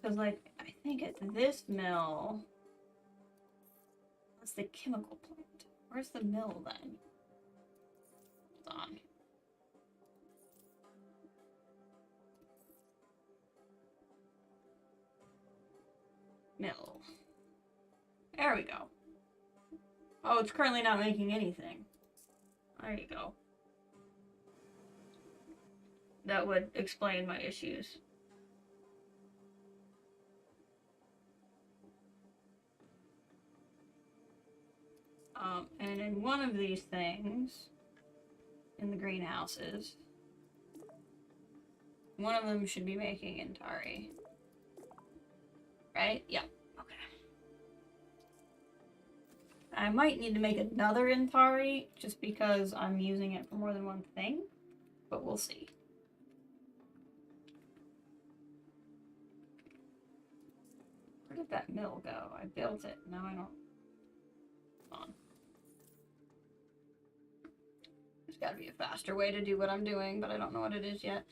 Because like, I think it's this mill. That's the chemical plant. Where's the mill then? Hold on. Mill. There we go. Oh, it's currently not making anything. There you go. That would explain my issues. And in one of these things, in the greenhouses, one of them should be making Intari. Right? Yeah. Okay. I might need to make another Intari just because I'm using it for more than one thing, but we'll see. Where did that mill go? I built it. Now I don't. Hold on. There's got to be a faster way to do what I'm doing, but I don't know what it is yet.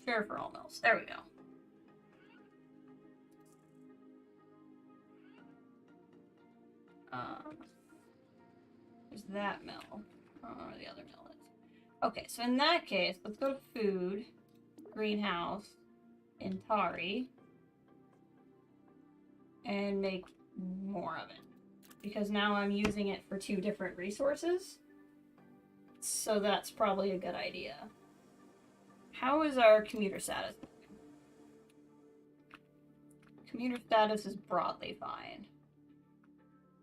Share for all mills. There we go. There's that mill. I don't know where the other mill is. Okay, so in that case, let's go to food, greenhouse, Intari, and make more of it. Because now I'm using it for 2 different resources. So that's probably a good idea. How is our commuter status? Commuter status is broadly fine.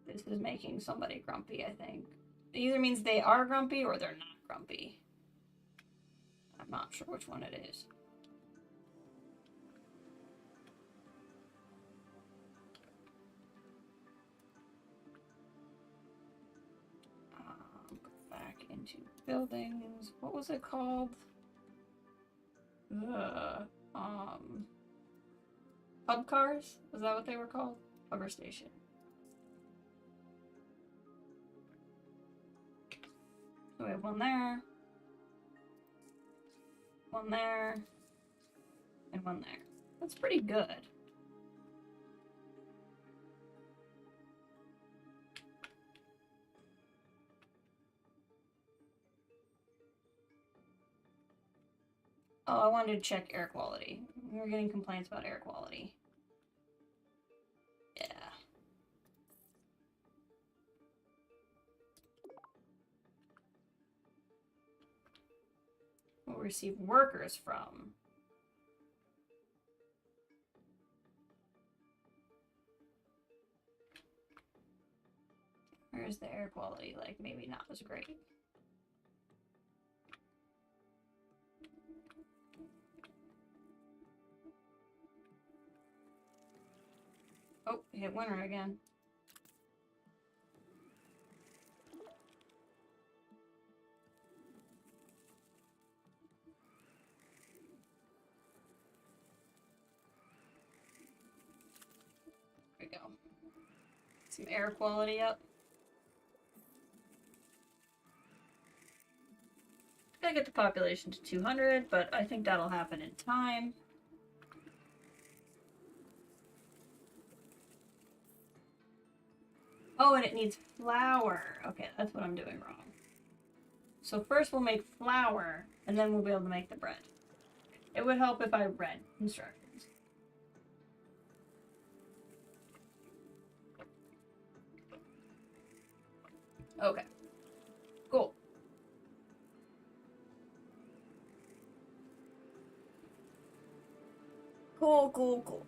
This is making somebody grumpy, I think. It either means they are grumpy or they're not grumpy. I'm not sure which one it is. Go back into buildings. What was it called? Hub cars? Was that what they were called? Hover station. So we have one there, and one there. That's pretty good. Oh, I wanted to check air quality. We were getting complaints about air quality. Yeah. We'll receive workers from. Where's the air quality? Like, maybe not as great. Oh, hit winter again. There we go. Some air quality up. Gotta get the population to 200, but I think that'll happen in time. Oh, and it needs flour. Okay, that's what I'm doing wrong. So first we'll make flour, and then we'll be able to make the bread. It would help if I read instructions. Okay. Cool. Cool.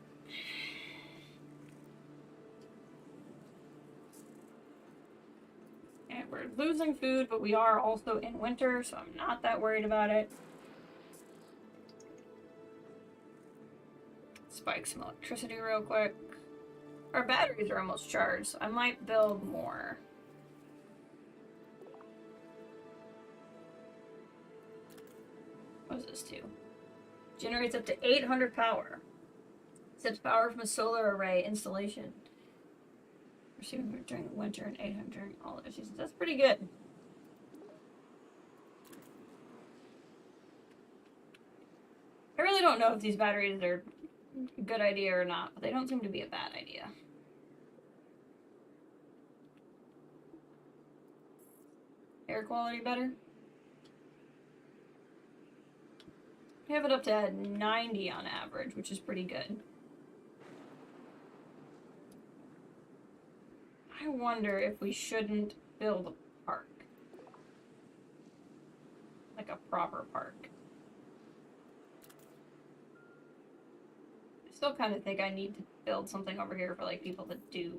And we're losing food, but we are also in winter, so I'm not that worried about it. Spike some electricity real quick. Our batteries are almost charged, so I might build more. What does this do? Generates up to 800 power. Sips power from a solar array installation. Receiving during the winter and 800 during all other seasons. That's pretty good. I really don't know if these batteries are a good idea or not, but they don't seem to be a bad idea. Air quality better? I have it up to 90 on average, which is pretty good. I wonder if we shouldn't build a park. Like a proper park. I still kind of think I need to build something over here for like people to do.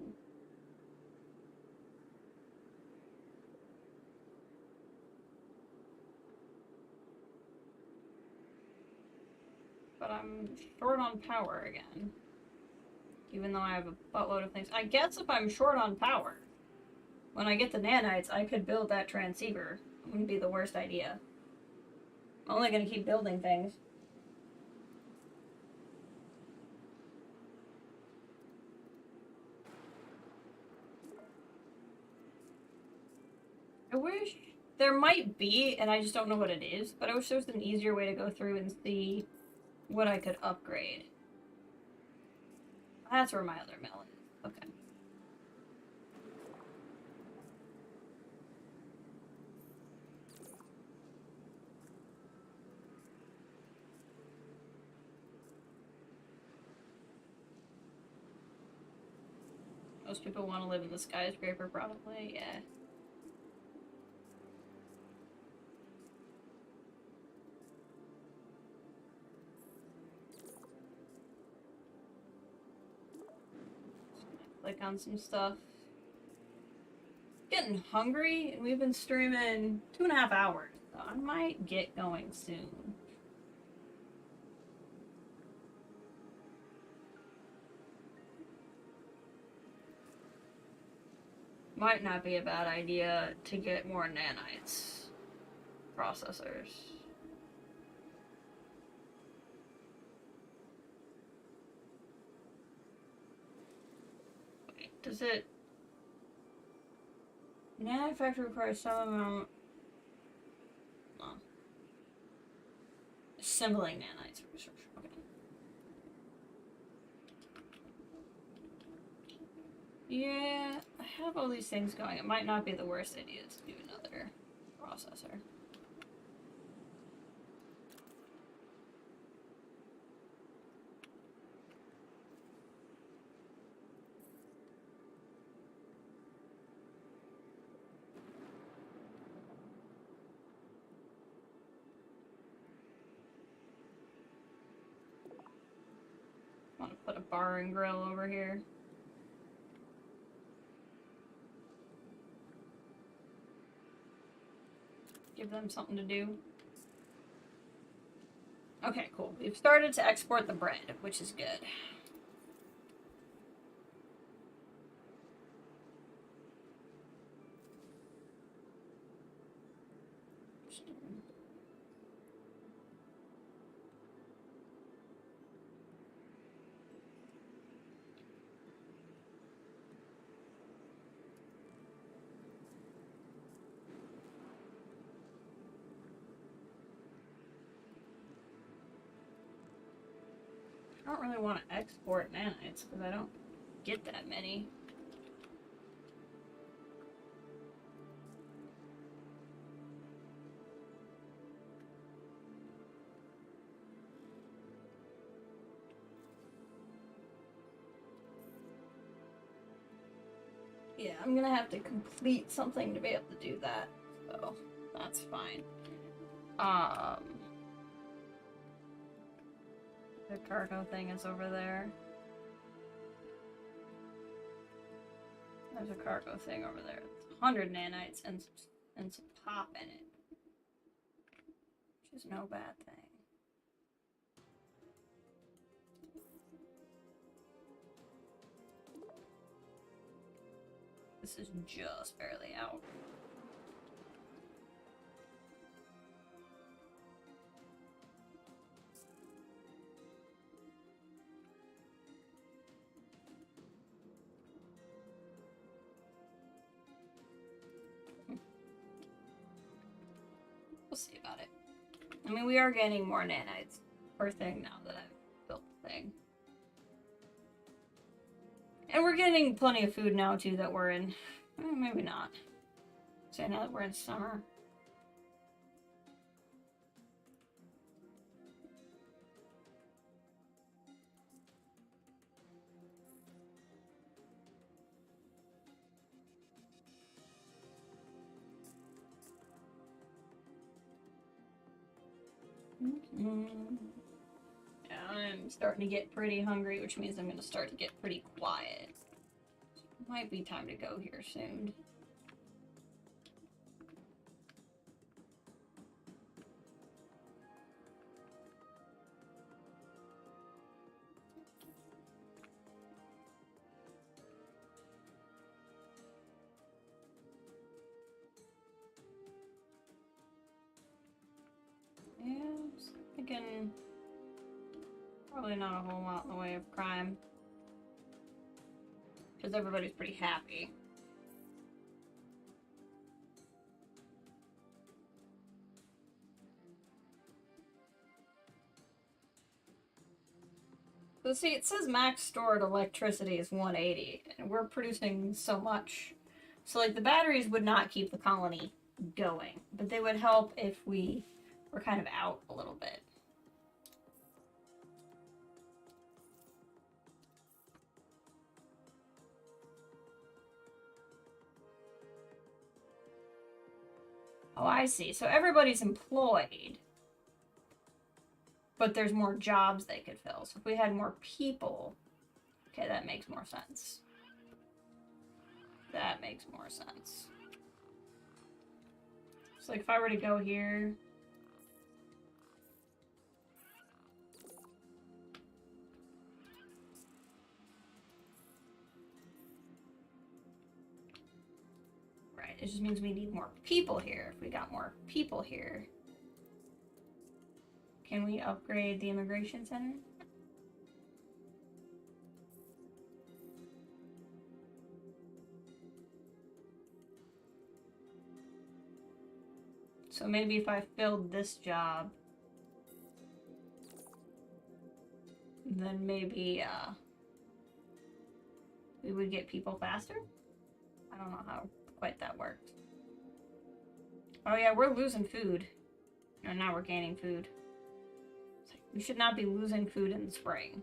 But I'm short on power again. Even though I have a buttload of things. I guess if I'm short on power, when I get the nanites, I could build that transceiver. It wouldn't be the worst idea. I'm only going to keep building things. I wish there might be, and I just don't know what it is, but I wish there was an easier way to go through and see what I could upgrade. That's where my other mill is. Okay. Most people want to live in the skyscraper, probably, yeah. Click on some stuff. Getting hungry, and we've been streaming 2.5 hours, so I might get going soon. Might not be a bad idea to get more nanites processors. Wait, does it... Nanite factory requires some amount... No. Assembling nanites for research. Okay. Yeah, I have all these things going. It might not be the worst idea to do another processor. I want to put a bar and grill over here. Give them something to do. Okay, cool. We've started to export the bread, which is good. I don't really want to export nanites because I don't get that many. Yeah, I'm gonna have to complete something to be able to do that. So, that's fine. The cargo thing is over there. There's a cargo thing over there. It's 100 nanites and some pop in it. Which is no bad thing. This is just barely out. We'll see about it. I mean, we are getting more nanites per thing now that I've built the thing. And we're getting plenty of food now, too, that we're in... maybe not. Say now that we're in summer. Yeah, I'm starting to get pretty hungry, which means I'm going to start to get pretty quiet. Might be time to go here soon. Yeah, I'm just thinking probably not a whole lot in the way of crime. Because everybody's pretty happy. So see, it says max stored electricity is 180, and we're producing so much. So like the batteries would not keep the colony going, but they would help if we were kind of out a little bit. Oh, I see. So everybody's employed, but there's more jobs they could fill. So if we had more people, okay, that makes more sense. That makes more sense. So like if I were to go here, right, it just means we need more people here. If we got more people here, can we upgrade the immigration center? So maybe if I filled this job, then maybe we would get people faster? I don't know how quite that worked. Oh yeah, we're losing food. No, now we're gaining food. We should not be losing food in the spring.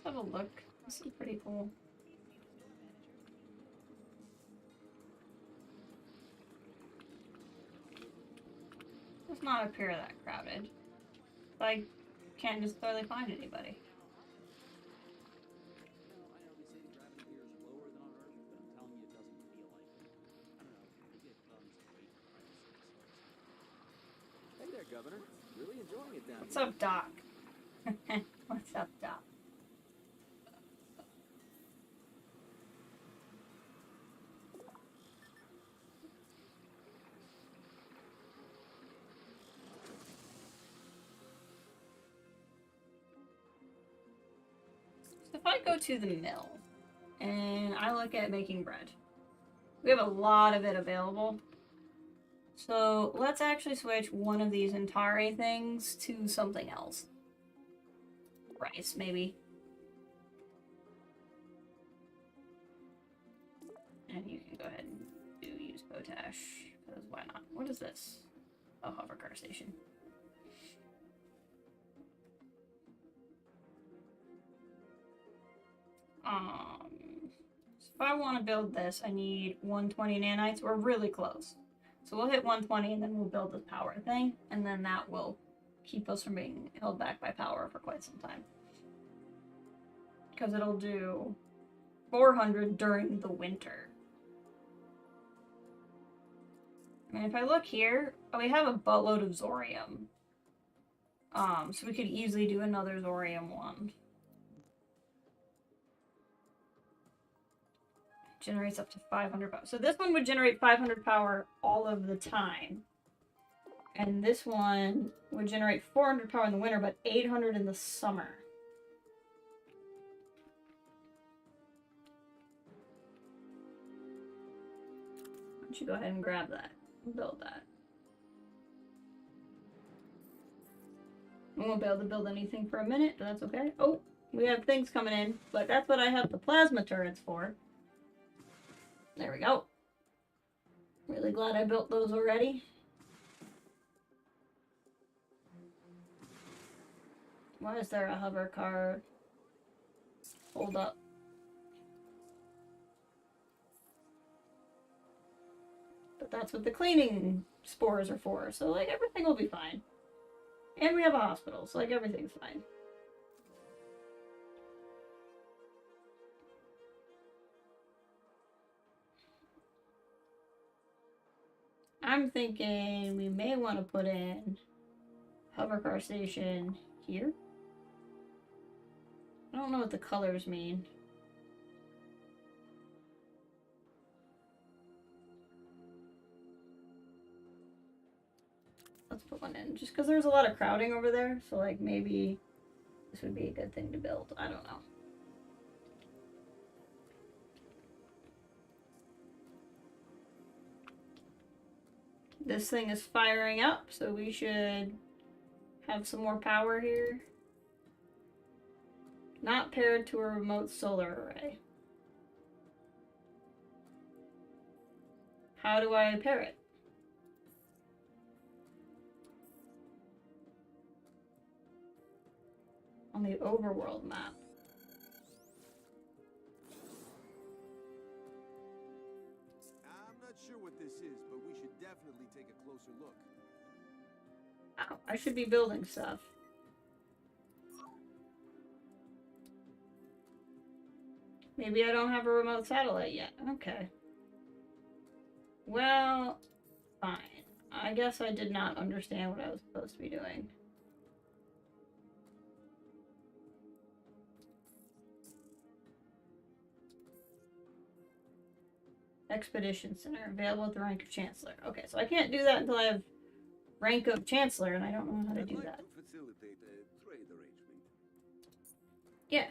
Let's have a look. This is pretty cool. Does not appear that crowded. But I can't just clearly find anybody. Hey there, Governor. Really enjoying it down What's up, Doc? What's up, Doc? So if I go to the mill and I look at making bread, we have a lot of it available. So let's actually switch one of these Antari things to something else. Rice, maybe. And you can go ahead and use potash. Because why not? What is this? A hover car station. So if I want to build this, I need 120 nanites. We're really close. So we'll hit 120 and then we'll build this power thing. And then that will keep us from being held back by power for quite some time. Because it'll do 400 during the winter. I mean, if I look here, we have a buttload of Zorium. So we could easily do another Zorium one. Generates up to 500 power. So this one would generate 500 power all of the time. And this one would generate 400 power in the winter, but 800 in the summer. Why don't you go ahead and grab that and build that. We won't be able to build anything for a minute, but that's okay. Oh, we have things coming in, but that's what I have the plasma turrets for. There we go. Really glad I built those already. Why is there a hover car? Hold up. But that's what the cleaning spores are for, so like everything will be fine. And we have a hospital, so like everything's fine. I'm thinking we may want to put in hover car station here. I don't know what the colors mean. Let's put one in, just because there's a lot of crowding over there, so like maybe this would be a good thing to build. I don't know. This thing is firing up, so we should have some more power here. Not paired to a remote solar array. How do I pair it? On the overworld map. I'm not sure what this is, but we should definitely take a closer look. Oh, I should be building stuff. Maybe I don't have a remote satellite yet. Okay. Well, fine. I guess I did not understand what I was supposed to be doing. Expedition Center, available at the rank of Chancellor. Okay, so I can't do that until I have rank of Chancellor, and I don't know how to do that. I'd like to facilitate a trade arrangement. Yeah.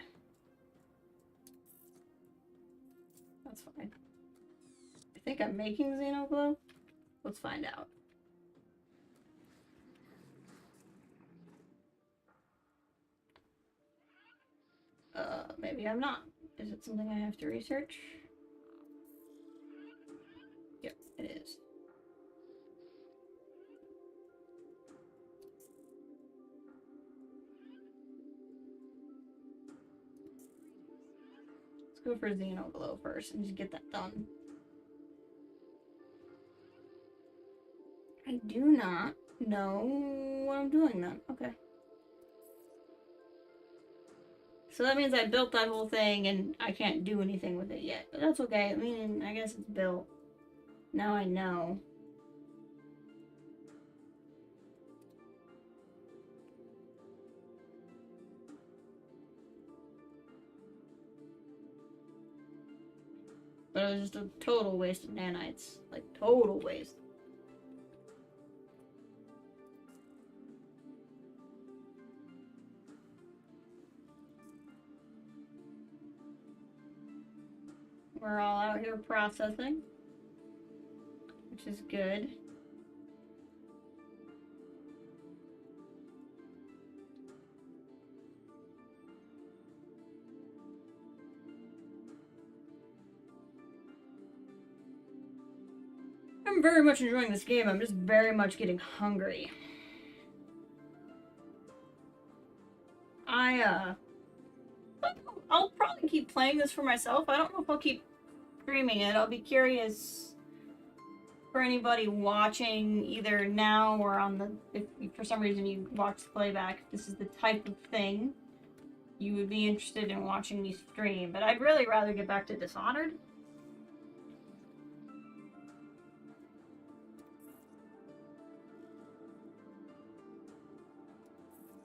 That's fine. I think I'm making Xenoglow. Let's find out. Maybe I'm not. Is it something I have to research? Yep, it is. Let's go for Xenoglow first and just get that done. I do not know what I'm doing then. Okay. So that means I built that whole thing and I can't do anything with it yet. But that's okay. I mean, I guess it's built. Now I know. But it was just a total waste of nanites. Like, total waste. We're all out here processing, which is good. I'm very much enjoying this game. I'm just very much getting hungry. I'll probably keep playing this for myself. I don't know if I'll keep streaming it. I'll be curious for anybody watching either now or on the, if for some reason you watch the playback, if this is the type of thing you would be interested in watching me stream. But I'd really rather get back to Dishonored.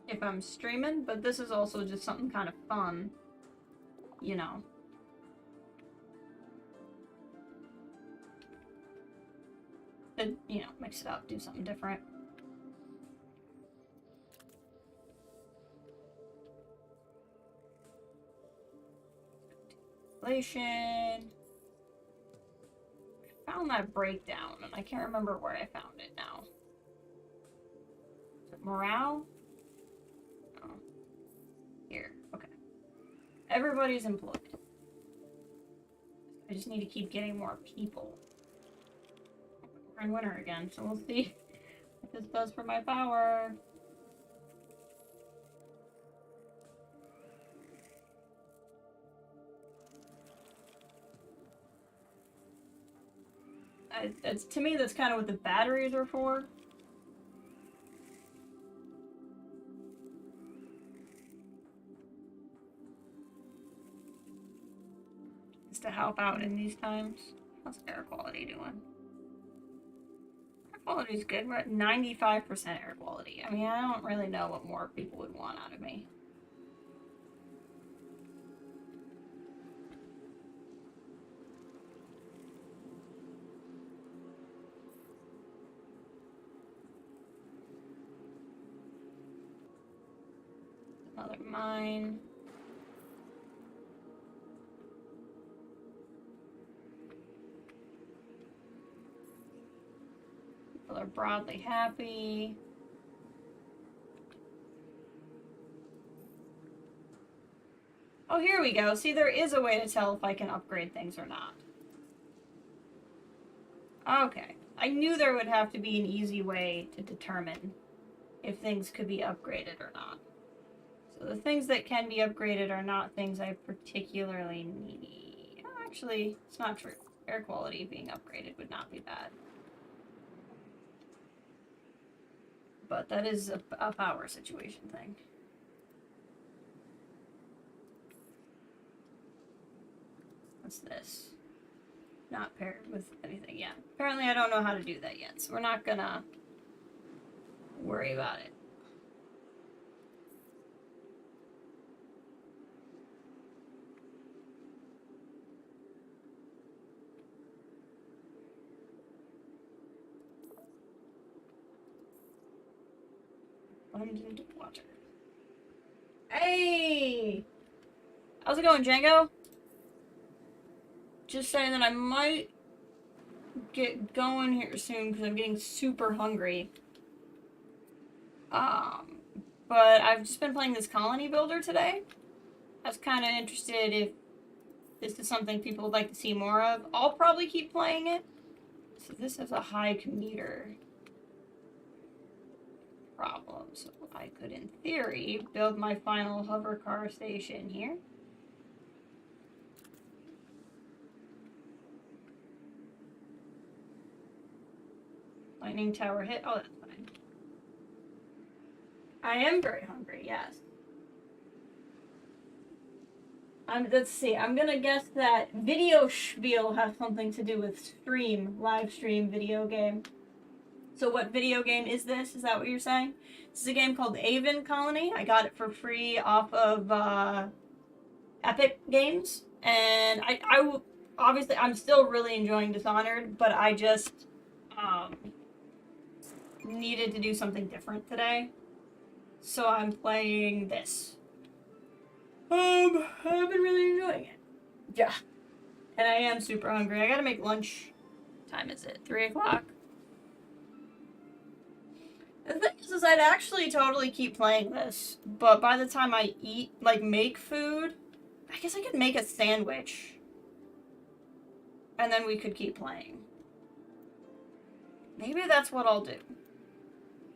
If I'm streaming, but this is also just something kind of fun, you know. To, you know, mix it up, do something different. Inflation. I found that breakdown, and I can't remember where I found it now. Is it morale? Oh. Here, okay. Everybody's employed. I just need to keep getting more people. We're in winter again, so we'll see what this does for my power. To me, that's kind of what the batteries are for. Is to help out in these times. How's air quality doing? Air quality's good. We're at 95% air quality. I mean, I don't really know what more people would want out of me. Another mine. People are broadly happy. Oh, here we go. See, there is a way to tell if I can upgrade things or not. Okay. I knew there would have to be an easy way to determine if things could be upgraded or not. So the things that can be upgraded are not things I particularly need. Oh, actually, it's not true. Air quality being upgraded would not be bad. But that is a power situation thing. What's this? Not paired with anything yet. Apparently I don't know how to do that yet, so we're not gonna worry about it. Abundant water. Hey! How's it going, Django? Just saying that I might get going here soon because I'm getting super hungry. But I've just been playing this colony builder today. I was kind of interested if this is something people would like to see more of. I'll probably keep playing it. So this is a high commuter problem. So I could, in theory, build my final hover car station here. Lightning tower hit. Oh, that's fine. I am very hungry, yes. Let's see. I'm gonna guess that video spiel has something to do with stream, live stream video game. So what video game is this? Is that what you're saying? This is a game called Avon Colony. I got it for free off of Epic Games. And I obviously, I'm still really enjoying Dishonored, but I just needed to do something different today. So I'm playing this. I've been really enjoying it. Yeah. And I am super hungry. I gotta make lunch. What time is it? 3 o'clock? The thing is I'd actually totally keep playing this, but by the time I eat, like, make food, I guess I could make a sandwich. And then we could keep playing. Maybe that's what I'll do.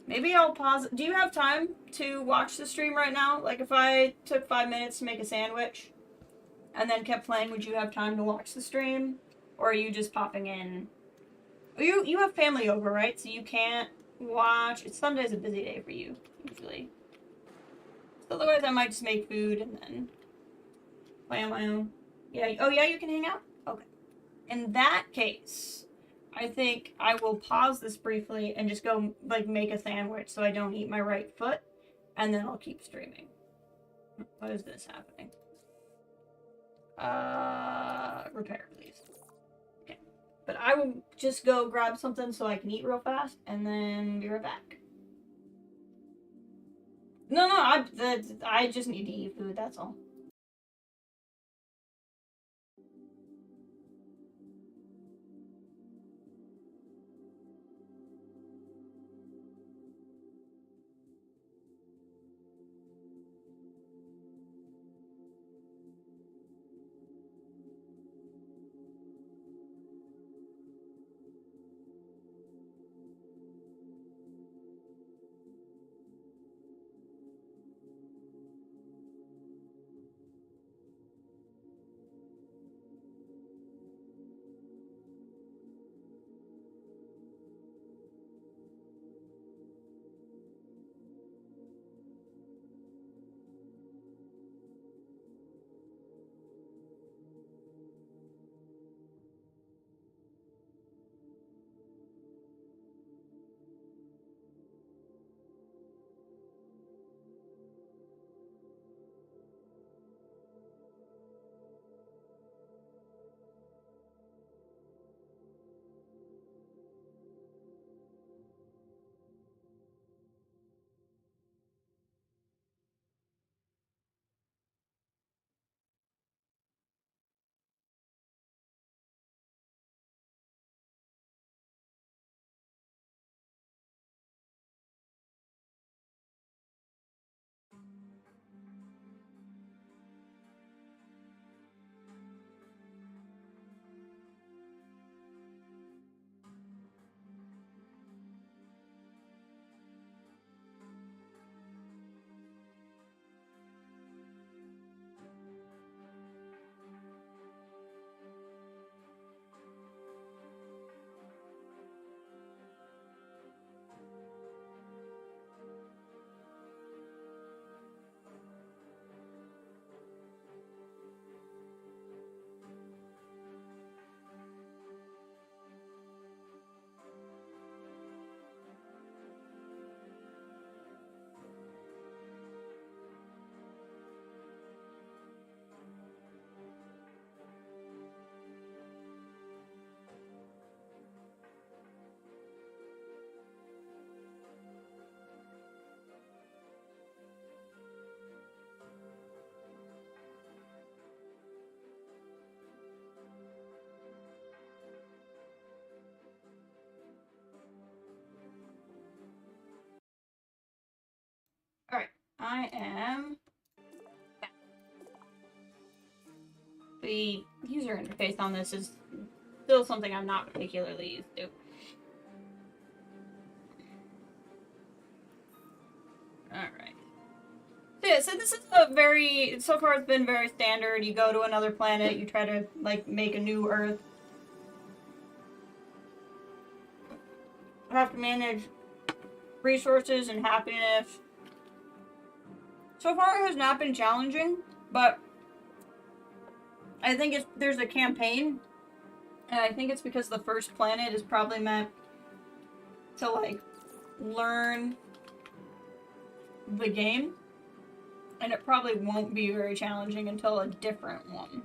Maybe I'll pause. Do you have time to watch the stream right now? Like, if I took 5 minutes to make a sandwich and then kept playing, would you have time to watch the stream? Or are you just popping in? You have family over, right? So you can't watch. Sunday's a busy day for you, usually. So otherwise, I might just make food and then play on my own. Yeah. Oh, yeah, you can hang out? Okay. In that case, I think I will pause this briefly and just go, like, make a sandwich so I don't eat my right foot, and then I'll keep streaming. What is this happening? Repair, please. Okay. But I will just go grab something so I can eat real fast, and then be right back. No, I just need to eat food, that's all. Alright, I am back. The user interface on this is still something I'm not particularly used to. Alright. So yeah, so this is so far it's been very standard. You go to another planet, you try to, like, make a new Earth. You have to manage resources and happiness. So far it has not been challenging, but I think there's a campaign, and I think it's because the first planet is probably meant to, like, learn the game, and it probably won't be very challenging until a different one.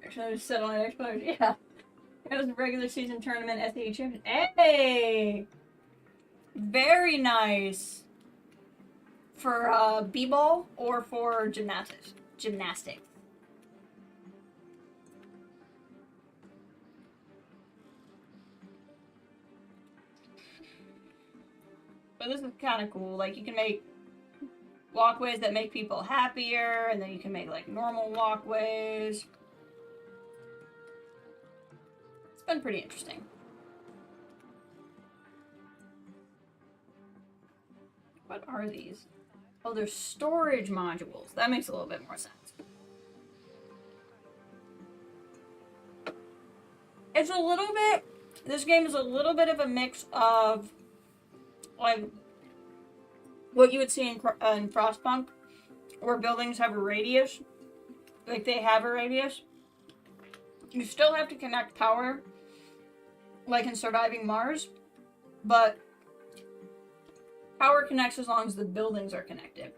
Actually, I just said on an explosion. Yeah. It was a regular season tournament SAE champion. Hey! Very nice. For b-ball or for gymnastics. But this is kind of cool. Like, you can make walkways that make people happier, and then you can make, like, normal walkways. It's been pretty interesting. What are these? Oh, they're storage modules. That makes a little bit more sense. It's a little bit... This game is a little bit of a mix of, like, what you would see in Frostpunk, where buildings have a radius. Like, they have a radius. You still have to connect power, like in Surviving Mars, but power connects as long as the buildings are connected.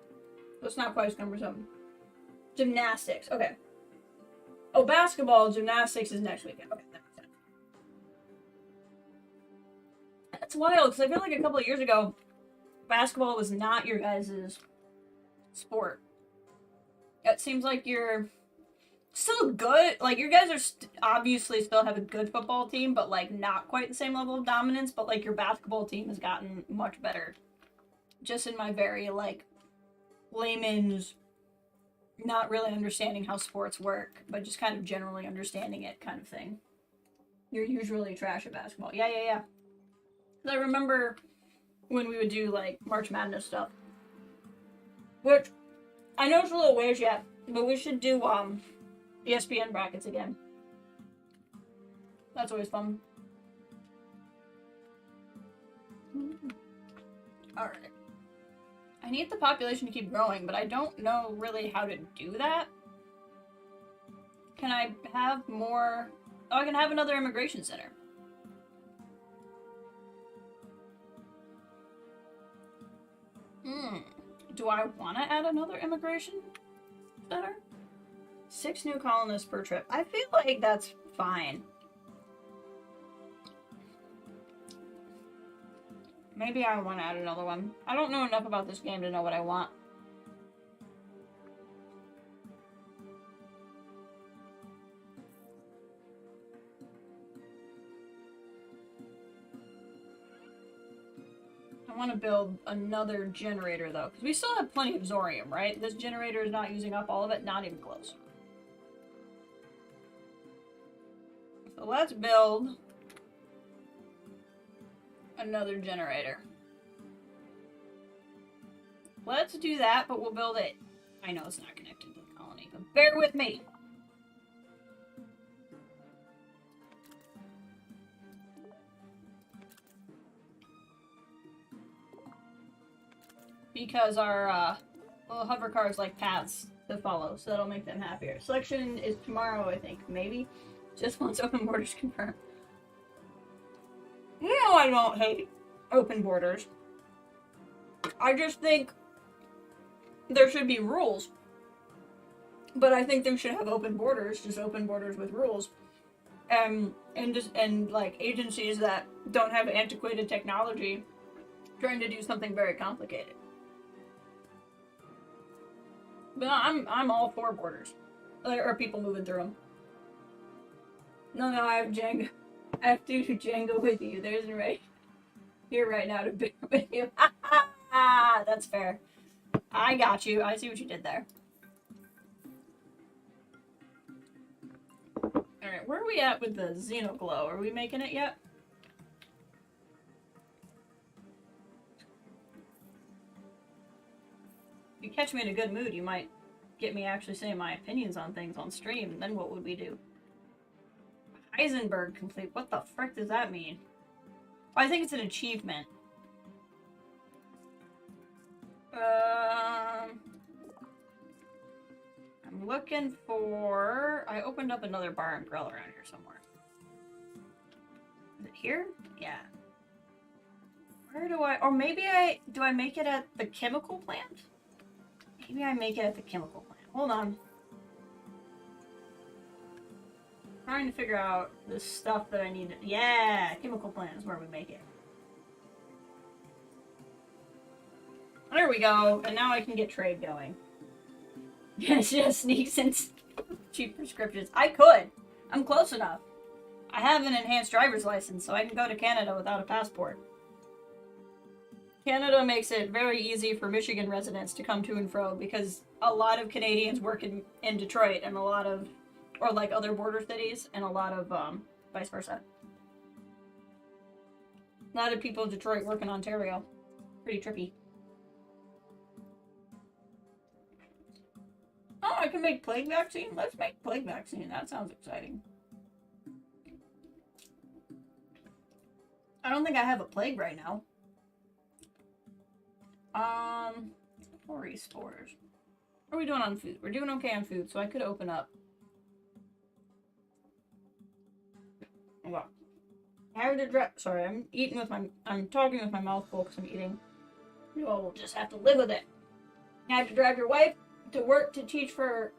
So it's not quite as cumbersome. Gymnastics, okay. Oh, basketball, gymnastics is next weekend. Okay, that makes sense. That's wild, because I feel like a couple of years ago, basketball was not your guys' sport. It seems like you're still good. Like, your guys are obviously still have a good football team, but, like, not quite the same level of dominance. But, like, your basketball team has gotten much better. Just in my very, like, layman's not really understanding how sports work, but just kind of generally understanding it kind of thing. You're usually trash at basketball. Yeah. I remember when we would do, like, March Madness stuff. Which, I know it's a little ways yet, but we should do, ESPN brackets again. That's always fun. Alright. I need the population to keep growing, but I don't know really how to do that. Can I have more... Oh, I can have another immigration center. Do I want to add another immigration center? 6 new colonists per trip. I feel like that's fine. Maybe I want to add another one. I don't know enough about this game to know what I want. I want to build another generator, though, because we still have plenty of Zorium, right? This generator is not using up all of it, not even close. So let's build another generator. Let's do that, but we'll build it. I know it's not connected to the colony, but bear with me. Because our little hover cars like paths to follow, so that'll make them happier. Selection is tomorrow, I think, maybe. Just once open borders confirmed. You know I don't hate open borders. I just think there should be rules. But I think they should have open borders, just open borders with rules. And like agencies that don't have antiquated technology trying to do something very complicated. But I'm all for borders. Or people moving through them. No, I have Django. I have to do Django with you. There isn't right here right now to be with you. That's fair. I got you. I see what you did there. Alright, where are we at with the Xenoglow? Are we making it yet? If you catch me in a good mood, you might get me actually saying my opinions on things on stream, and then what would we do? Heisenberg complete. What the frick does that mean? Oh, I think it's an achievement. I'm looking for... I opened up another bar and grill around here somewhere. Is it here? Yeah. Where do I... Or maybe do I make it at the chemical plant? Maybe I make it at the chemical plant. Hold on. Trying to figure out the stuff that I need to... Yeah! Chemical plant is where we make it. There we go. And now I can get trade going. Just sneaks in cheap prescriptions. I could. I'm close enough. I have an enhanced driver's license, so I can go to Canada without a passport. Canada makes it very easy for Michigan residents to come to and fro because a lot of Canadians work in Detroit and a lot of, or like other border cities, and a lot of vice versa. A lot of people in Detroit work in Ontario. Pretty trippy. Oh, I can make plague vaccine? Let's make plague vaccine. That sounds exciting. I don't think I have a plague right now. Ori spores. What are we doing on food? We're doing okay on food, so I could open up. Well, I have to sorry, I'm eating with I'm talking with my mouth full because I'm eating. You all will just have to live with it. I had to drive your wife to work to teach for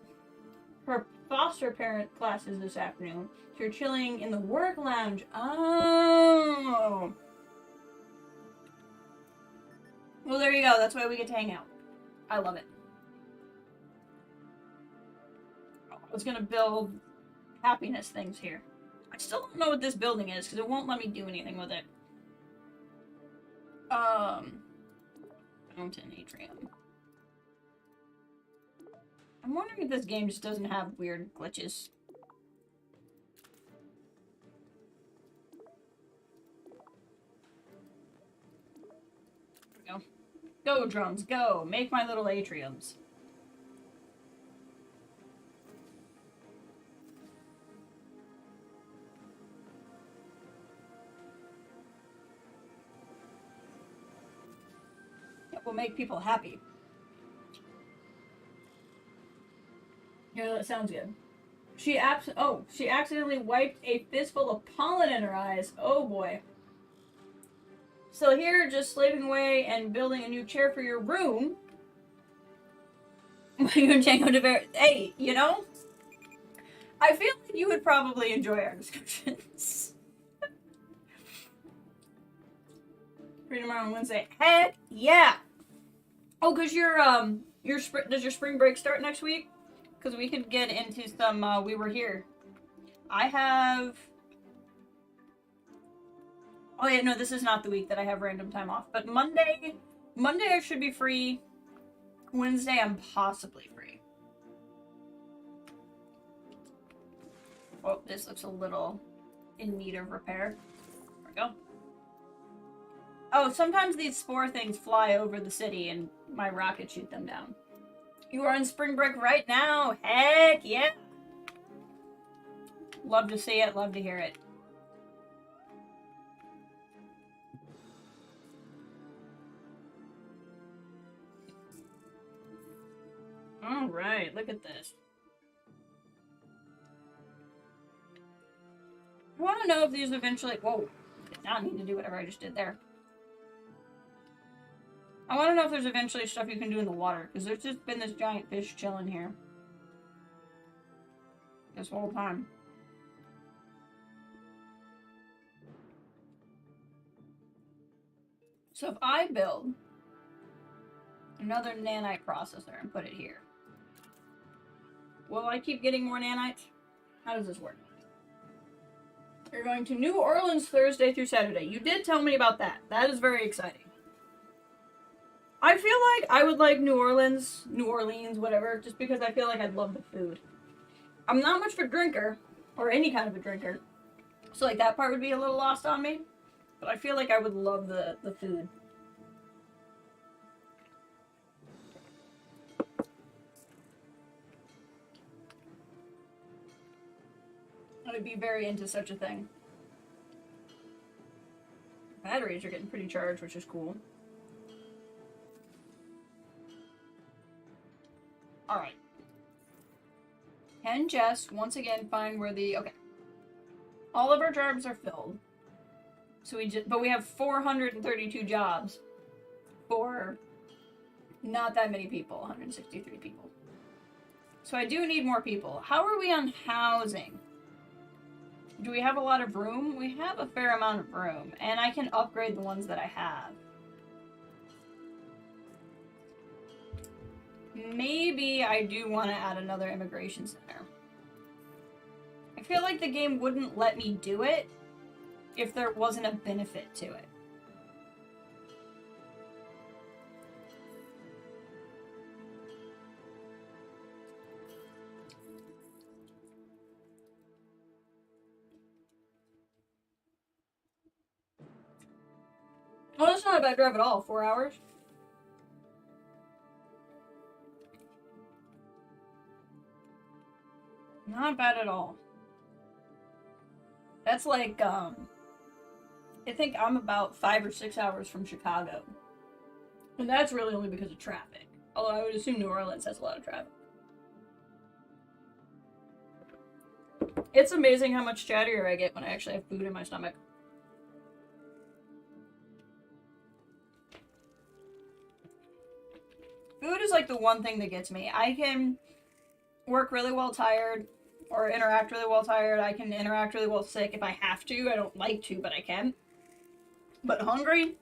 her foster parent classes this afternoon. So you're chilling in the work lounge. Oh. Well, there you go. That's why we get to hang out. I love it. I was going to build happiness things here. I still don't know what this building is because it won't let me do anything with it. Fountain atrium. I'm wondering if this game just doesn't have weird glitches. There we go. Go, drones, go! Make my little atriums. It will make people happy. Yeah, that sounds good. She accidentally wiped a fistful of pollen in her eyes. Oh boy. So here, just slaving away and building a new chair for your room. Hey, you know? I feel like you would probably enjoy our discussions. Free tomorrow on Wednesday. Heck yeah! Oh, cause does your spring break start next week? Because we could get into some, we were here. I have... Oh yeah, no, this is not the week that I have random time off. But Monday I should be free. Wednesday I'm possibly free. Oh, this looks a little in need of repair. There we go. Oh, sometimes these spore things fly over the city and my rockets shoot them down. You are on spring break right now. Heck yeah. Love to see it. Love to hear it. All right. Look at this. I want to know if these eventually... Whoa. Did not need to do whatever I just did there. I want to know if there's eventually stuff you can do in the water, because there's just been this giant fish chilling here. This whole time. So if I build another nanite processor and put it here, will I keep getting more nanites? How does this work? You're going to New Orleans Thursday through Saturday. You did tell me about that. That is very exciting. I feel like I would like New Orleans, whatever, just because I feel like I'd love the food. I'm not much of a drinker, or any kind of a drinker, so like that part would be a little lost on me, but I feel like I would love the food. I would be very into such a thing. Batteries are getting pretty charged, which is cool. Alright. Can Jess once again find where the... Okay. All of our jobs are filled. So but we have 432 jobs for not that many people. 163 people. So I do need more people. How are we on housing? Do we have a lot of room? We have a fair amount of room. And I can upgrade the ones that I have. Maybe I do want to add another immigration center. I feel like the game wouldn't let me do it if there wasn't a benefit to it. bad drive at all. 4 hours. Not bad at all. That's like, I think I'm about 5 or 6 hours from Chicago. And that's really only because of traffic. Although I would assume New Orleans has a lot of traffic. It's amazing how much chattier I get when I actually have food in my stomach. Food is like the one thing that gets me. I can work really well tired or interact really well tired. I can interact really well sick if I have to. I don't like to, but I can. But hungry?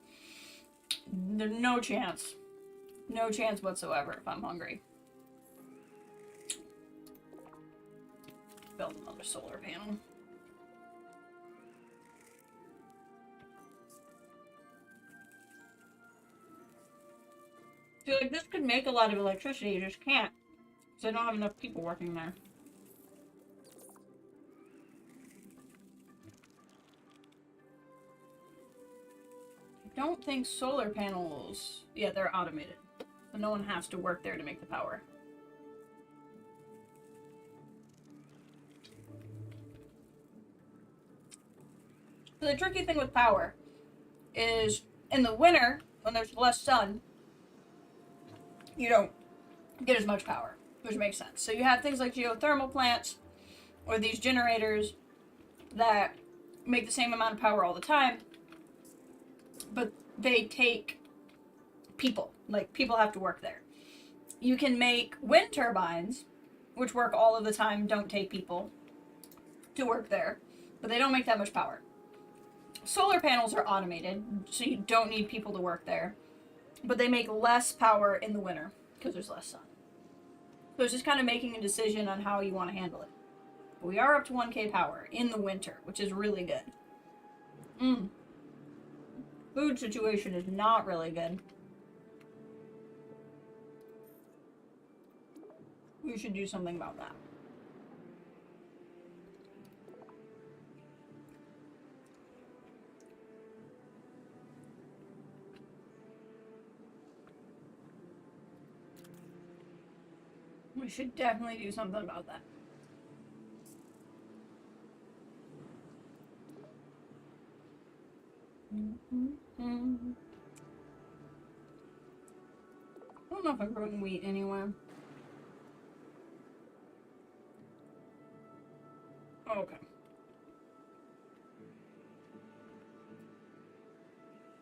There's no chance. No chance whatsoever if I'm hungry. Build another solar panel. I feel like this could make a lot of electricity, you just can't. Because I don't have enough people working there. I don't think solar panels... Yeah, they're automated. So no one has to work there to make the power. So the tricky thing with power is in the winter, when there's less sun, you don't get as much power, which makes sense. So you have things like geothermal plants or these generators that make the same amount of power all the time, but they take people. Like, people have to work there. You can make wind turbines, which work all of the time, don't take people to work there, but they don't make that much power. Solar panels are automated, so you don't need people to work there, but they make less power in the winter because there's less sun. So it's just kind of making a decision on how you want to handle it. But we are up to 1K power in the winter, which is really good. Food situation is not really good. We should do something about that. We should definitely do something about that. I don't know if I'm growing wheat anywhere. Okay.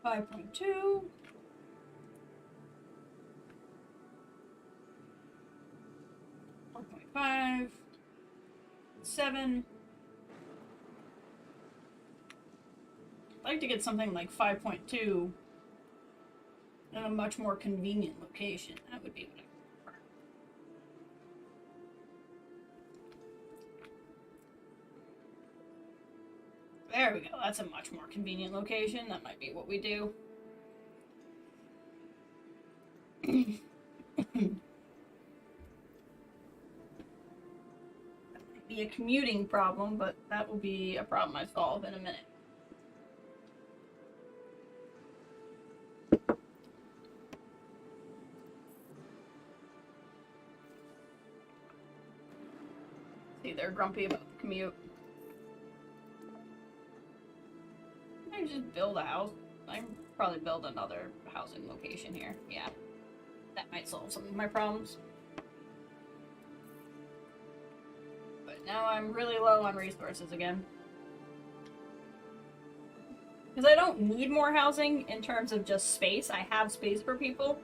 5.2. 4.5. 7. I'd like to get something like 5.2 in a much more convenient location. That would be what I prefer. There we go. That's a much more convenient location. That might be what we do. That might be a commuting problem, but that will be a problem I solve in a minute. See, they're grumpy about the commute. I just build a house. I can probably build another housing location here. Yeah. That might solve some of my problems. But now I'm really low on resources again. Because I don't need more housing in terms of just space. I have space for people,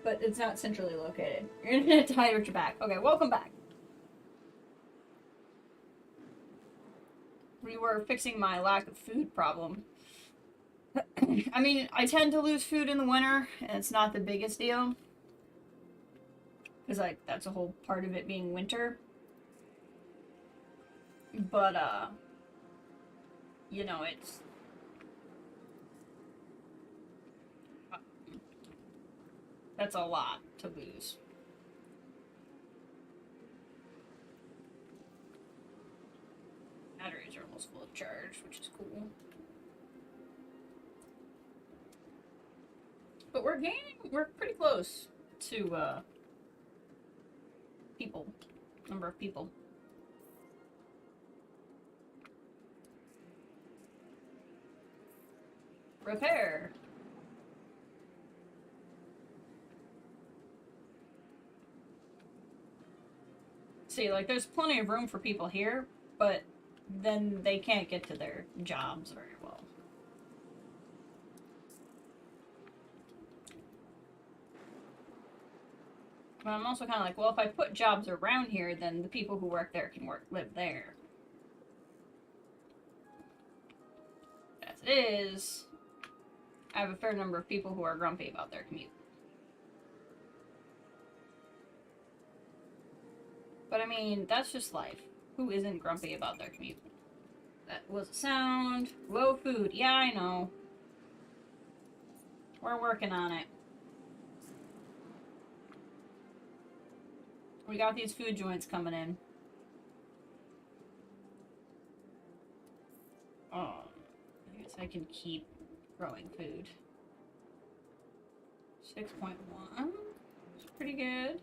but it's not centrally located. Your internet died with your back. Okay, welcome back. We were fixing my lack of food problem. I mean, I tend to lose food in the winter, and it's not the biggest deal. Because, like, that's a whole part of it being winter. But, you know, it's... That's a lot to lose. Batteries are almost full of charge, which is cool. But we're pretty close to, people. Number of people. Repair. See, like, there's plenty of room for people here, but then they can't get to their jobs very well. But I'm also kind of like, well, if I put jobs around here, then the people who work there can live there. As it is, I have a fair number of people who are grumpy about their commute. But I mean, that's just life. Who isn't grumpy about their commute? That was a sound. Low food. Yeah, I know. We're working on it. We got these food joints coming in. Oh, I guess I can keep growing food. 6.1. It's pretty good.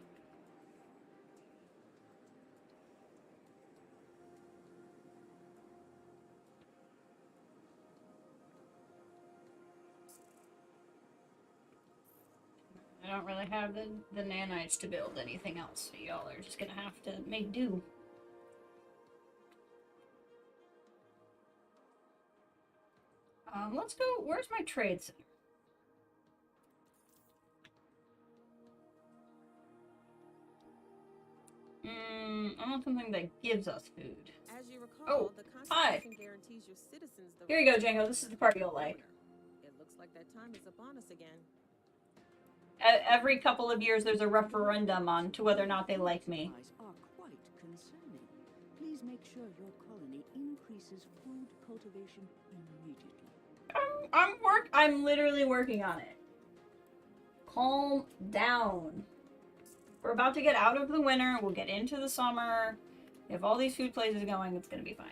I don't really have the nanites to build anything else, so y'all are just gonna have to make do. Let's go. Where's my trade center? I want something that gives us food. As you recall, Oh, the hi. Constitution guarantees your citizens the Here you go, right to Django. This is the part you'll like. It looks like that time is upon us again. Every couple of years, there's a referendum on to whether or not they like me. Are quite concerning. Please make sure your colony increases food cultivation immediately. I'm literally working on it. Calm down. We're about to get out of the winter. We'll get into the summer. If all these food places going, it's gonna be fine.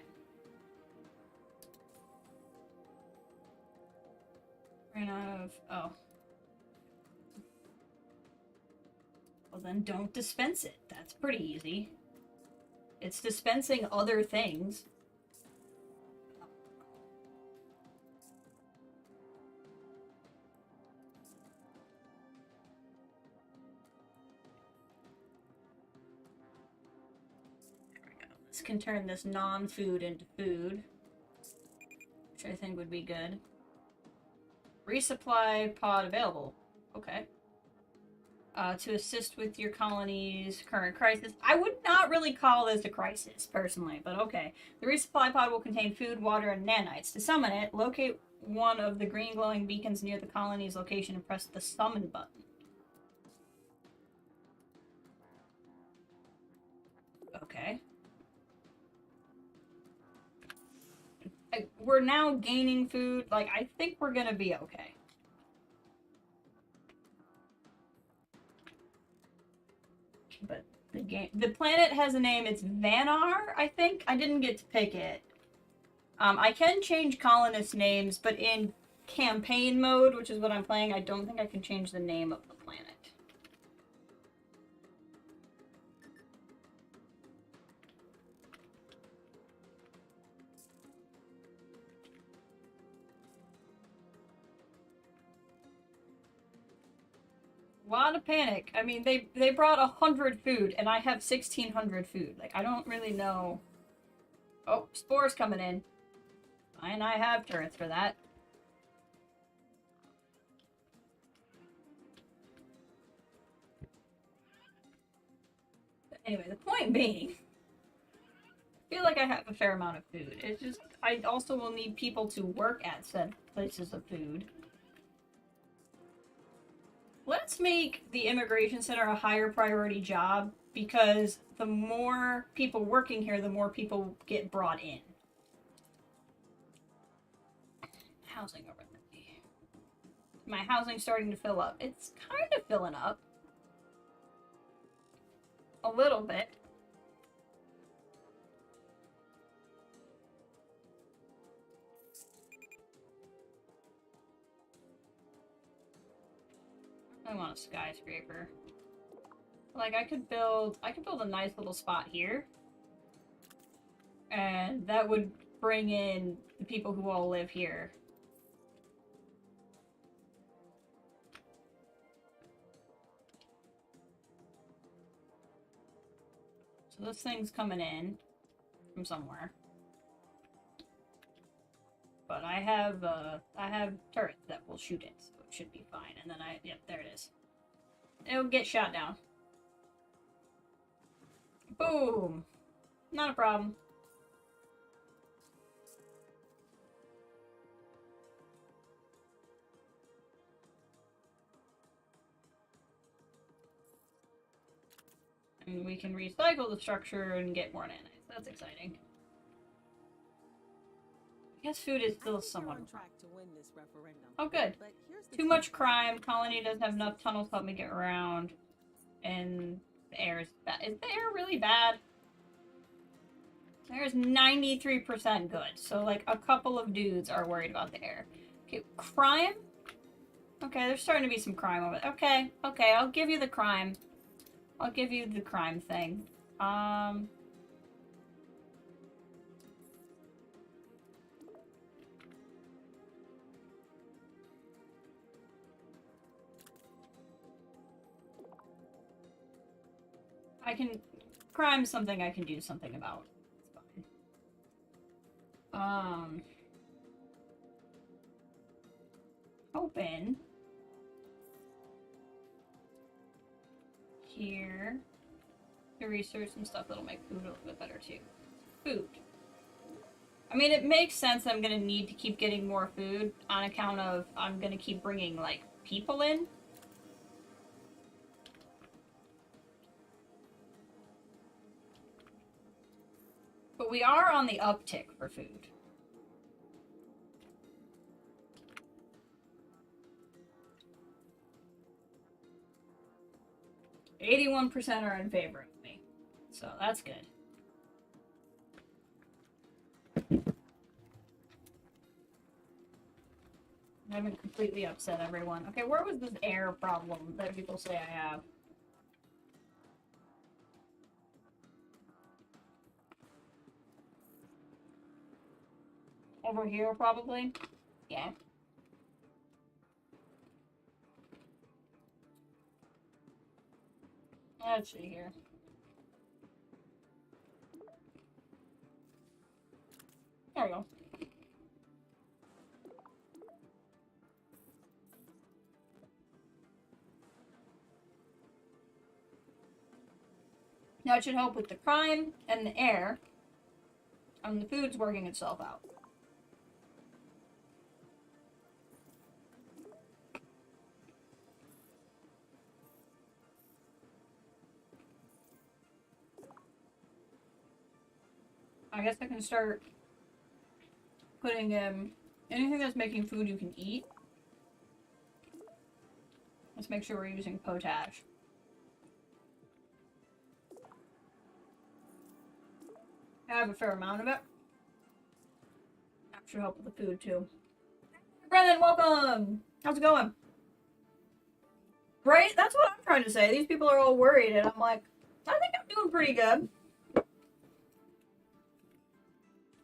Ran out of... oh. Well, then don't dispense it. That's pretty easy. It's dispensing other things. This can turn this non-food into food, which I think would be good. Resupply pod available. Okay. To assist with your colony's current crisis. I would not really call this a crisis, personally, but okay. The resupply pod will contain food, water, and nanites. To summon it, locate one of the green glowing beacons near the colony's location and press the summon button. Okay. We're now gaining food. Like, I think we're gonna be okay. But the planet has a name. It's Vanar, I think. I didn't get to pick it. I can change colonist names, but in campaign mode, which is what I'm playing, I don't think I can change the name of the planet. A lot of panic. I mean, they brought 100 food, and I have 1,600 food. Like, I don't really know. Oh, spores coming in. And I have turrets for that. But anyway, the point being, I feel like I have a fair amount of food. It's just, I also will need people to work at said places of food. Let's make the immigration center a higher priority job, because the more people working here, the more people get brought in. Housing overlay. My housing's starting to fill up. It's kind of filling up. A little bit. I want a skyscraper. Like, I could build a nice little spot here. And that would bring in the people who all live here. So this thing's coming in from somewhere. But I have turrets that will shoot it, so it should be fine. And then yep, there it is. It'll get shot down. Boom! Not a problem. And we can recycle the structure and get more nanites. That's exciting. I guess food is still somewhat on track to win this referendum. Oh, good. But here's the Too much crime. Colony doesn't have enough tunnels to help me get around. And the air is bad. Is the air really bad? The air is 93% good. So, like, a couple of dudes are worried about the air. Okay, crime? Okay, there's starting to be some crime over there. Okay, okay, I'll give you the crime. I'll give you the crime thing. Crime's something I can do something about. It's fine. Open. Here. To research some stuff that'll make food a little bit better too. Food. I mean, it makes sense I'm gonna need to keep getting more food on account of I'm gonna keep bringing, like, people in. But we are on the uptick for food. %81 are in favor of me. So that's good. I haven't completely upset everyone. Okay, where was this air problem that people say I have? Over here, probably? Yeah. Let's see here. There we go. Now it should help with the crime and the air. And the food's working itself out. I guess I can start putting anything that's making food you can eat. Let's make sure we're using potash. I have a fair amount of it. That should help with the food too. Brennan, welcome! How's it going? Right? That's what I'm trying to say. These people are all worried and I'm like, I think I'm doing pretty good.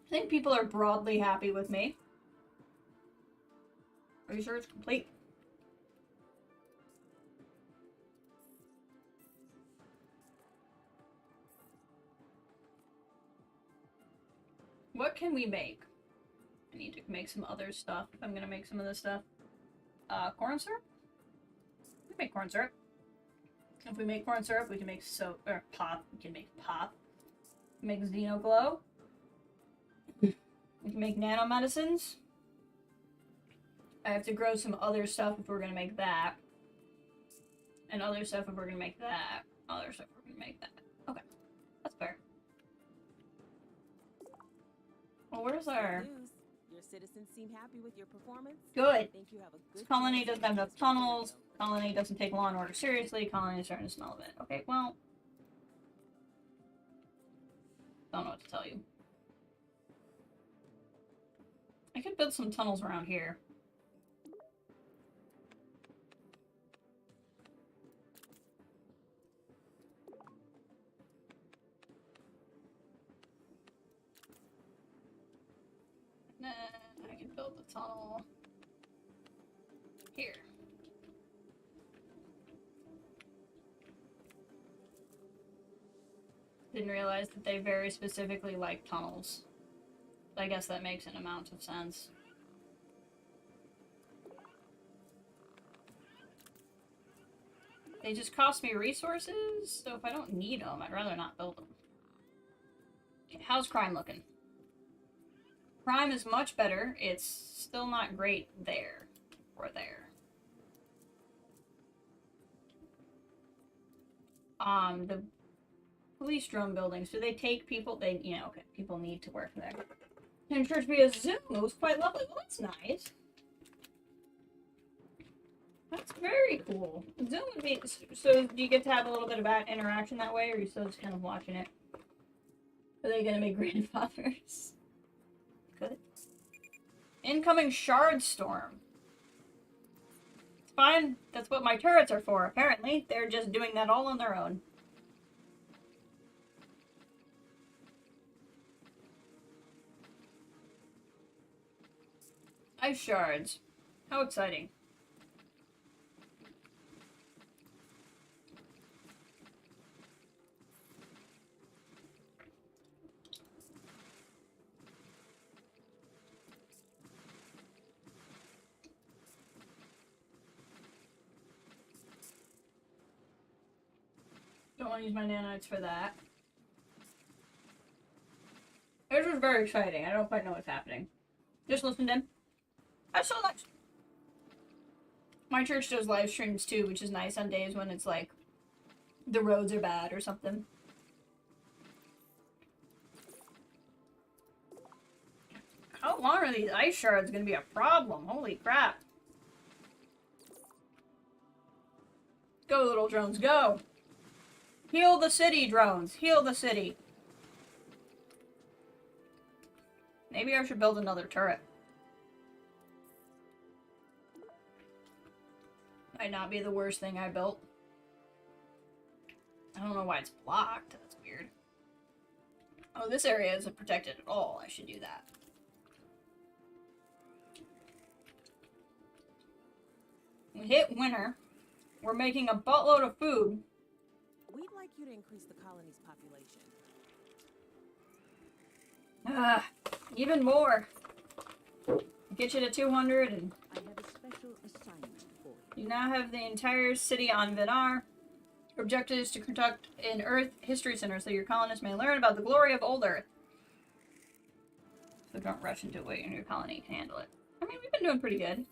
I think people are broadly happy with me. Are you sure it's complete? What can we make? I need to make some other stuff. I'm gonna make some of this stuff. Corn syrup? We can make corn syrup. If we make corn syrup, we can make soap, or pop. We can make pop. Make Xenoglow. We can make nanomedicines. I have to grow some other stuff if we're gonna make that. And other stuff if we're gonna make that. Other stuff if we're gonna make that. Okay. That's fair. Well, where's our... Your citizens seem happy with your performance. Good. I think you have a good Colony doesn't have enough tunnels. Colony doesn't take law and order seriously. Colony is starting to smell of it. Okay, well... Don't know what to tell you. I could build some tunnels around here. build the tunnel here. Didn't realize that they very specifically like tunnels. I guess that makes an amount of sense. They just cost me resources, so if I don't need them, I'd rather not build them. Okay, how's crime looking? Crime is much better. It's still not great there or there. The police drone buildings, do they take people? They, you know, okay, people need to work there. Can church be a Zoom? It was quite lovely. Well, that's nice. That's very cool. Zoom would be, so do you get to have a little bit of interaction that way, or are you still just kind of watching it? Are they gonna be grandfathers? Good. Incoming shard storm. It's fine. That's what my turrets are for, apparently. They're just doing that all on their own. Ice shards. How exciting. Don't want to use my nanites for that. This was very exciting. I don't quite know what's happening. Just listened in. That's so nice. My church does live streams too, which is nice on days when it's like the roads are bad or something. How long are these ice shards gonna be a problem? Holy crap. Go, little drones, go! Heal the city, drones! Heal the city! Maybe I should build another turret. Might not be the worst thing I built. I don't know why it's blocked. That's weird. Oh, this area isn't protected at all. I should do that. We hit winter. We're making a buttload of food. We'd like you to increase the colony's population. Even more. Get you to 200 and... I have a special assignment for you. You now have the entire city on Vinar. Your objective is to conduct an Earth History Center so your colonists may learn about the glory of old Earth. So don't rush into it and your colony can handle it. I mean, we've been doing pretty good.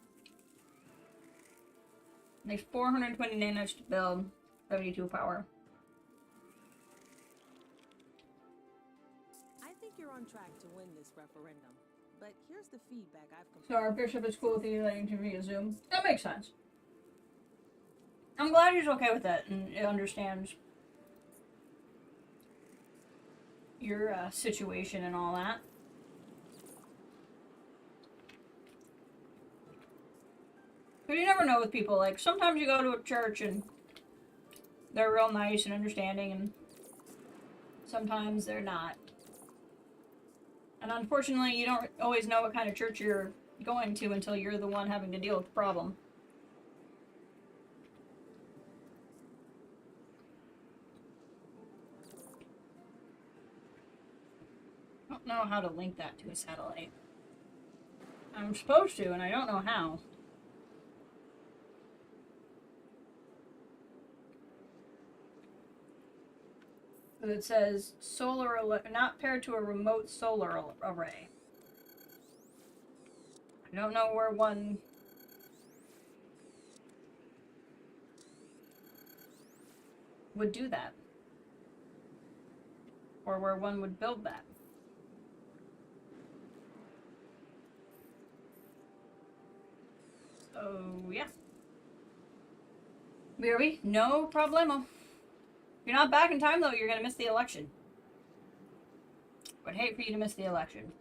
There's 420 nanos to build, 72 power. I think you're on track to win this referendum, but here's the feedback I've compiled. So our bishop is cool with you letting to via Zoom. That makes sense. I'm glad he's okay with that and understands your situation and all that. But you never know with people. Like, sometimes you go to a church and they're real nice and understanding, and sometimes they're not. And unfortunately, you don't always know what kind of church you're going to until you're the one having to deal with the problem. I don't know how to link that to a satellite. I'm supposed to, and I don't know how. But it says solar not paired to a remote solar array. I don't know where one would do that, or where one would build that. So yeah, BRB, no problemo. If you're not back in time, though, you're going to miss the election. I'd hate for you to miss the election.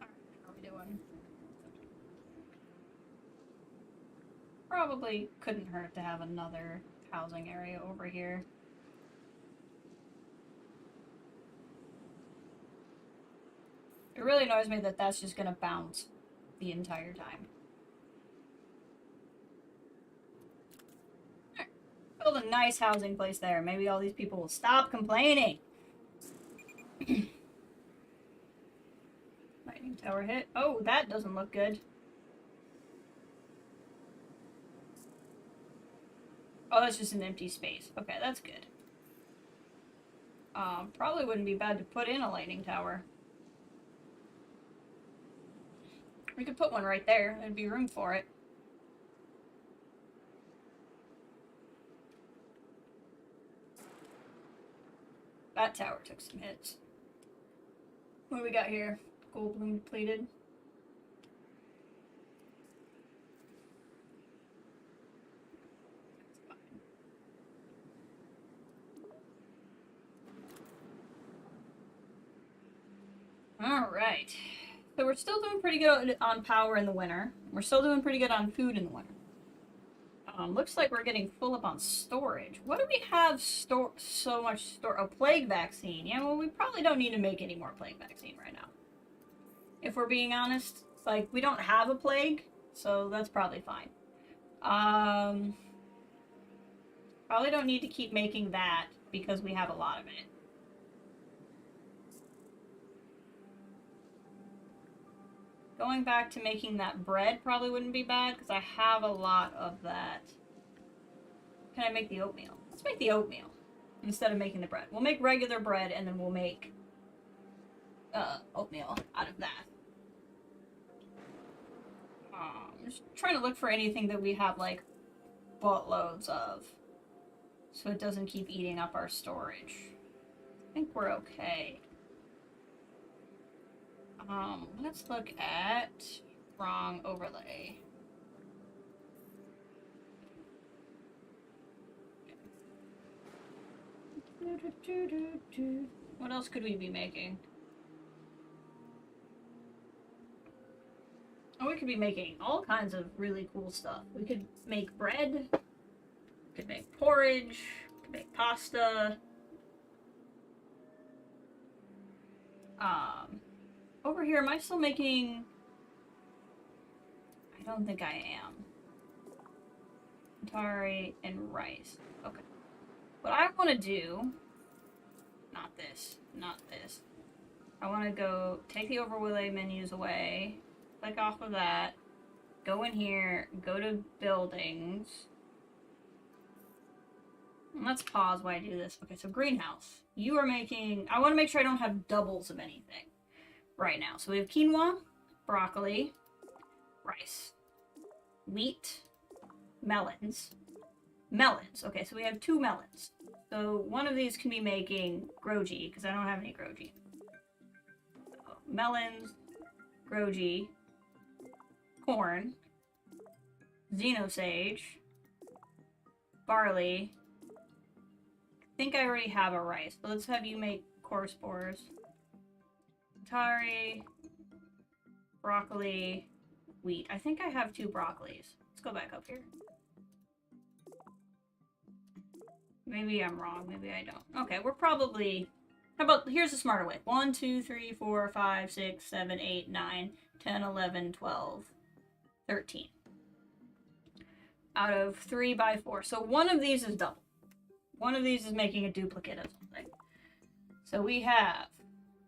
Alright, how are we doing? Probably couldn't hurt to have another housing area over here. It really annoys me that that's just gonna bounce the entire time. Right. Build a nice housing place there. Maybe all these people will stop complaining. Lightning tower hit. Oh, that doesn't look good. Oh, that's just an empty space. Okay, that's good. Probably wouldn't be bad to put in a lightning tower. We could put one right there. There'd be room for it. That tower took some hits. What do we got here? Gold bloom depleted. Alright. So we're still doing pretty good on power in the winter. We're still doing pretty good on food in the winter. Looks like we're getting full up on storage. What do we have so much store? A plague vaccine. Yeah, well, we probably don't need to make any more plague vaccine right now. If we're being honest. Like, we don't have a plague, so that's probably fine. Probably don't need to keep making that because we have a lot of it. Going back to making that bread probably wouldn't be bad, because I have a lot of that. Can I make the oatmeal? Let's make the oatmeal instead of making the bread. We'll make regular bread, and then we'll make oatmeal out of that. I'm just trying to look for anything that we have, like, buttloads of, so it doesn't keep eating up our storage. I think we're okay. Let's look at wrong overlay. What else could we be making? Oh, we could be making all kinds of really cool stuff. We could make bread, we could make porridge, we could make pasta. Over here, am I still making... I don't think I am. Atari and rice. Okay. What I want to do... Not this. Not this. I want to go take the overlay menus away. Click off of that. Go in here. Go to buildings. And let's pause while I do this. Okay, so greenhouse. You are making... I want to make sure I don't have doubles of anything right now. So we have quinoa, broccoli, rice, wheat, melons. Melons. Okay, so we have 2 melons. So one of these can be making groji, because I don't have any groji. So melons, groji, corn, xenosage, barley. I think I already have a rice, but let's have you make core spores. Atari, broccoli, wheat. I think I have 2 broccolis. Let's go back up here. Maybe I'm wrong. Maybe I don't. Okay, we're probably... How about... Here's a smarter way. 1, 2, 3, 4, 5, 6, 7, 8, 9, 10, 11, 12, 13. Out of 3 by 4. So one of these is double. One of these is making a duplicate of something. So we have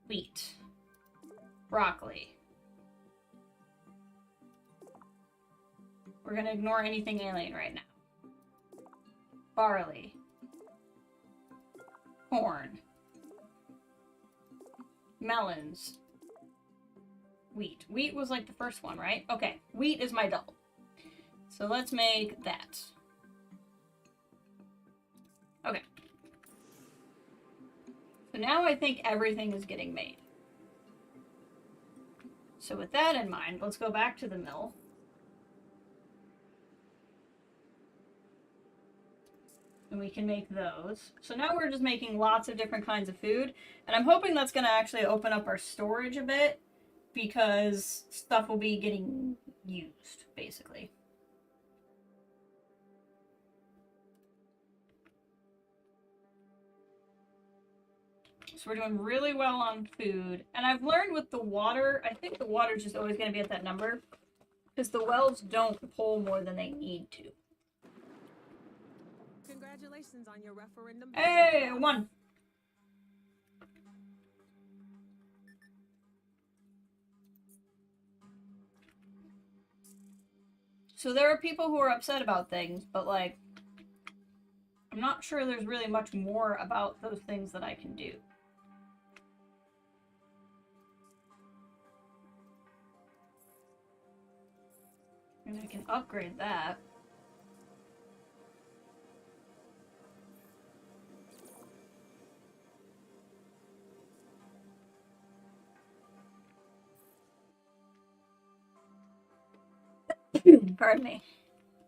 wheat, broccoli. We're going to ignore anything alien right now. Barley. Corn. Melons. Wheat. Wheat was like the first one, right? Okay, wheat is my double. So let's make that. Okay. So now I think everything is getting made. So with that in mind, let's go back to the mill. And we can make those. So now we're just making lots of different kinds of food. And I'm hoping that's going to actually open up our storage a bit, because stuff will be getting used, basically. So we're doing really well on food. And I've learned with the water, I think the water's just always going to be at that number. Because the wells don't pull more than they need to. Congratulations on your referendum. Hey, I won. So there are people who are upset about things, but like, I'm not sure there's really much more about those things that I can do. And I can upgrade that. Pardon me.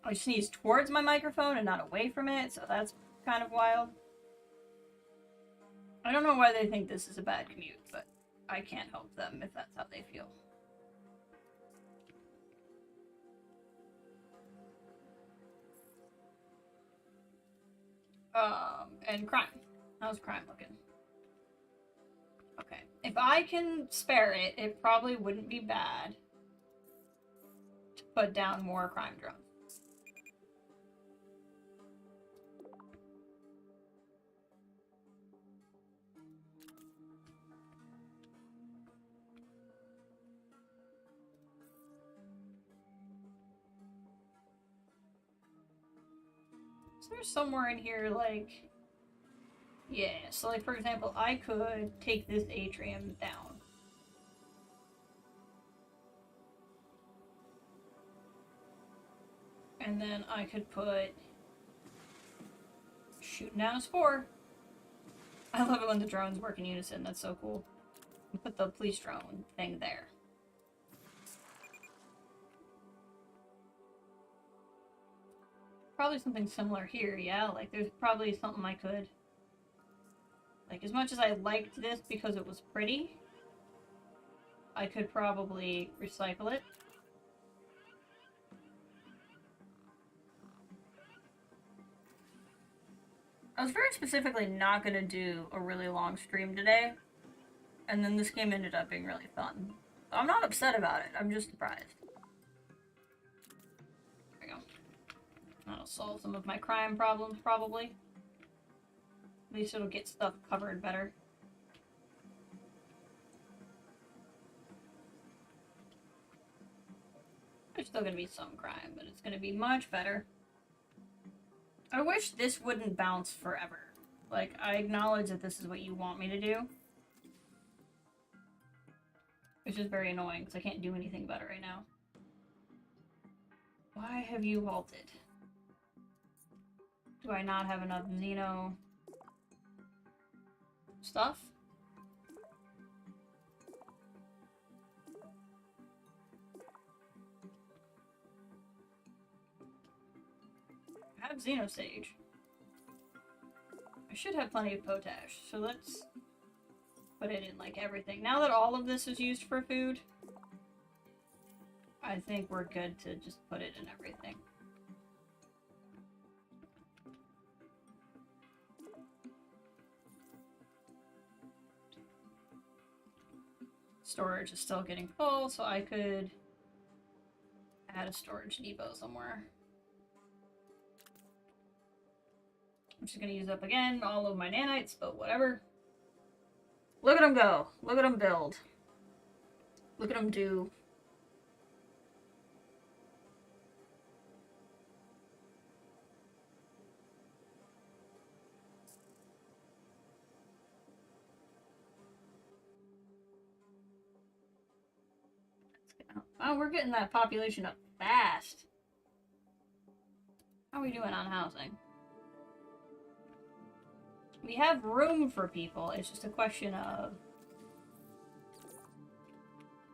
I sneezed towards my microphone and not away from it, so that's kind of wild. I don't know why they think this is a bad commute, but I can't help them if that's how they feel. And crime. How's crime looking? Okay. If I can spare it, it probably wouldn't be bad to put down more crime drones. Is there somewhere in here, like... Yeah, so like, for example, I could take this atrium down. And then I could put... shooting down a spore. I love it when the drones work in unison, that's so cool. Put the police drone thing there. Probably something similar here, yeah? Like, there's probably something I could... Like, as much as I liked this because it was pretty, I could probably recycle it. I was very specifically not going to do a really long stream today, and then this game ended up being really fun. So I'm not upset about it, I'm just surprised. There we go. That'll solve some of my crime problems, probably. At least it'll get stuff covered better. There's still gonna be some crime, but it's gonna be much better. I wish this wouldn't bounce forever. Like, I acknowledge that this is what you want me to do. Which is very annoying, because I can't do anything about it right now. Why have you halted? Do I not have enough Xeno... stuff? I have Xenosage. I should have plenty of potash, so let's put it in like everything. Now that all of this is used for food, I think we're good to just put it in everything. Storage is still getting full, so I could add a storage depot somewhere. I'm just gonna use up again all of my nanites, but whatever. Look at them go. Look at them build. Look at them do. Oh, we're getting that population up fast. How are we doing on housing? We have room for people. It's just a question of...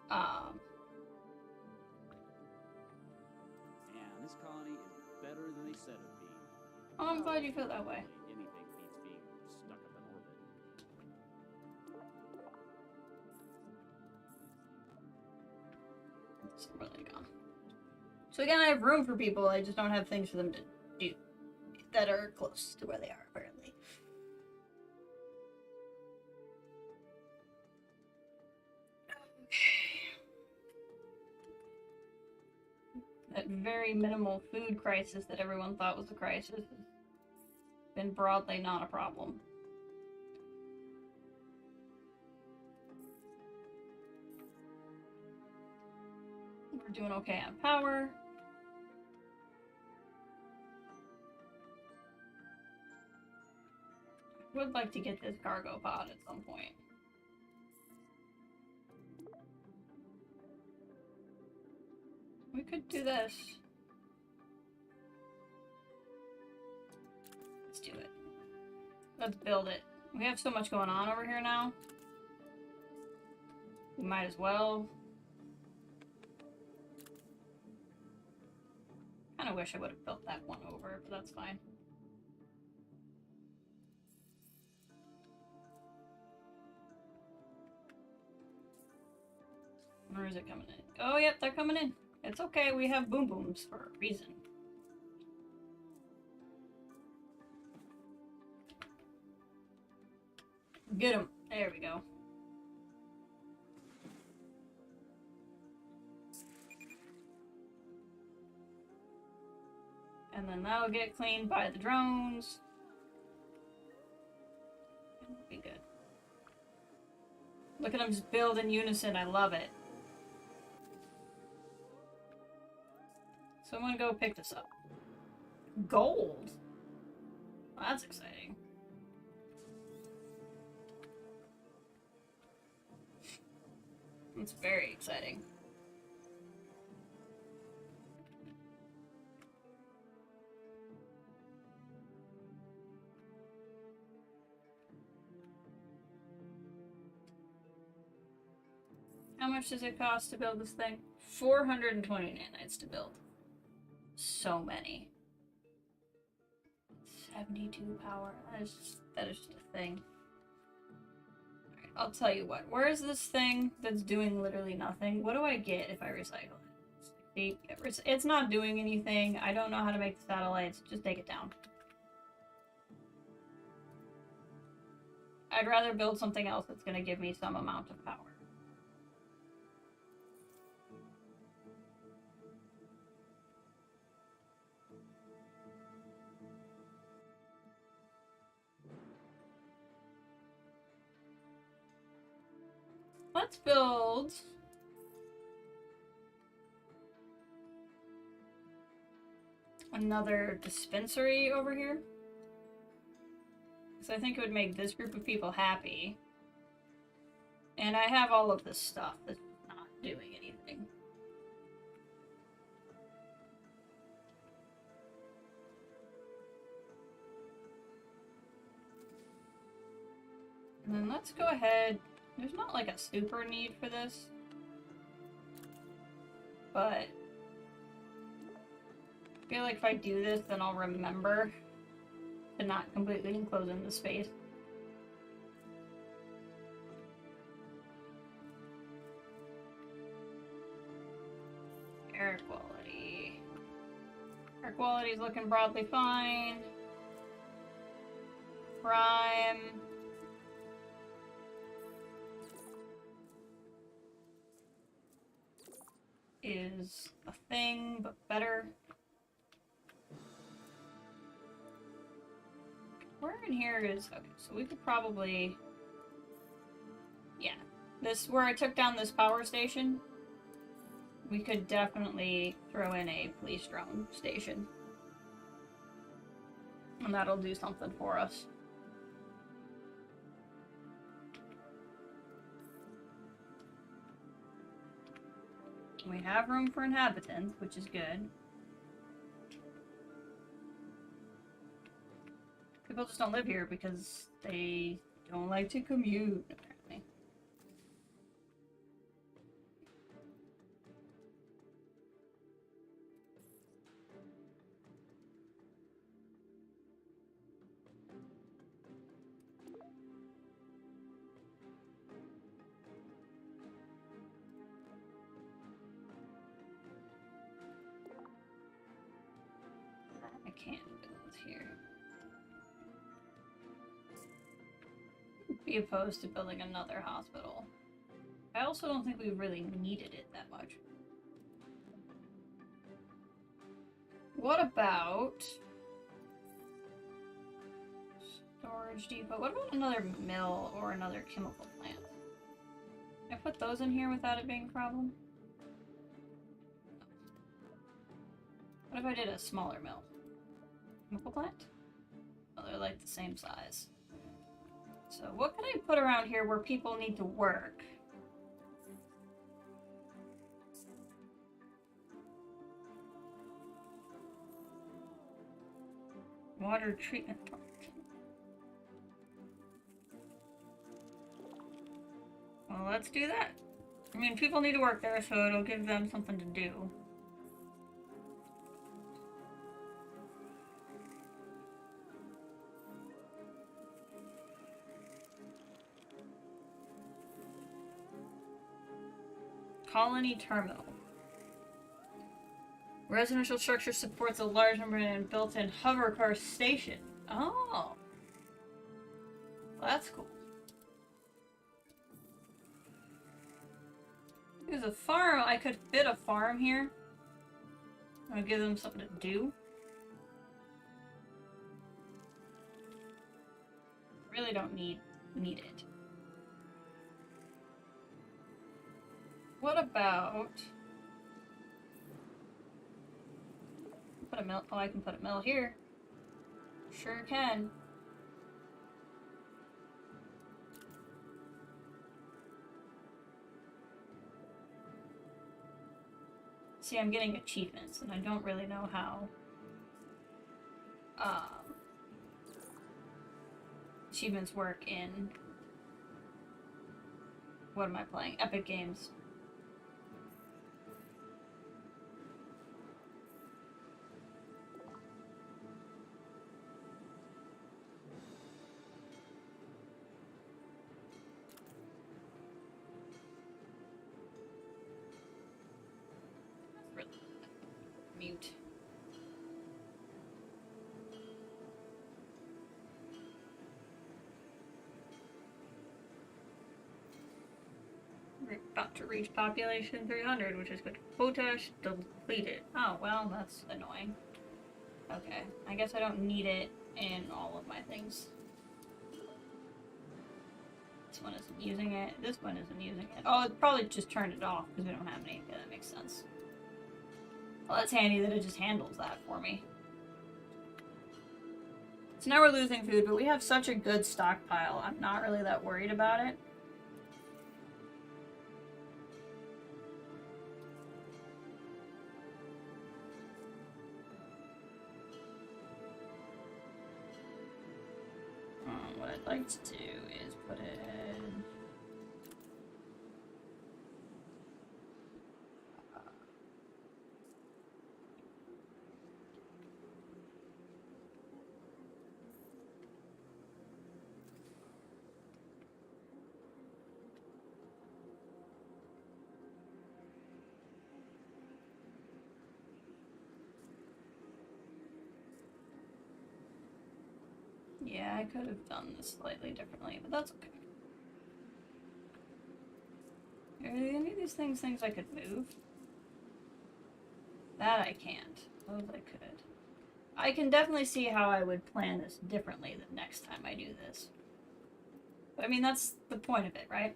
Man, this colony is better than they said it'd be. Oh, I'm glad you feel that way. Anything beats being stuck up in orbit. So where they go? So again, I have room for people. I just don't have things for them to do that are close to where they are, apparently. That very minimal food crisis that everyone thought was a crisis has been broadly not a problem. We're doing okay on power. I would like to get this cargo pod at some point. We could do this. Let's do it. Let's build it. We have so much going on over here now. We might as well. Kinda wish I would have built that one over, but that's fine. Where is it coming in? Oh, yep, they're coming in. It's okay, we have boom booms for a reason. Get them. There we go. And then that'll get cleaned by the drones. It'll be good. Look at them just build in unison. I love it. So I'm gonna go pick this up. Gold? Well, that's exciting. It's very exciting. How much does it cost to build this thing? 420 nanites to build. So many. 72 power. That is just a thing. Alright, I'll tell you what. Where is this thing that's doing literally nothing? What do I get if I recycle it? It's not doing anything. I don't know how to make the satellites. Just take it down. I'd rather build something else that's going to give me some amount of power. Let's build another dispensary over here. Because I think it would make this group of people happy. And I have all of this stuff that's not doing anything. And then let's go ahead. There's not like a super need for this. But I feel like if I do this, then I'll remember to not completely enclose in the space. Air quality. Air quality is looking broadly fine. Crime. Is a thing, but better. Where in here is... Okay, so we could probably... Yeah. This, where I took down this power station, we could definitely throw in a police drone station. And that'll do something for us. We have room for inhabitants, which is good. People just don't live here because they don't like to commute, apparently. I can't build here. Be opposed to building another hospital. I also don't think we really needed it that much. What about storage depot? What about another mill or another chemical plant? Can I put those in here without it being a problem? What if I did a smaller mill? Chemical plant? Oh, they're like the same size. So what can I put around here where people need to work? Water treatment plant. Well, let's do that. I mean, people need to work there, so it'll give them something to do. Colony Terminal. Residential structure supports a large number and built-in hover car station. Oh. Well, that's cool. There's a farm. I could fit a farm here. I'll give them something to do. Really don't need it. What about... Put a mill. Oh, I can put a mill here. Sure can. See, I'm getting achievements, and I don't really know how. Achievements work in... What am I playing? Epic Games. Mute. We're about to reach population 300, which is good. Potash depleted. Oh, well, that's annoying. Okay, I guess I don't need it in all of my things. This one isn't using it. This one isn't using it. Oh, it probably just turned it off because we don't have any. Yeah, that makes sense. Well, that's handy that it just handles that for me. So now we're losing food, but we have such a good stockpile. I'm not really that worried about it. What I'd like to do is put it in... Yeah, I could have done this slightly differently, but that's okay. Are any of these things I could move? That I can't. Those I could. I can definitely see how I would plan this differently the next time I do this. But I mean, that's the point of it, right?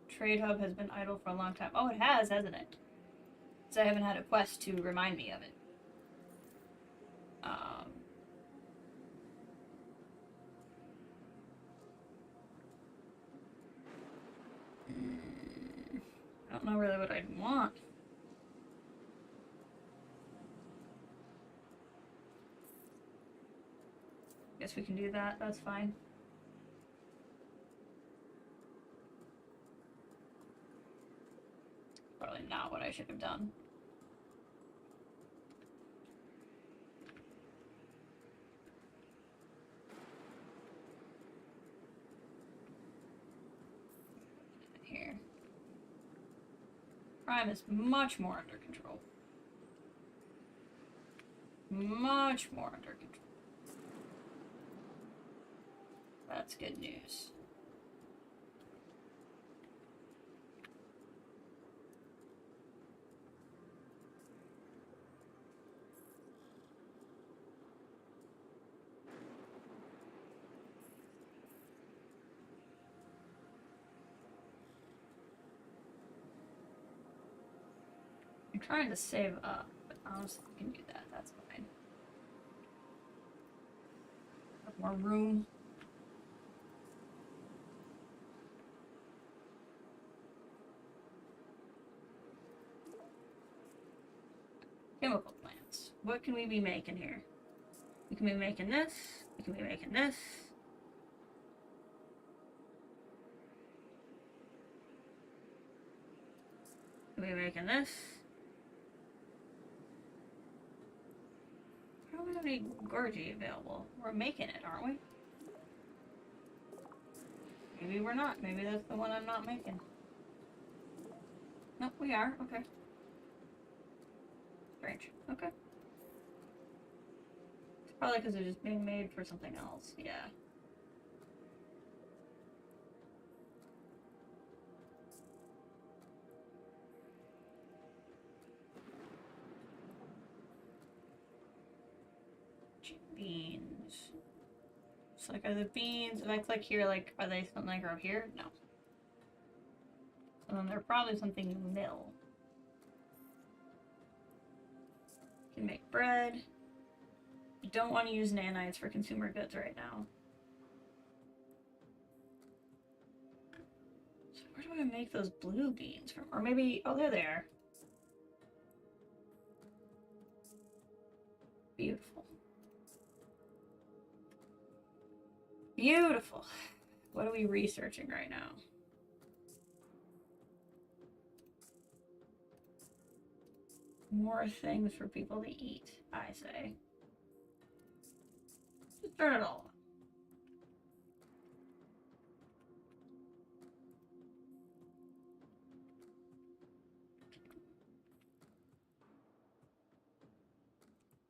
Trade Hub has been idle for a long time. Oh, it has, hasn't it? Because I haven't had a quest to remind me of it. I don't know really what I'd want. Guess we can do that. That's fine. Probably not what I should have done. Here. Crime is much more under control. Much more under control. That's good news. I'm trying to save up, but honestly, I can do that. That's fine. Have more room. Chemical plants. What can we be making here? We can be making this. We can be making this. We can be making this. How do we have any Gorgie available? We're making it, aren't we? Maybe we're not. Maybe that's the one I'm not making. Nope, we are. Okay. Strange. Okay. It's probably because they're just being made for something else. Yeah. Beans. So, like, are the beans, if I click here, like, are they something I grow here? No. So then they're probably something you mill. You can make bread. You don't want to use nanites for consumer goods right now. So where do I make those blue beans from? Or maybe, oh, there they are. Beautiful. Beautiful. What are we researching right now? More things for people to eat, I say. Just turn it all on.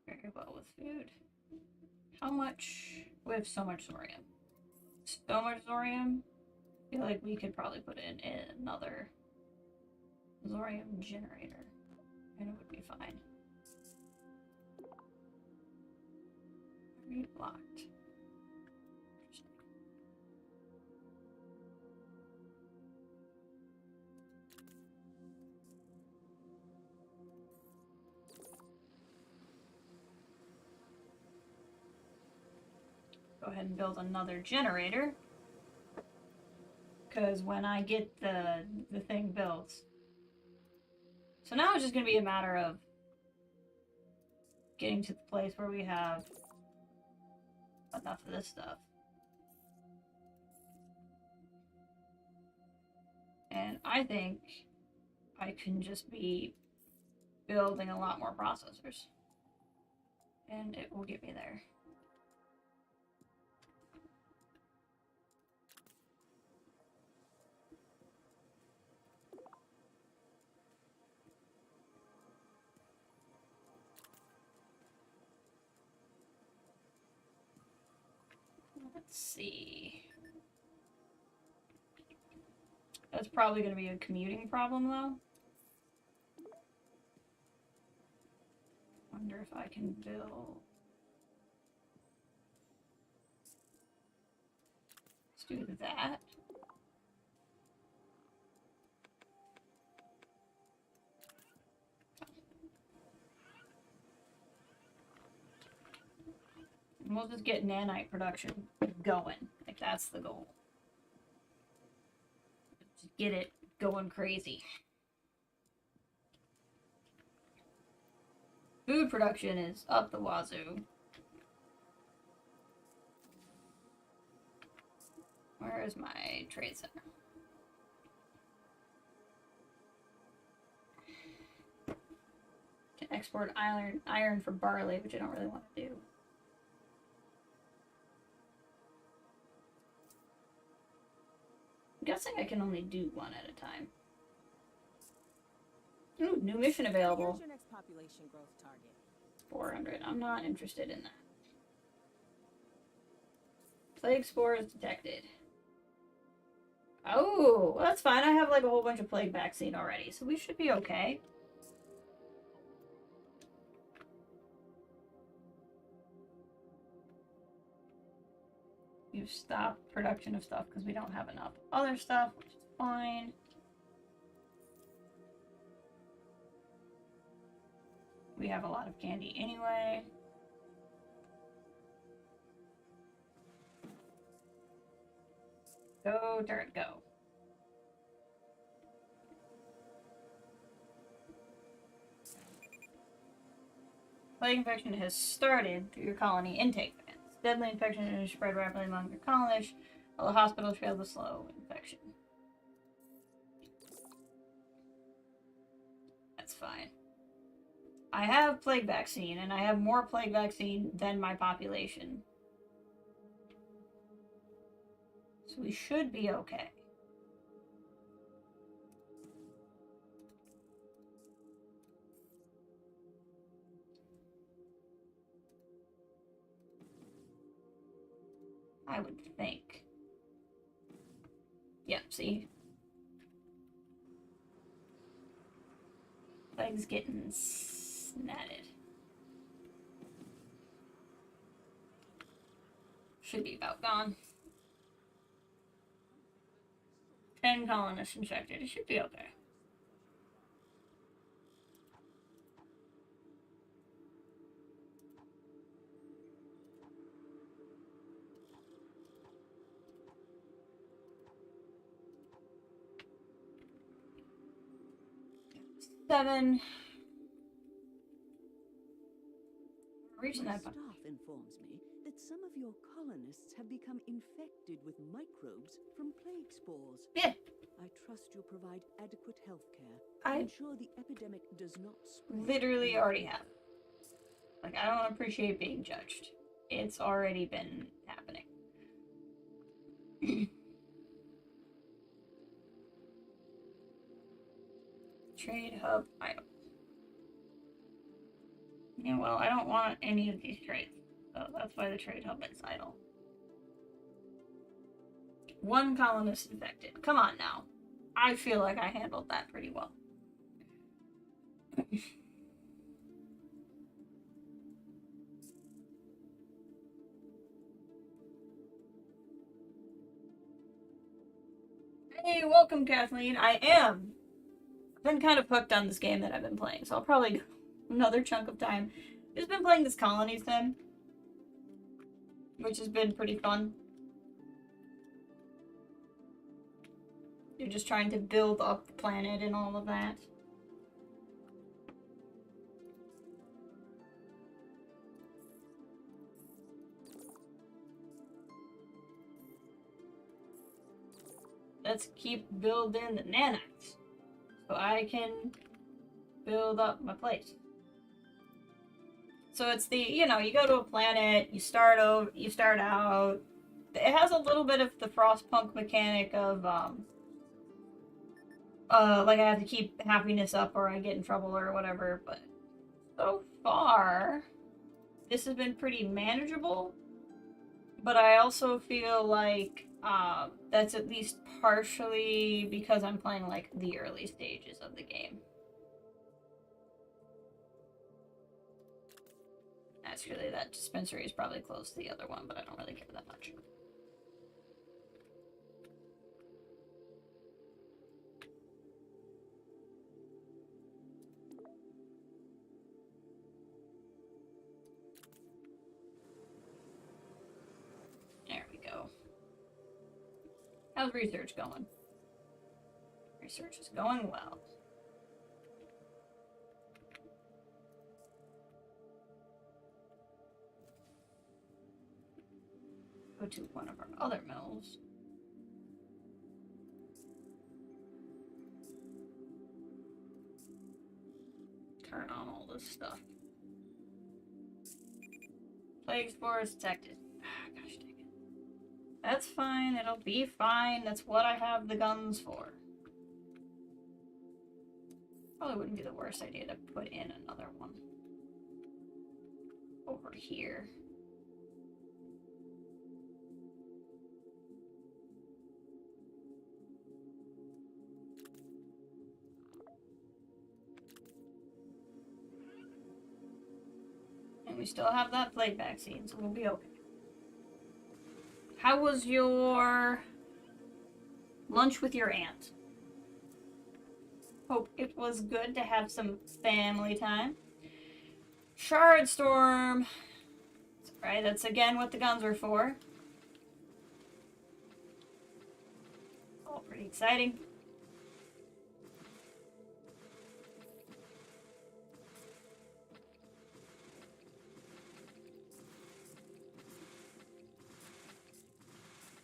Very well with food. How much? We have so much thorium. So much thorium. I feel like we could probably put in another thorium generator and it would be fine. Read blocked. Interesting. Go ahead and build another generator. Because when I get the thing built. So now it's just going to be a matter of getting to the place where we have enough of this stuff. And I think I can just be building a lot more processors. And it will get me there. Let's see. That's probably going to be a commuting problem, though. Wonder if I can build. Let's do that. And we'll just get nanite production going. Like, that's the goal. Just get it going crazy. Food production is up the wazoo. Where is my trade center? Can export iron for barley, which I don't really want to do. I'm guessing I can only do one at a time. Ooh, new mission available. Here's your next population growth target. 400. I'm not interested in that. Plague spores detected. Oh, well, that's fine. I have like a whole bunch of plague vaccine already, so we should be okay. You've stopped production of stuff because we don't have enough other stuff, which is fine. We have a lot of candy anyway. Go, turret, go. Plague infection has started through your colony intake vents. Deadly infection is spread rapidly among your colonists, while the hospitals fail to slow infection. That's fine. I have plague vaccine, and I have more plague vaccine than my population. So we should be okay. I would think. Yep, see? Plague's getting snatted. Should be about gone. 10 colonists infected. It should be okay. Seven. Reaching My that point. staff informs me that some of your colonists have become infected with microbes from plague spores. Yeah. I trust you'll provide adequate health care I to ensure the epidemic does not spread. literally already have. Like, I don't appreciate being judged. It's already been happening. Trade hub item. Yeah, well, I don't want any of these trades. So that's why the trade hub is idle. 1 colonist infected. Come on now. I feel like I handled that pretty well. Hey, welcome, Kathleen. I've been kind of hooked on this game that I've been playing, so I'll probably go another chunk of time. Just been playing this colony sim, which has been pretty fun. You're just trying to build up the planet and all of that. Let's keep building the nanites so I can build up my place. So it's the, you know, you go to a planet, you start out. It has a little bit of the Frostpunk mechanic of like I have to keep happiness up or I get in trouble or whatever, but so far this has been pretty manageable. But I also feel like that's at least partially because I'm playing like the early stages of the game. Actually, that dispensary is probably close to the other one, but I don't really care that much. There we go. How's research going? Research is going well. Go to one of our other mills. Turn on all this stuff. Plague spores detected. Gosh dang it. That's fine. It'll be fine. That's what I have the guns for. Probably wouldn't be the worst idea to put in another one. Over here. And we still have that plague vaccine, so we'll be okay. How was your lunch with your aunt? Hope it was good to have some family time. Shard Storm. Right, that's again what the guns are for. All pretty exciting.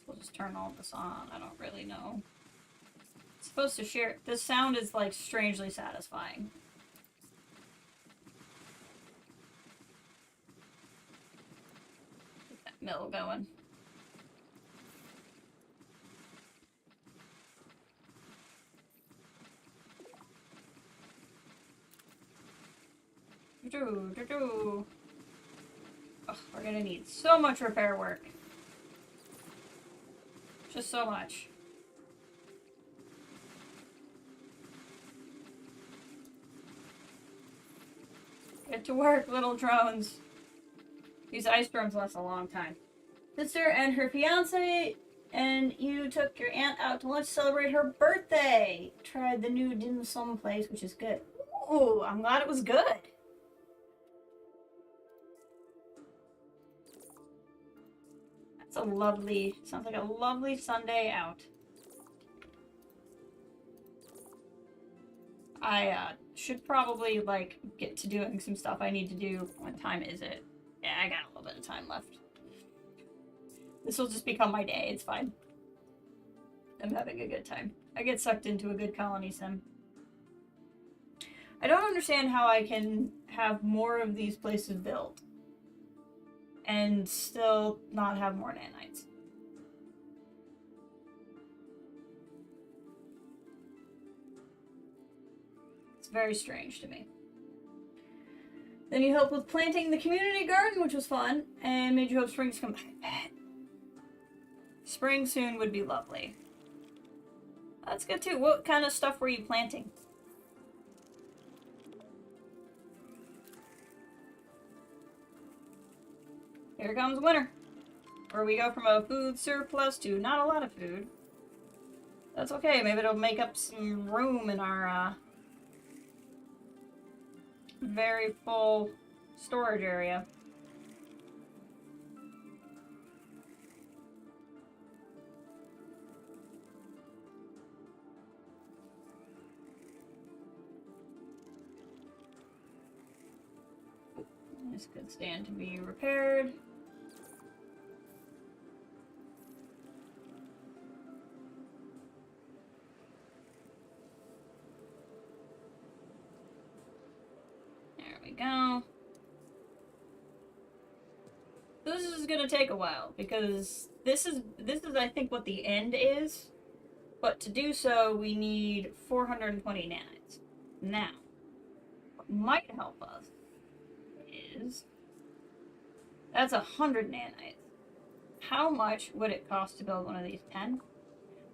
We'll just turn all this on. I don't really know. It's supposed to share. This sound is like strangely satisfying. Get that mill going. Ugh, we're gonna need so much repair work. Just so much. Get to work, little drones. These ice storms last a long time. Sister and her fiance and you took your aunt out to lunch to celebrate her birthday. Tried the new dim sum place, which is good. Ooh, I'm glad it was good. That's a lovely, sounds like a lovely Sunday out. I should probably like get to doing some stuff I need to do. What time is it? Yeah, I got a little bit of time left. This will just become my day. It's fine. I'm having a good time. I get sucked into a good colony sim. I don't understand how I can have more of these places built and still not have more nanites. It's very strange to me. Then you helped with planting the community garden, which was fun, and made you hope spring's come back. Spring soon would be lovely. That's good too. What kind of stuff were you planting? Here comes winter. Where we go from a food surplus to not a lot of food. That's okay. Maybe it'll make up some room in our very full storage area. This could stand to be repaired. There we go. This is gonna take a while because this is I think what the end is. But to do so, we need 420 nanites. Now, what might help us is that's 100 nanites. How much would it cost to build one of these? 10?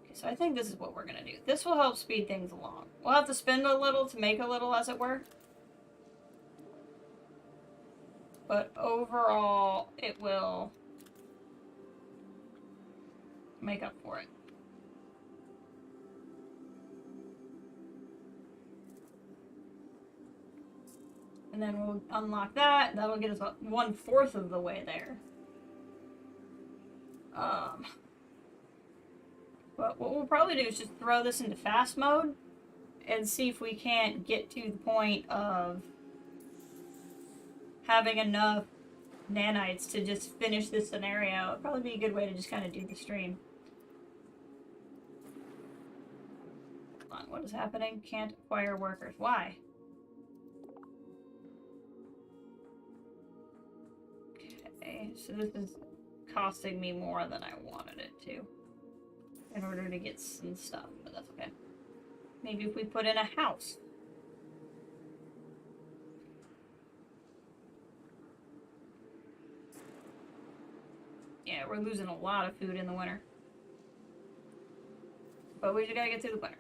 Okay, so I think this is what we're gonna do. This will help speed things along. We'll have to spend a little to make a little, as it were. But overall, it will make up for it. And then we'll unlock that. That'll get us about 1/4 of the way there. But what we'll probably do is just throw this into fast mode and see if we can't get to the point of having enough nanites to just finish this scenario. It'd probably be a good way to just kind of do the stream. Hold on, what is happening? Can't acquire workers. Why? Okay, so this is costing me more than I wanted it to in order to get some stuff, but that's okay. Maybe if we put in a house. Yeah, we're losing a lot of food in the winter. But we just gotta get through the winter.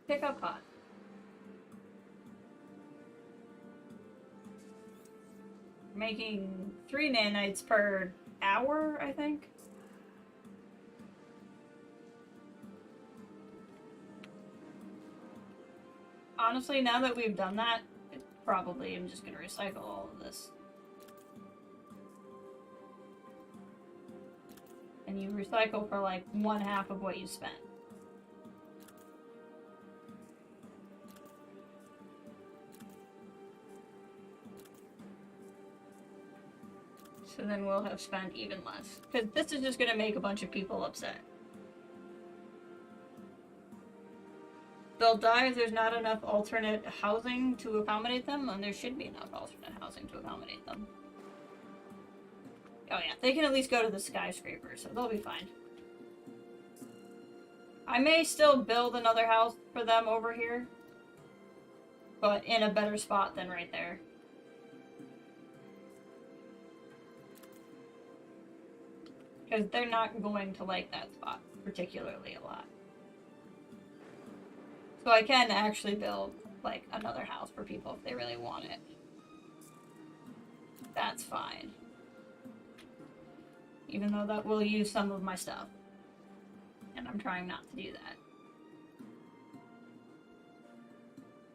Pick up hot. making 3 nanites per hour, I think. Honestly, now that we've done that, probably I'm just gonna recycle all of this. And you recycle for like 1/2 of what you spent. So then we'll have spent even less. Because this is just gonna make a bunch of people upset. They'll die if there's not enough alternate housing to accommodate them, and there should be enough alternate housing to accommodate them. Oh yeah, they can at least go to the skyscraper, so they'll be fine. I may still build another house for them over here, but in a better spot than right there. Because they're not going to like that spot particularly a lot. So I can actually build, like, another house for people if they really want it. That's fine. Even though that will use some of my stuff. And I'm trying not to do that.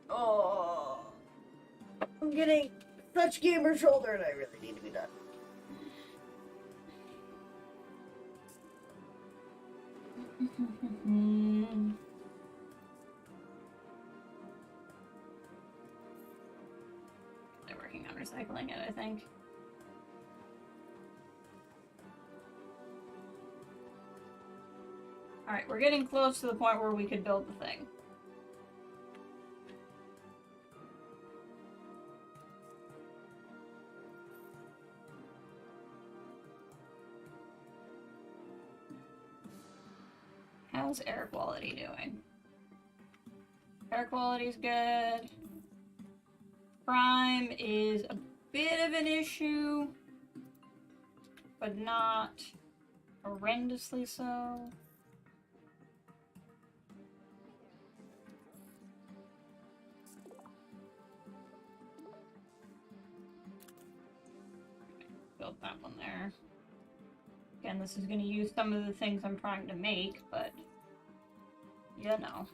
Oh, I'm getting such gamer shoulder and I really need to be done. They're working on recycling it, I think. Alright, we're getting close to the point where we could build the thing. How's air quality doing? Air quality's good. Crime is a bit of an issue, but not horrendously so. Build that one there. Again, this is going to use some of the things I'm trying to make, but you know.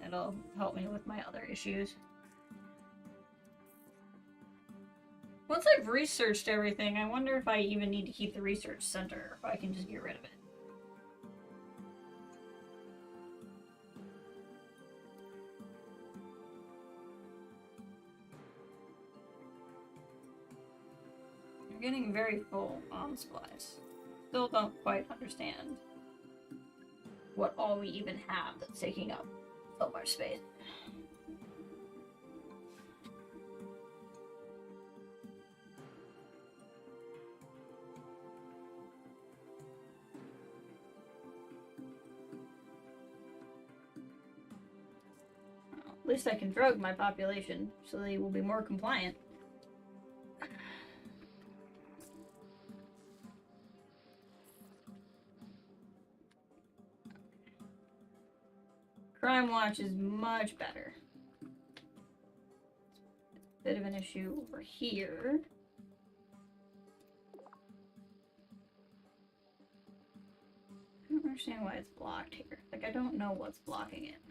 It'll help me with my other issues. Once I've researched everything, I wonder if I even need to keep the research center, or if I can just get rid of it. You're getting very full on supplies. Still don't quite understand what all we even have that's taking up so much space. Well, at least I can drug my population so they will be more compliant. Crime Watch is much better. Bit of an issue over here. I don't understand why it's blocked here. Like, I don't know what's blocking it.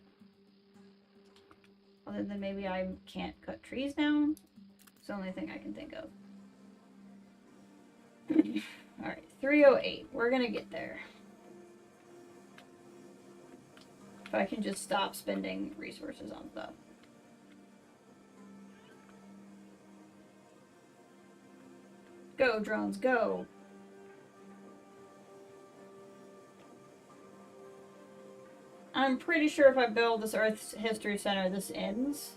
Other than maybe I can't cut trees down. It's the only thing I can think of. Alright, 308. We're gonna get there. If I can just stop spending resources on stuff. Go, drones, go! I'm pretty sure if I build this Earth History Center, this ends.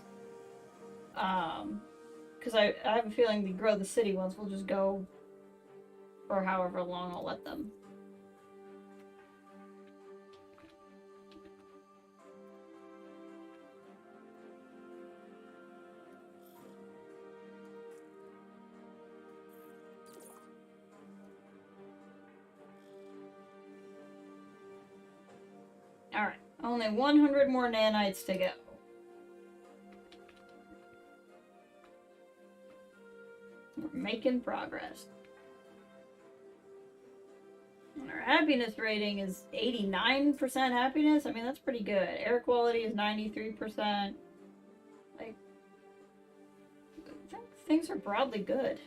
Because I have a feeling the Grow the City ones will just go for however long I'll let them. Only 100 more nanites to go. We're making progress. And our happiness rating is 89% happiness. I mean, that's pretty good. Air quality is 93%. Like, I think things are broadly good.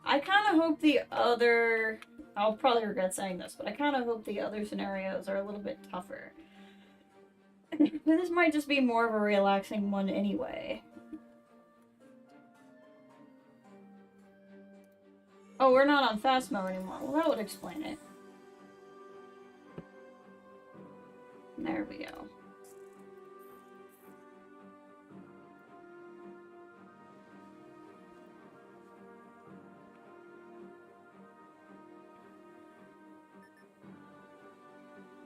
I kind of hope the other... I'll probably regret saying this, but I kind of hope the other scenarios are a little bit tougher. This might just be more of a relaxing one anyway. Oh, we're not on fast mode anymore. Well, that would explain it. There we go.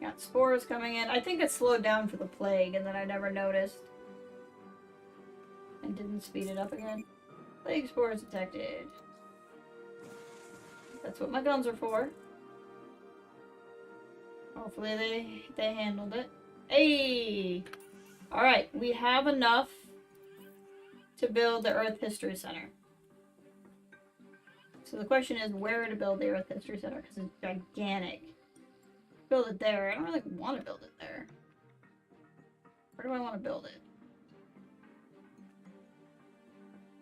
Got spores coming in. I think it slowed down for the plague and then I never noticed. And didn't speed it up again. Plague spores detected. That's what my guns are for. Hopefully they handled it. Hey! Alright, we have enough to build the Earth History Center. So the question is where to build the Earth History Center, because it's gigantic. Build it there. I don't really want to build it there. Where do I want to build it?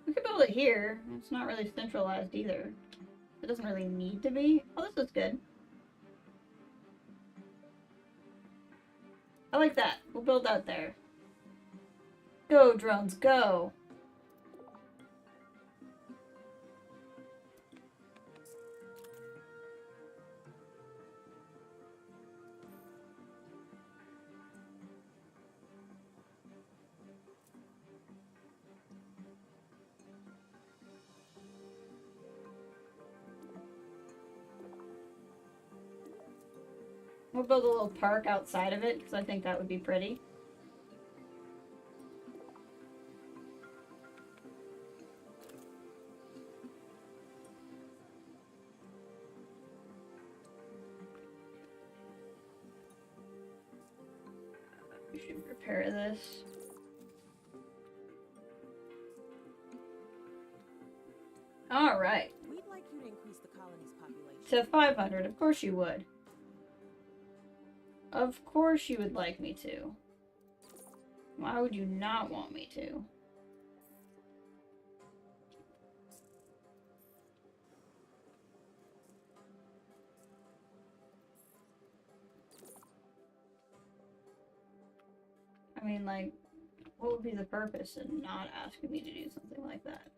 We could build it here. It's not really centralized either. It doesn't really need to be. Oh, this is good. I like that. We'll build that there. Go, drones, go! We'll build a little park outside of it, because I think that would be pretty. We should repair this. Alright. We'd like you to increase the colony's population To 500, of course you would. Of course you would like me to. Why would you not want me to? I mean, like, what would be the purpose in not asking me to do something like that?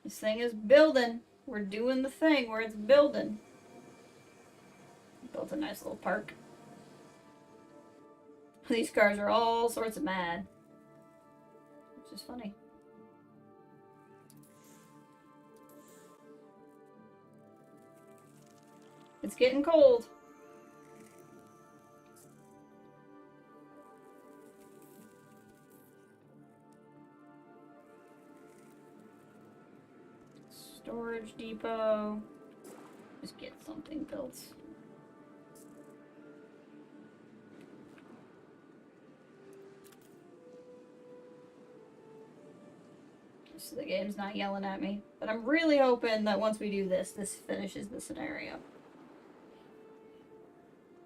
This thing is building. We're doing the thing where it's building. Built a nice little park. These cars are all sorts of mad. Which is funny. It's getting cold. Storage depot. Just get something built. So the game's not yelling at me. But I'm really hoping that once we do this, this finishes the scenario.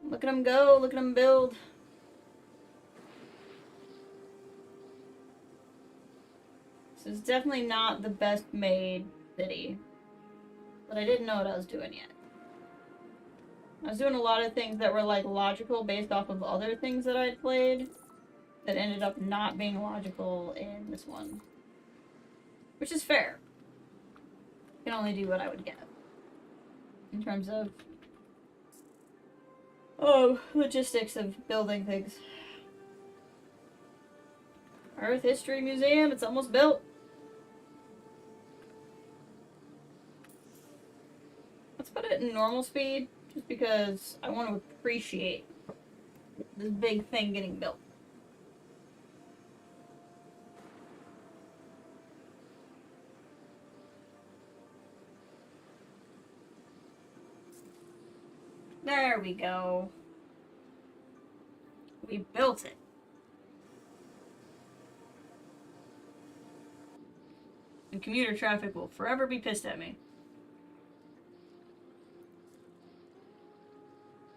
Look at them go. Look at them build. So it's definitely not the best made city. But I didn't know what I was doing yet. I was doing a lot of things that were like logical based off of other things that I'd played that ended up not being logical in this one. Which is fair. I can only do what I would get. In terms of logistics of building things. Earth History Museum, it's almost built. Let's put it in normal speed, just because I want to appreciate this big thing getting built. There we go. We built it. And commuter traffic will forever be pissed at me.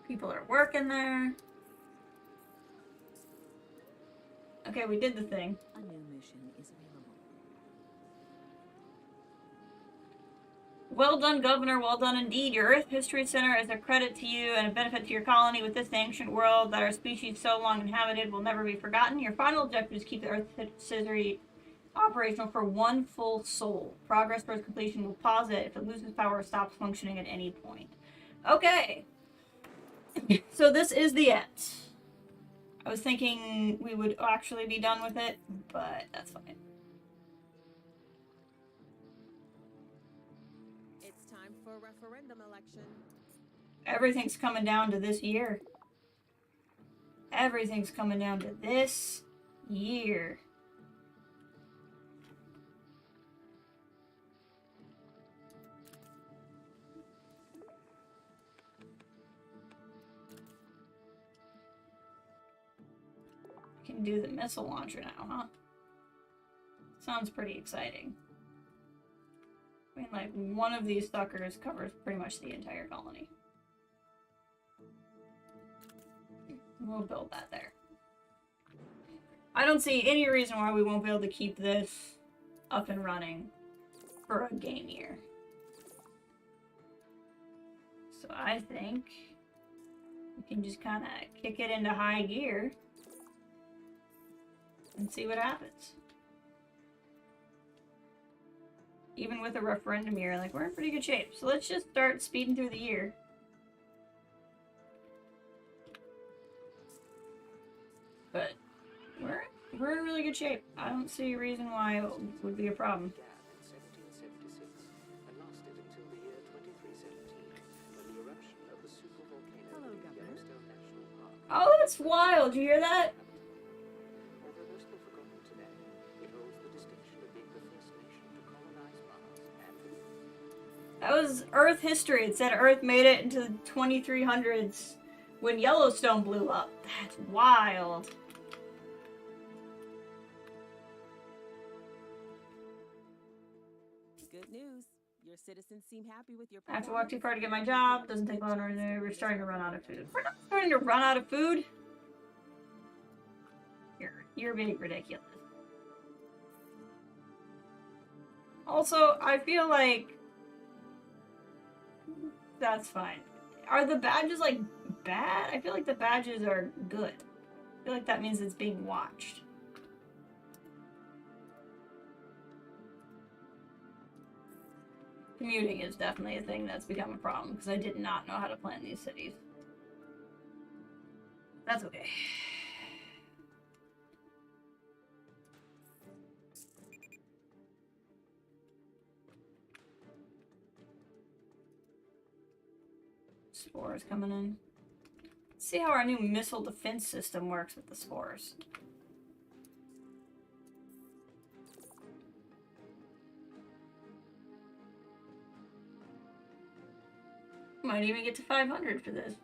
People are working there. Okay, we did the thing. A new mission is available. Well done, Governor. Well done indeed. Your Earth History Center is a credit to you and a benefit to your colony. With this ancient world that our species so long inhabited will never be forgotten. Your final objective is to keep the Earth History operational for one full sol. Progress towards completion will pause it if it loses power or stops functioning at any point. Okay. So this is the end. I was thinking we would actually be done with it, but that's fine. It's time for a referendum election. Everything's coming down to this year. Everything's coming down to this year. Can do the missile launcher now, huh? Sounds pretty exciting. I mean, like, one of these suckers covers pretty much the entire colony. We'll build that there. I don't see any reason why we won't be able to keep this up and running for a game year. So I think we can just kind of kick it into high gear and see what happens. Even with a referendum year, like, we're in pretty good shape. So let's just start speeding through the year. But we're in really good shape. I don't see a reason why it would be a problem. Hello, Governor. Oh, that's wild. Did you hear that? That was Earth history. It said Earth made it into the 2300s when Yellowstone blew up. That's wild. Good news. Your citizens seem happy with your I have to walk too performance. far to get my job. Doesn't take long to renew. We're starting to run out of food. We're not starting to run out of food. You're being ridiculous. Also, I feel like that's fine. Are the badges, like, bad? I feel like the badges are good. I feel like that means it's being watched. Commuting is definitely a thing that's become a problem, because I did not know how to plan these cities. That's okay. Spores coming in. Let's see how our new missile defense system works with the spores. Might even get to 500 for this.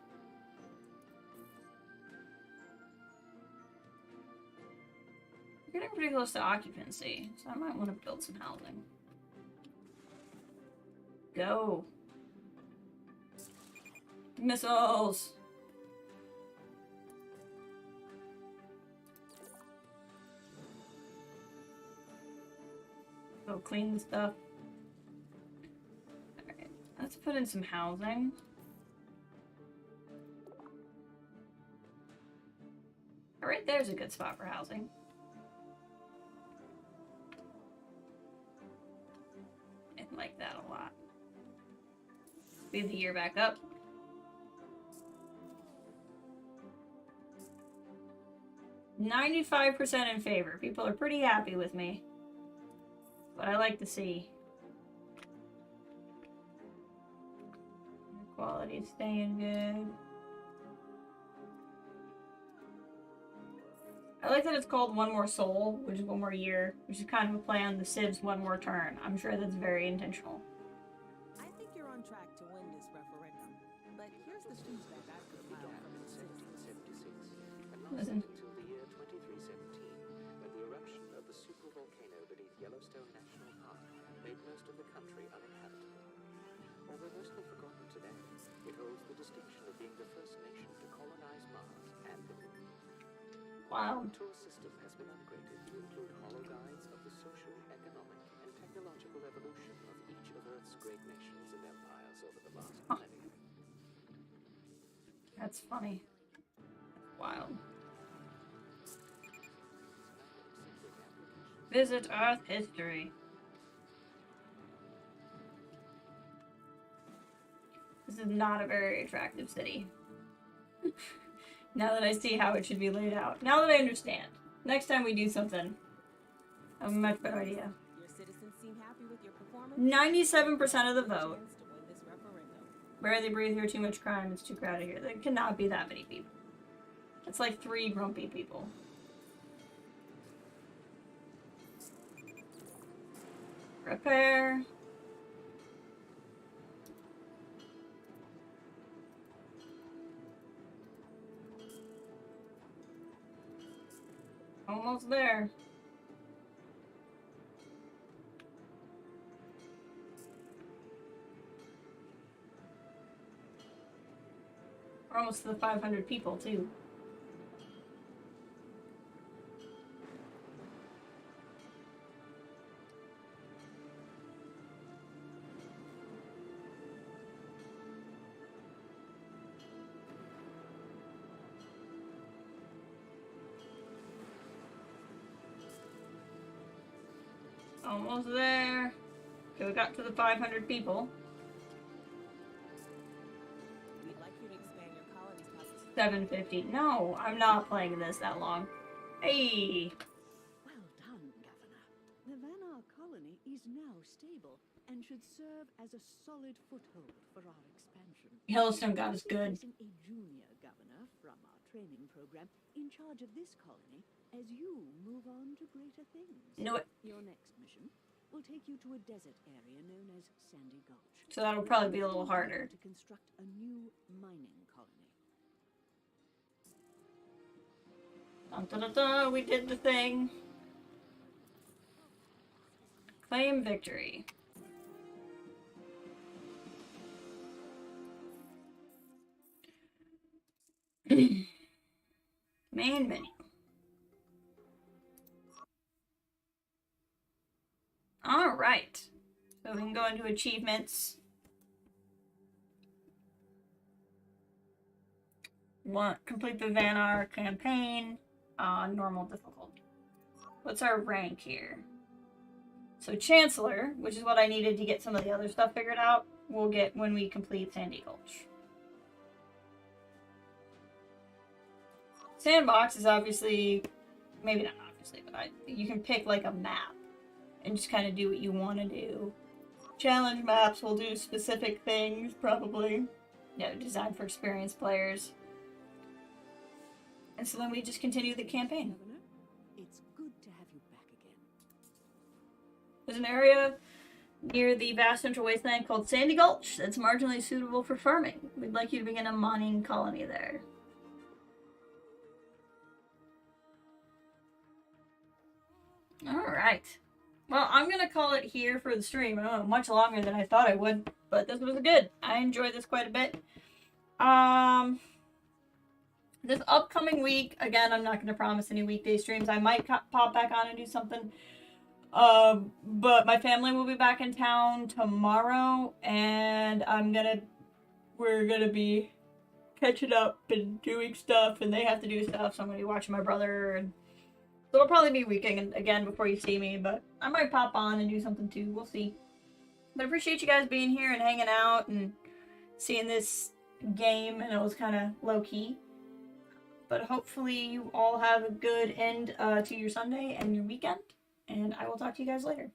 We're getting pretty close to occupancy, so I might want to build some housing. Go. Missiles! Go clean the stuff. Alright, let's put in some housing. Alright, there's a good spot for housing. I like that a lot. Speed the year back up. 95% in favor. People are pretty happy with me. What I like to see. Quality's staying good. I like that it's called One More Soul, which is one more year, which is kind of a play on the Civ's One More Turn. I'm sure that's very intentional. I think you're on track to win this referendum. But here's the douchebag I've It holds the distinction of being the first nation to colonize Mars and the Moon. Wow. The tour system has been upgraded to include hologuides of the social, economic, and technological evolution of each of Earth's great nations and empires over the last millennium. That's funny. Wild. Visit Earth history. This is not a very attractive city. Now that I see how it should be laid out. Now that I understand. Next time we do something, I have a much better idea. Your citizens seem happy with your performance. 97% of the vote. Chance to win this referendum. Barely breathe here, too much crime, it's too crowded here. There cannot be that many people. It's like 3 grumpy people. Repair. Almost there. We're almost to the 500 people, too. Almost there. Okay, we got to the 500 people. We'd like you to expand your colony's population. 750. No, I'm not playing this that long. Hey! Well done, Governor. The Vanar colony is now stable and should serve as a solid foothold for our expansion. Yellowstone got us good. Placing a junior governor from our training program in charge of this colony as you move on to greater things. Knew it. Your next mission will take you to a desert area known as Sandy Gulch. So that'll probably be a little harder. To construct a new mining colony. Dun, dun, dun, dun, we did the thing. Claim victory. Main menu. Alright. So we can go into achievements. Complete the Vanar campaign. Normal difficulty. What's our rank here? So Chancellor, which is what I needed to get some of the other stuff figured out, we'll get when we complete Sandy Gulch. Sandbox is obviously, maybe not obviously, but you can pick like a map and just kind of do what you want to do. Challenge maps will do specific things, probably. Designed for experienced players. And so then we just continue the campaign. Governor, it's good to have you back again. There's an area near the vast central wasteland called Sandy Gulch that's marginally suitable for farming. We'd like you to begin a mining colony there. Alright. Well, I'm going to call it here for the stream. Much longer than I thought I would, but this was good. I enjoyed this quite a bit. This upcoming week, again, I'm not going to promise any weekday streams. I might pop back on and do something. But my family will be back in town tomorrow, and we're going to be catching up and doing stuff, and they have to do stuff, so I'm going to be watching my brother, and so it'll probably be a weekend again before you see me, but I might pop on and do something too. We'll see. But I appreciate you guys being here and hanging out and seeing this game, and it was kind of low-key. But hopefully you all have a good end to your Sunday and your weekend, and I will talk to you guys later.